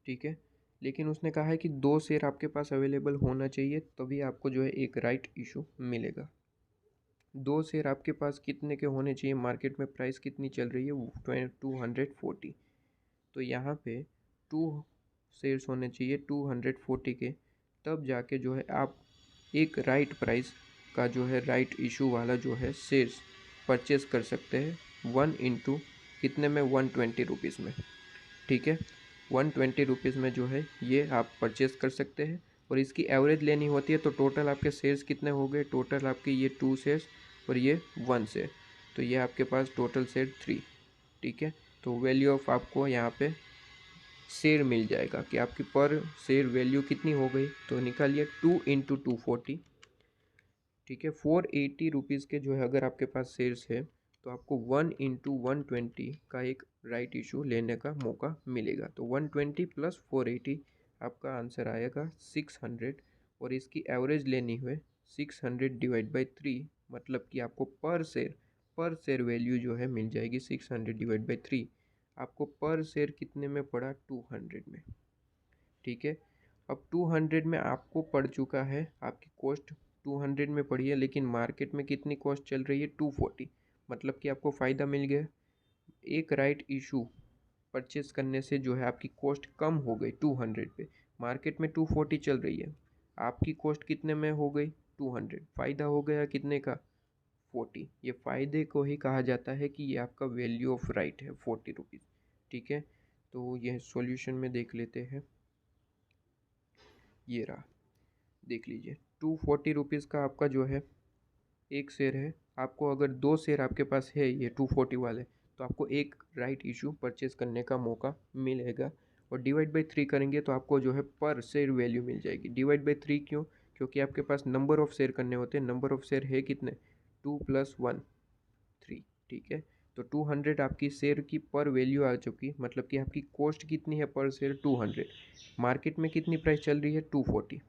ठीक है, लेकिन उसने कहा है कि 2 शेयर आपके पास अवेलेबल होना चाहिए, तभी आपको जो है एक राइट इशू मिलेगा। 2 शेयर आपके पास कितने के होने चाहिए, मार्केट में प्राइस कितनी चल रही है, 240। तो यहाँ पे 2 शेयर्स होने चाहिए 240 के, तब जाके जो है आप एक राइट प्राइस का जो है राइट इशू वाला जो है शेयर्स परचेस कर सकते हैं 1 इंटू कितने में, 120 रुपीज़ में। ठीक है, 120 रुपीज़ में जो है ये आप परचेस कर सकते हैं, और इसकी एवरेज लेनी होती है। तो टोटल आपके शेयर्स कितने हो गए, टोटल आपके ये 2 शेयर्स और ये 1 शेयर, तो ये आपके पास टोटल शेयर 3। ठीक है, तो वैल्यू ऑफ आपको यहाँ पे शेयर मिल जाएगा कि आपकी पर शेयर वैल्यू कितनी हो गई, तो निकालिए 2 इंटू 240। ठीक है, 480 रुपीज़ के जो है अगर आपके पास शेयर्स है, तो आपको 1 इंटू 120 का एक राइट इशू लेने का मौका मिलेगा। तो 120 प्लस 480 आपका आंसर आएगा 600, और इसकी एवरेज लेनी हुए 600 डिवाइड बाई 3, मतलब कि आपको पर शेयर वैल्यू जो है मिल जाएगी 600 डिवाइड बाई 3। आपको पर शेयर कितने में पड़ा, 200 में। ठीक है, अब 200 में आपको पड़ चुका है, आपकी कॉस्ट 200 में पड़ी है, लेकिन मार्केट में कितनी कॉस्ट चल रही है, 240, मतलब कि आपको फ़ायदा मिल गया। एक राइट इशू परचेस करने से जो है आपकी कॉस्ट कम हो गई 200 पे, मार्केट में 240 चल रही है, आपकी कॉस्ट कितने में हो गई, 200, फ़ायदा हो गया कितने का, 40। ये फ़ायदे को ही कहा जाता है कि ये आपका वैल्यू ऑफ राइट है 40 रुपीज़। ठीक है, तो यह सॉल्यूशन में देख लेते हैं। ये रहा, देख लीजिए 240 रुपीज़ का आपका जो है एक शेयर है। आपको अगर 2 शेयर आपके पास है ये 240 वाले, तो आपको एक राइट इशू परचेज करने का मौका मिलेगा। और डिवाइड बाई 3 करेंगे तो आपको जो है पर शेयर वैल्यू मिल जाएगी। डिवाइड बाई 3 क्यों? क्योंकि आपके पास नंबर ऑफ शेयर करने होते हैं। नंबर ऑफ शेयर है कितने? 2 + 1 3, ठीक है। तो 200 आपकी शेयर की पर वैल्यू आ चुकी, मतलब कि आपकी कॉस्ट कितनी है पर शेयर? 200। मार्केट में कितनी प्राइस चल रही है? 240।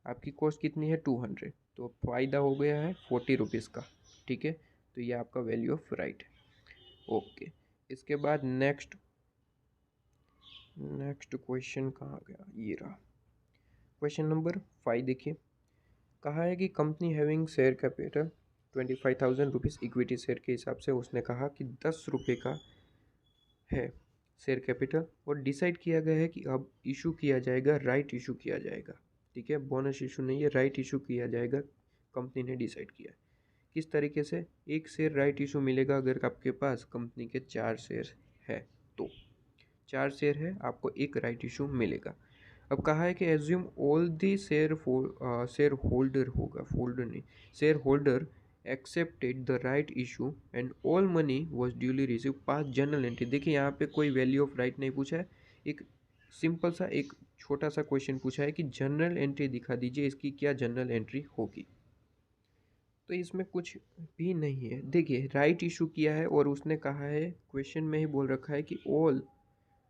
आपकी कॉस्ट कितनी है? 200। तो फ़ायदा हो गया है 40 रुपीज़ का, ठीक है। तो ये आपका वैल्यू ऑफ राइट। ओके, इसके बाद नेक्स्ट क्वेश्चन कहाँ गया? ये रहा क्वेश्चन नंबर 5। देखिए, कहा है कि company having share capital 25,000 rupees, equity share के हिसाब से उसने कहा कि 10 रुपये का है शेयर कैपिटल, और डिसाइड किया गया है कि अब इशू किया जाएगा, राइट इशू किया जाएगा, ठीक है। बोनस इशू नहीं है, राइट इशू किया जाएगा, कंपनी ने डिसाइड किया। किस तरीके से? एक शेयर राइट इशू मिलेगा अगर आपके पास कंपनी के 4 शेयर है, तो 4 शेयर है, आपको एक राइट इशू मिलेगा। अब कहा है कि assume all the share holder होगा, फोल्डर नहीं, share holder accepted the right issue and all money was duly receive pass journal entry. देखिए यहाँ पे कोई वैल्यू ऑफ राइट नहीं पूछा है, एक सिंपल सा एक छोटा सा क्वेश्चन पूछा है कि जर्नल एंट्री दिखा दीजिए, इसकी क्या जर्नल एंट्री होगी। तो इसमें कुछ भी नहीं है। देखिए राइट इशू किया है और उसने कहा है, क्वेश्चन में ही बोल रखा है कि ऑल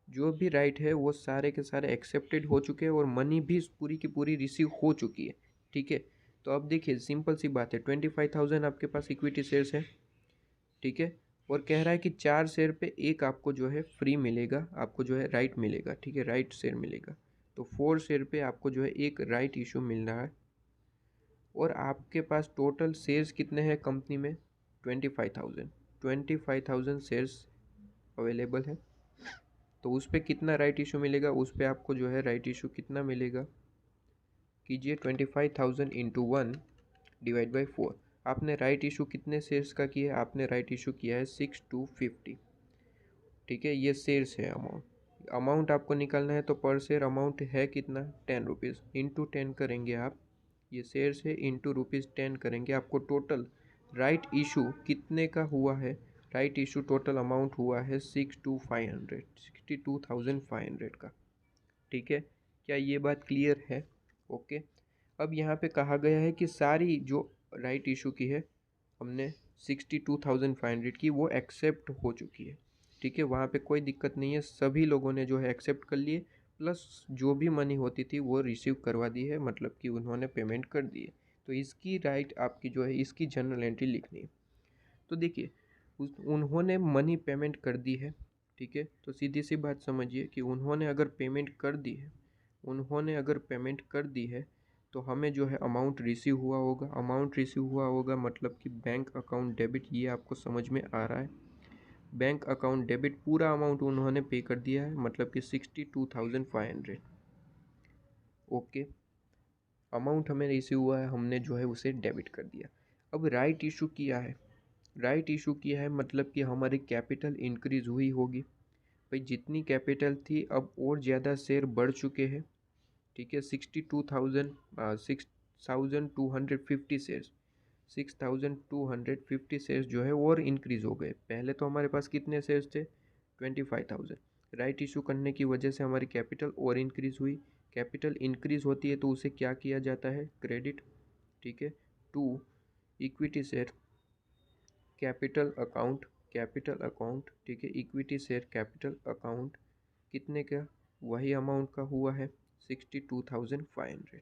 जो भी राइट है वो सारे के सारे एक्सेप्टेड हो चुके हैं और मनी भी पूरी की पूरी रिसीव हो चुकी है, ठीक है। तो अब देखिए सिंपल सी बात है, 25,000 आपके पास इक्विटी शेयर्स है, ठीक है। और कह रहा है कि 4 शेयर पे एक आपको जो है फ्री मिलेगा, आपको जो है राइट मिलेगा, ठीक है, राइट शेयर मिलेगा। तो 4 शेयर पे आपको जो है एक राइट इशू मिल रहा है। और आपके पास टोटल शेयर्स कितने हैं कंपनी में? 25,000 शेयर्स अवेलेबल है। तो उस पर कितना राइट इशू मिलेगा? उस पर आपको जो है राइट इशू कितना मिलेगा? कीजिए 25,000 इंटू 1 डिवाइड बाई 4। आपने राइट इशू कितने शेयर्स का किया है? आपने राइट इशू किया है 6,250, ठीक है। ये शेयर्स है, अमाउंट आपको निकालना है, तो पर शेयर अमाउंट है कितना? 10 रुपीज़। इंटू 10 करेंगे आप, ये शेयर्स है, इंटू ₹10 करेंगे, आपको टोटल राइट इशू कितने का हुआ है? राइट इशू टोटल अमाउंट हुआ है 62,500 का, ठीक है। क्या ये बात क्लियर है? ओके। अब यहाँ पे कहा गया है कि सारी जो राइट इशू की है हमने 62,500 की, वो एक्सेप्ट हो चुकी है, ठीक है। वहाँ पे कोई दिक्कत नहीं है, सभी लोगों ने जो है एक्सेप्ट कर लिए, प्लस जो भी मनी होती थी वो रिसीव करवा दी है, मतलब कि उन्होंने पेमेंट कर दी है। तो इसकी राइट आपकी जो है इसकी जर्नल एंट्री लिखनी है। तो देखिए उन्होंने मनी पेमेंट कर दी है, ठीक है। तो सीधी सी बात समझिए कि उन्होंने अगर पेमेंट कर दी है, तो हमें जो है अमाउंट रिसीव हुआ होगा। अमाउंट रिसीव हुआ होगा मतलब कि बैंक अकाउंट डेबिट, ये आपको समझ में आ रहा है। बैंक अकाउंट डेबिट, पूरा अमाउंट उन्होंने पे कर दिया है, मतलब कि 62,500। ओके, अमाउंट हमें रिसीव हुआ है, हमने जो है उसे डेबिट कर दिया। अब राइट इशू किया है, मतलब कि हमारी कैपिटल इंक्रीज हुई होगी। भाई जितनी कैपिटल थी अब और ज़्यादा शेयर बढ़ चुके हैं, ठीक है। 6,250 शेयर्स, 6,250 शेयर्स जो है और इंक्रीज़ हो गए। पहले तो हमारे पास कितने शेयर्स थे? 25,000। राइट इशू करने की वजह से हमारी कैपिटल और इंक्रीज़ हुई। कैपिटल इंक्रीज़ होती है तो उसे क्या किया जाता है? क्रेडिट, ठीक है, to equity share capital account, ठीक है। इक्विटी शेयर कैपिटल अकाउंट कितने का? वही अमाउंट का हुआ है 62,500।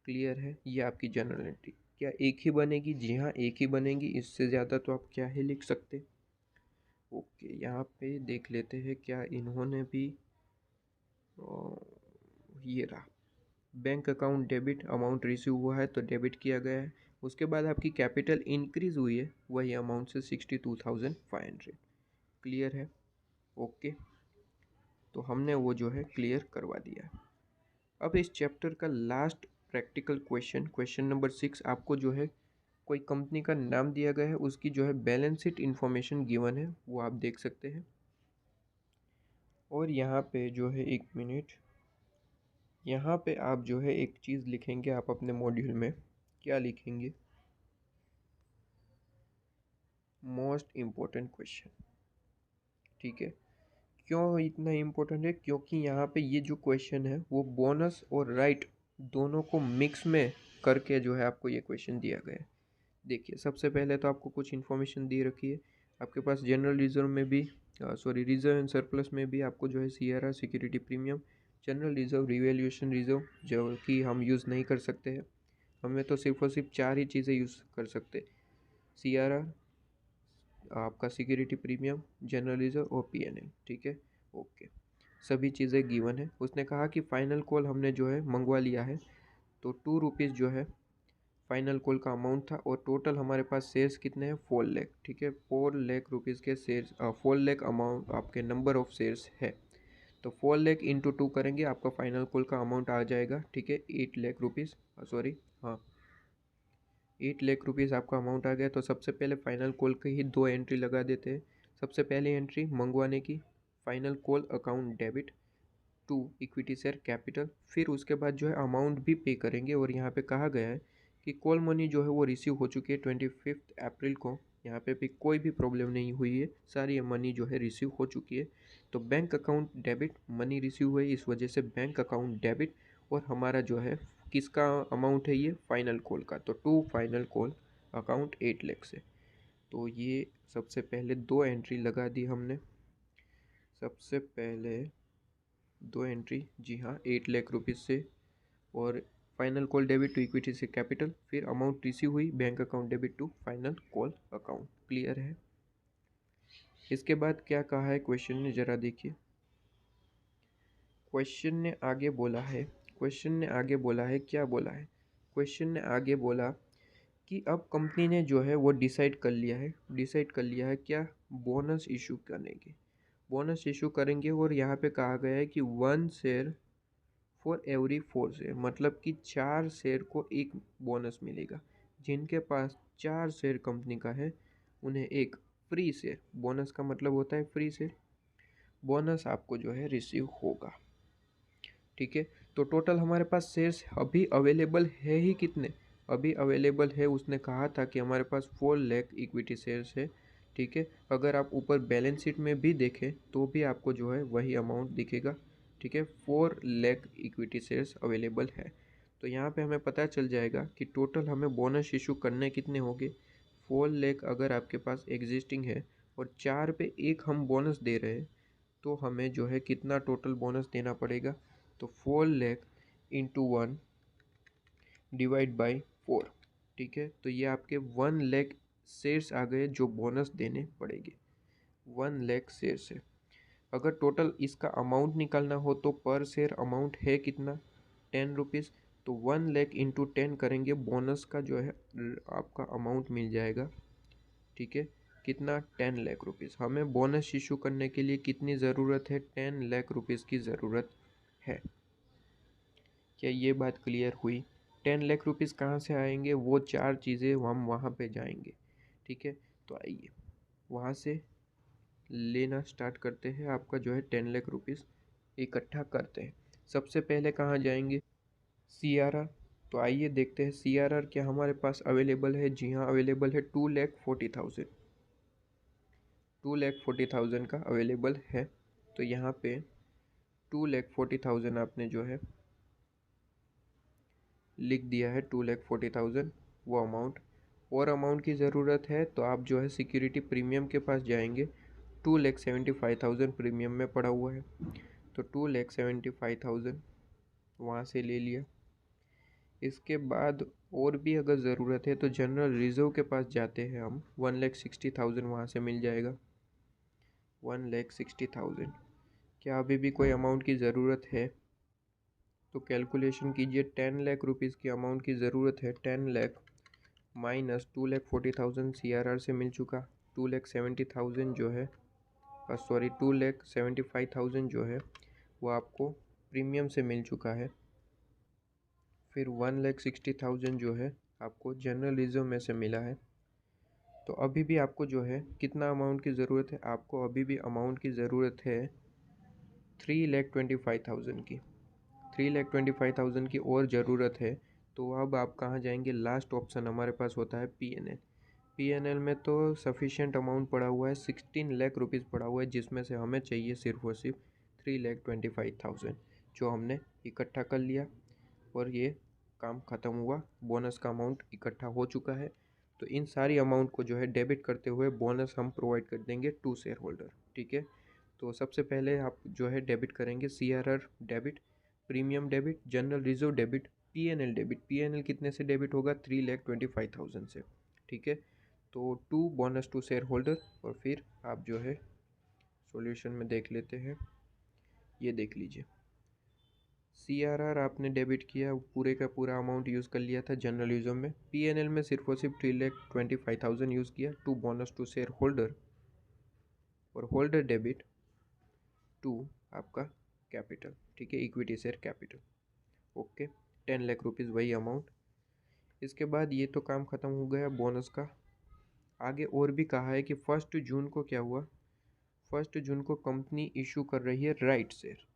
क्लियर है? ये आपकी जनरल एंट्री। क्या एक ही बनेगी? जी हाँ, एक ही बनेगी, इससे ज़्यादा तो आप क्या ही लिख सकते। ओके, यहाँ पे देख लेते हैं क्या इन्होंने भी, ये रहा, bank account debit, amount receive हुआ है तो डेबिट किया गया है। उसके बाद आपकी कैपिटल इंक्रीज हुई है वही अमाउंट से 62,500। क्लियर है? ओके, तो हमने वो जो है क्लियर करवा दिया है। अब इस चैप्टर का लास्ट प्रैक्टिकल क्वेश्चन नंबर 6, आपको जो है कोई कंपनी का नाम दिया गया है, उसकी जो है बैलेंस शीट इन्फॉर्मेशन गिवन है, वो आप देख सकते हैं। और यहाँ पे जो है, एक मिनट, यहाँ पे आप जो है एक चीज़ लिखेंगे आप अपने मॉड्यूल में, क्या लिखेंगे? Most important question. ठीक है, क्यों इतना इम्पोर्टेंट है? क्योंकि यहाँ पे ये जो क्वेश्चन है वो बोनस और राइट दोनों को मिक्स में करके जो है आपको ये क्वेश्चन दिया गया है। देखिए, सबसे पहले तो आपको कुछ इन्फॉर्मेशन दी रखी है आपके पास। जनरल रिजर्व में भी रिजर्व एंड सरप्लस में भी आपको जो है CRR security premium, general reserve, revaluation reserve जो कि हम यूज़ नहीं कर सकते हैं, हमें तो सिर्फ और सिर्फ 4 ही चीज़ें यूज़ कर सकते: CRR, आपका सिक्योरिटी प्रीमियम, जनरल रिजर्व और PNL। ठीक है, ओके, सभी चीज़ें गिवन है। उसने कहा कि फाइनल कॉल हमने जो है मंगवा लिया है, तो 2 रुपीज़ जो है फाइनल कॉल का अमाउंट था, और टोटल हमारे पास शेयर्स कितने हैं? 4 लाख। ठीक है, 4 लाख रुपीज़ के शेयर्स, 4 लाख अमाउंट आपके नंबर ऑफ शेयर्स है। तो 4 लाख इंटू 2 करेंगे, आपका फाइनल कॉल का अमाउंट आ जाएगा। ठीक है, 8 लाख रुपीज़, हाँ 8 लाख रुपीज़ आपका अमाउंट आ गया। तो सबसे पहले फाइनल कॉल की ही 2 एंट्री लगा देते हैं। सबसे पहली एंट्री मंगवाने की, final call account debit to equity share capital. फिर उसके बाद जो है अमाउंट भी पे करेंगे, और यहाँ पे कहा गया है कि कॉल मनी जो है वो रिसीव हो चुकी है 25 अप्रैल को। यहाँ पे भी कोई भी प्रॉब्लम नहीं हुई है, सारी मनी जो है रिसीव हो चुकी है। तो bank account debit, money receive हुई, इस वजह से बैंक अकाउंट डेबिट। और हमारा जो है किसका अमाउंट है? ये फाइनल कॉल का। तो to final call account 8 lakh से। तो ये सबसे पहले 2 एंट्री लगा दी हमने। सबसे पहले 2 एंट्री, जी हाँ, 8 लाख रुपीज़ से, और final call debit to equity से कैपिटल, फिर अमाउंट रिसीव हुई bank account debit to final call account. Clear है? इसके बाद क्या कहा है क्वेश्चन ने, ज़रा देखिए। क्वेश्चन ने आगे बोला है, क्या बोला है? क्वेश्चन ने आगे बोला कि अब कंपनी ने जो है वो डिसाइड कर लिया है क्या? बोनस इशू करने की, बोनस इशू करेंगे। और यहाँ पे कहा गया है कि 1 शेयर फॉर एवरी 4 शेयर, मतलब कि 4 शेयर को एक बोनस मिलेगा। जिनके पास 4 शेयर कंपनी का है उन्हें एक फ्री शेयर, बोनस का मतलब होता है फ्री शेयर, बोनस आपको जो है रिसीव होगा। ठीक है, तो टोटल हमारे पास शेयर्स अभी अवेलेबल है ही कितने? अभी अवेलेबल है, उसने कहा था कि हमारे पास 4 लाख इक्विटी शेयर्स है। ठीक है, अगर आप ऊपर बैलेंस शीट में भी देखें तो भी आपको जो है वही अमाउंट दिखेगा। ठीक है, 4 लाख इक्विटी शेयर्स अवेलेबल है। तो यहाँ पे हमें पता चल जाएगा कि टोटल हमें बोनस इशू करने कितने होंगे। 4 लाख अगर आपके पास एग्जिस्टिंग है और 4 पे एक हम बोनस दे रहे हैं, तो हमें जो है कितना टोटल बोनस देना पड़ेगा? तो 4 लाख इंटू 1 डिवाइड बाई 4। ठीक है, तो ये आपके 1 लाख शेयर्स आ गए जो बोनस देने पड़ेंगे। 1 लाख शेयर्स है। अगर टोटल इसका अमाउंट निकालना हो तो पर शेयर अमाउंट है कितना? 10 रुपीज़। तो 1 लाख इंटू 10 करेंगे, बोनस का जो है आपका अमाउंट मिल जाएगा। ठीक है, कितना? 10 लाख रुपीज़। हमें बोनस इशू करने के लिए कितनी ज़रूरत है? 10 लाख रुपीज़ की ज़रूरत है। क्या ये बात क्लियर हुई? 10 लाख रुपीज़ कहाँ से आएंगे? वो 4 चीज़ें हम वहाँ पे जाएंगे। ठीक है, तो आइए वहाँ से लेना स्टार्ट करते हैं। आपका जो है 10 लाख रुपीज़ इकट्ठा करते हैं। सबसे पहले कहाँ जाएंगे? CRR। तो आइए देखते हैं CRR क्या हमारे पास अवेलेबल है। जी हाँ, अवेलेबल है। 2,40,000, 2,40,000 का अवेलेबल है। तो यहाँ पे 2,40,000 आपने जो है लिख दिया है, 2,40,000 वो अमाउंट। और अमाउंट की ज़रूरत है तो आप जो है सिक्योरिटी प्रीमियम के पास जाएंगे। 2,75,000 प्रीमियम में पड़ा हुआ है, तो 2,75,000 वहाँ से ले लिया। इसके बाद और भी अगर ज़रूरत है तो जनरल रिजर्व के पास जाते हैं हम। 1,60,000 वहाँ से मिल जाएगा। 1,60,000। क्या अभी भी कोई अमाउंट की ज़रूरत है? तो कैलकुलेशन कीजिए। 10 लाख रुपीज़ की अमाउंट की ज़रूरत है। 10 लाख माइनस 2,40,000 CRR से मिल चुका। 2,70,000 जो है 2,75,000 जो है वो आपको प्रीमियम से मिल चुका है। फिर 1,60,000 जो है आपको जनरल रिजर्व में से मिला है। तो अभी भी आपको जो है कितना अमाउंट की ज़रूरत है? आपको अभी भी अमाउंट की ज़रूरत है 3,25,000 की। 3,25,000 की और ज़रूरत है, तो अब आप कहाँ जाएंगे? लास्ट ऑप्शन हमारे पास होता है PNL। PNL में तो सफिशिएंट अमाउंट पड़ा हुआ है, 16 लाख रुपीज़ पड़ा हुआ है, जिसमें से हमें चाहिए सिर्फ और सिर्फ 3,25,000, जो हमने इकट्ठा कर लिया और ये काम ख़त्म हुआ। बोनस का अमाउंट इकट्ठा हो चुका है, तो इन सारी अमाउंट को जो है डेबिट करते हुए बोनस हम प्रोवाइड कर देंगे टू शेयर होल्डर। ठीक है, तो सबसे पहले आप जो है डेबिट करेंगे CRR debit, premium debit, general reserve debit, PNL debit. PNL कितने से डेबिट होगा? 3,25,000 से। ठीक है, तो to bonus to share holder, और फिर आप जो है सॉल्यूशन में देख लेते हैं। ये देख लीजिए, CRR आपने डेबिट किया, पूरे का पूरा अमाउंट यूज़ कर लिया था जनरल यूजर में। PNL में सिर्फ और सिर्फ 3,25,000 यूज़ किया to bonus to share holder, और होल्डर डेबिट टू आपका कैपिटल। ठीक है, equity share capital. Okay, 10 lakh rupees वही अमाउंट। इसके बाद ये तो काम ख़त्म हो गया बोनस का। आगे और भी कहा है कि 1 जून को क्या हुआ? 1 जून को कंपनी इशू कर रही है राइट शेयर।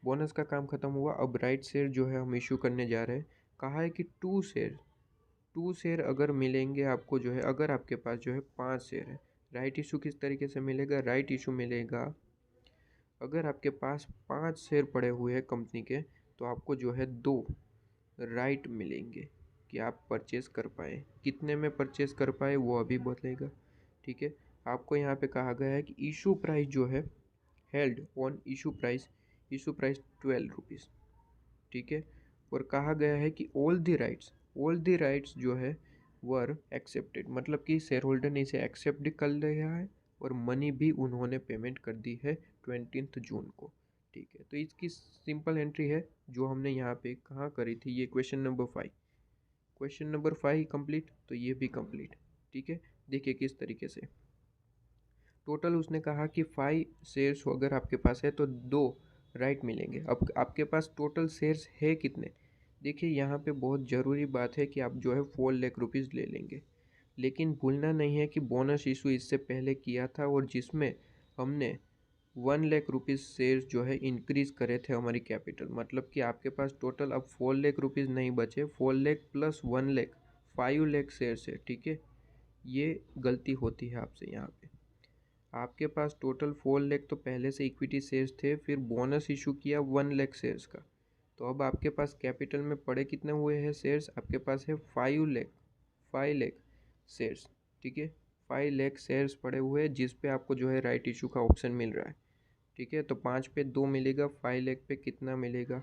बोनस का काम ख़त्म हुआ, अब राइट शेयर जो है हम इशू करने जा रहे हैं। कहा है कि टू शेयर अगर मिलेंगे आपको, जो है अगर आपके पास जो है 5 शेयर है। राइट इशू किस तरीके से मिलेगा? राइट इशू मिलेगा अगर आपके पास 5 शेयर पड़े हुए हैं कंपनी के, तो आपको जो है 2 राइट मिलेंगे कि आप परचेस कर पाए। कितने में परचेस कर पाए वो अभी बदलेगा। ठीक है, आपको यहाँ पे कहा गया है कि इशू प्राइस जो है held on issue price 12 rupees. ठीक है, और कहा गया है कि ऑल द राइट्स जो है वर एक्सेप्टेड, मतलब कि शेयर होल्डर ने इसे एक्सेप्ट कर लिया है और मनी भी उन्होंने पेमेंट कर दी है 20 जून को। ठीक है, तो इसकी सिंपल एंट्री है जो हमने यहाँ पे कहाँ करी थी, ये क्वेश्चन नंबर 5 कंप्लीट, तो ये भी कंप्लीट। ठीक है, देखिए किस तरीके से टोटल उसने कहा कि 5 शेयर्स अगर आपके पास है तो 2 राइट मिलेंगे। अब आपके पास टोटल शेयर्स है कितने? देखिए यहाँ पे बहुत ज़रूरी बात है कि आप जो है 4 लाख रुपीज़ ले लेंगे, लेकिन भूलना नहीं है कि बोनस इशू इससे पहले किया था और जिसमें हमने 1 लाख रुपीज़ शेयर्स जो है इंक्रीज़ करे थे हमारी कैपिटल। मतलब कि आपके पास टोटल अब 4 लाख रुपीज़ नहीं बचे, 4 लाख प्लस 1 लाख 5 लाख शेयर्स है। ठीक है, ये गलती होती है आपसे यहाँ पे। आपके पास टोटल 4 लाख तो पहले से इक्विटी शेयर्स थे, फिर बोनस इशू किया 1 लाख शेयर्स का, तो अब आपके पास कैपिटल में पड़े कितने हुए हैं शेयर्स? आपके पास है 5 लाख शेयर्स। ठीक है, 5 लाख शेयर्स पड़े हुए हैं जिस पे आपको जो है राइट इशू का ऑप्शन मिल रहा है। ठीक है, तो 5 पे 2 मिलेगा, 5 लाख पे कितना मिलेगा?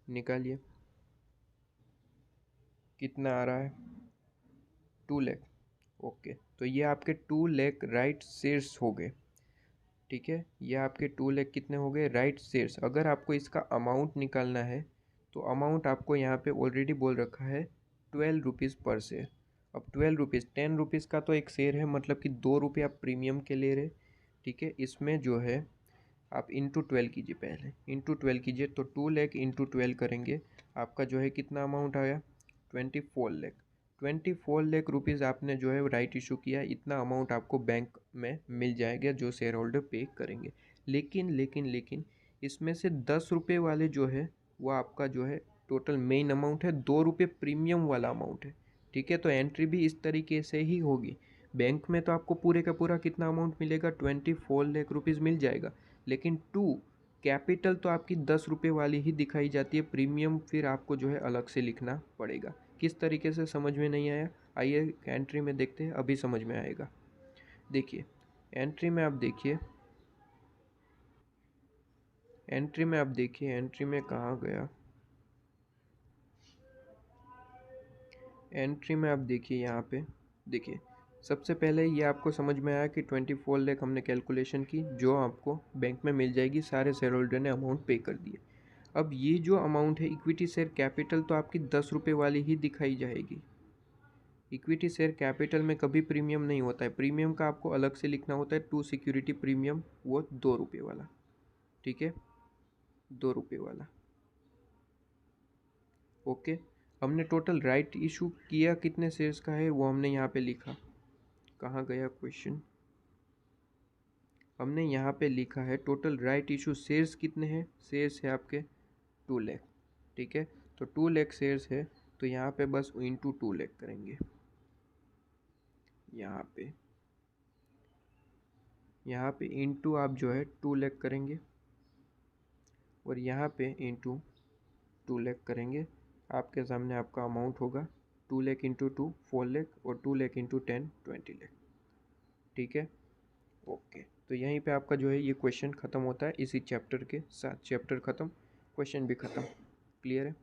निकालिए, कितना आ रहा है? 2 लाख। ओके, तो ये आपके 2 लाख राइट शेयर्स हो गए। ठीक है, ये आपके 2 लाख कितने हो गए? Right shares. अगर आपको इसका अमाउंट निकालना है तो अमाउंट आपको यहाँ पे ऑलरेडी बोल रखा है 12 रुपीज़ पर शेयर। अब 12 रुपीज़, 10 रुपीज़ का तो एक शेयर है, मतलब कि 2 रुपये आप प्रीमियम के ले रहे। ठीक है, इसमें जो है आप इंटू 12 कीजिए, पहले इंटू 12 कीजिए, तो 2 लाख इंटू 12 करेंगे, आपका जो है कितना अमाउंट आया? 24 लाख। 24 लाख रुपीज़ आपने जो है राइट इशू किया, इतना अमाउंट आपको बैंक में मिल जाएगा जो शेयर होल्डर पे करेंगे। लेकिन इसमें से 10 रुपये वाले जो है वो आपका जो है टोटल मेन अमाउंट है, 2 रुपये प्रीमियम वाला अमाउंट है। ठीक है, तो एंट्री भी इस तरीके से ही होगी। बैंक में तो आपको पूरे का पूरा कितना अमाउंट मिलेगा? 24 लाख रुपीज़ मिल जाएगा, लेकिन टू कैपिटल तो आपकी 10 रुपये वाली ही दिखाई जाती है, प्रीमियम फिर आपको जो है अलग से लिखना पड़ेगा। किस तरीके से समझ में नहीं आया? आइए एंट्री में देखते हैं, अभी समझ में आएगा। देखिए एंट्री में आप देखिए, एंट्री में कहाँ गया? एंट्री में आप देखिए, यहाँ पे देखिए, सबसे पहले ये आपको समझ में आया कि 24 लाख हमने कैलकुलेशन की, जो आपको बैंक में मिल जाएगी, सारे शेयर होल्डर ने अमाउंट पे कर दिए। अब ये जो अमाउंट है इक्विटी शेयर कैपिटल तो आपकी 10 रुपये वाली ही दिखाई जाएगी। इक्विटी शेयर कैपिटल में कभी प्रीमियम नहीं होता है, प्रीमियम का आपको अलग से लिखना होता है, टू सिक्योरिटी प्रीमियम, वो 2 रुपये वाला। ठीक है, 2 रुपये वाला। ओके, हमने टोटल राइट इशू किया कितने शेयर्स का है वो हमने यहाँ पे लिखा। कहाँ गया क्वेश्चन? हमने यहाँ पे लिखा है टोटल राइट इशू शेयर्स कितने हैं, शेयर्स है आपके 2 लाख, ठीक है। तो 2 लाख शेयर्स है, तो यहाँ पे बस इंटू 2 लाख करेंगे, यहाँ पे इंटू आप जो है 2 लाख करेंगे, और यहाँ पे इंटू 2 लाख करेंगे। आपके सामने आपका अमाउंट होगा 2 लाख इंटू 2 4 लाख, और 2 लाख इंटू 10 20 लाख, ठीक है। ओके, तो यहीं पे आपका जो है ये क्वेश्चन ख़त्म होता है। इसी चैप्टर के साथ चैप्टर ख़त्म, क्वेश्चन भी ख़त्म। क्लियर है।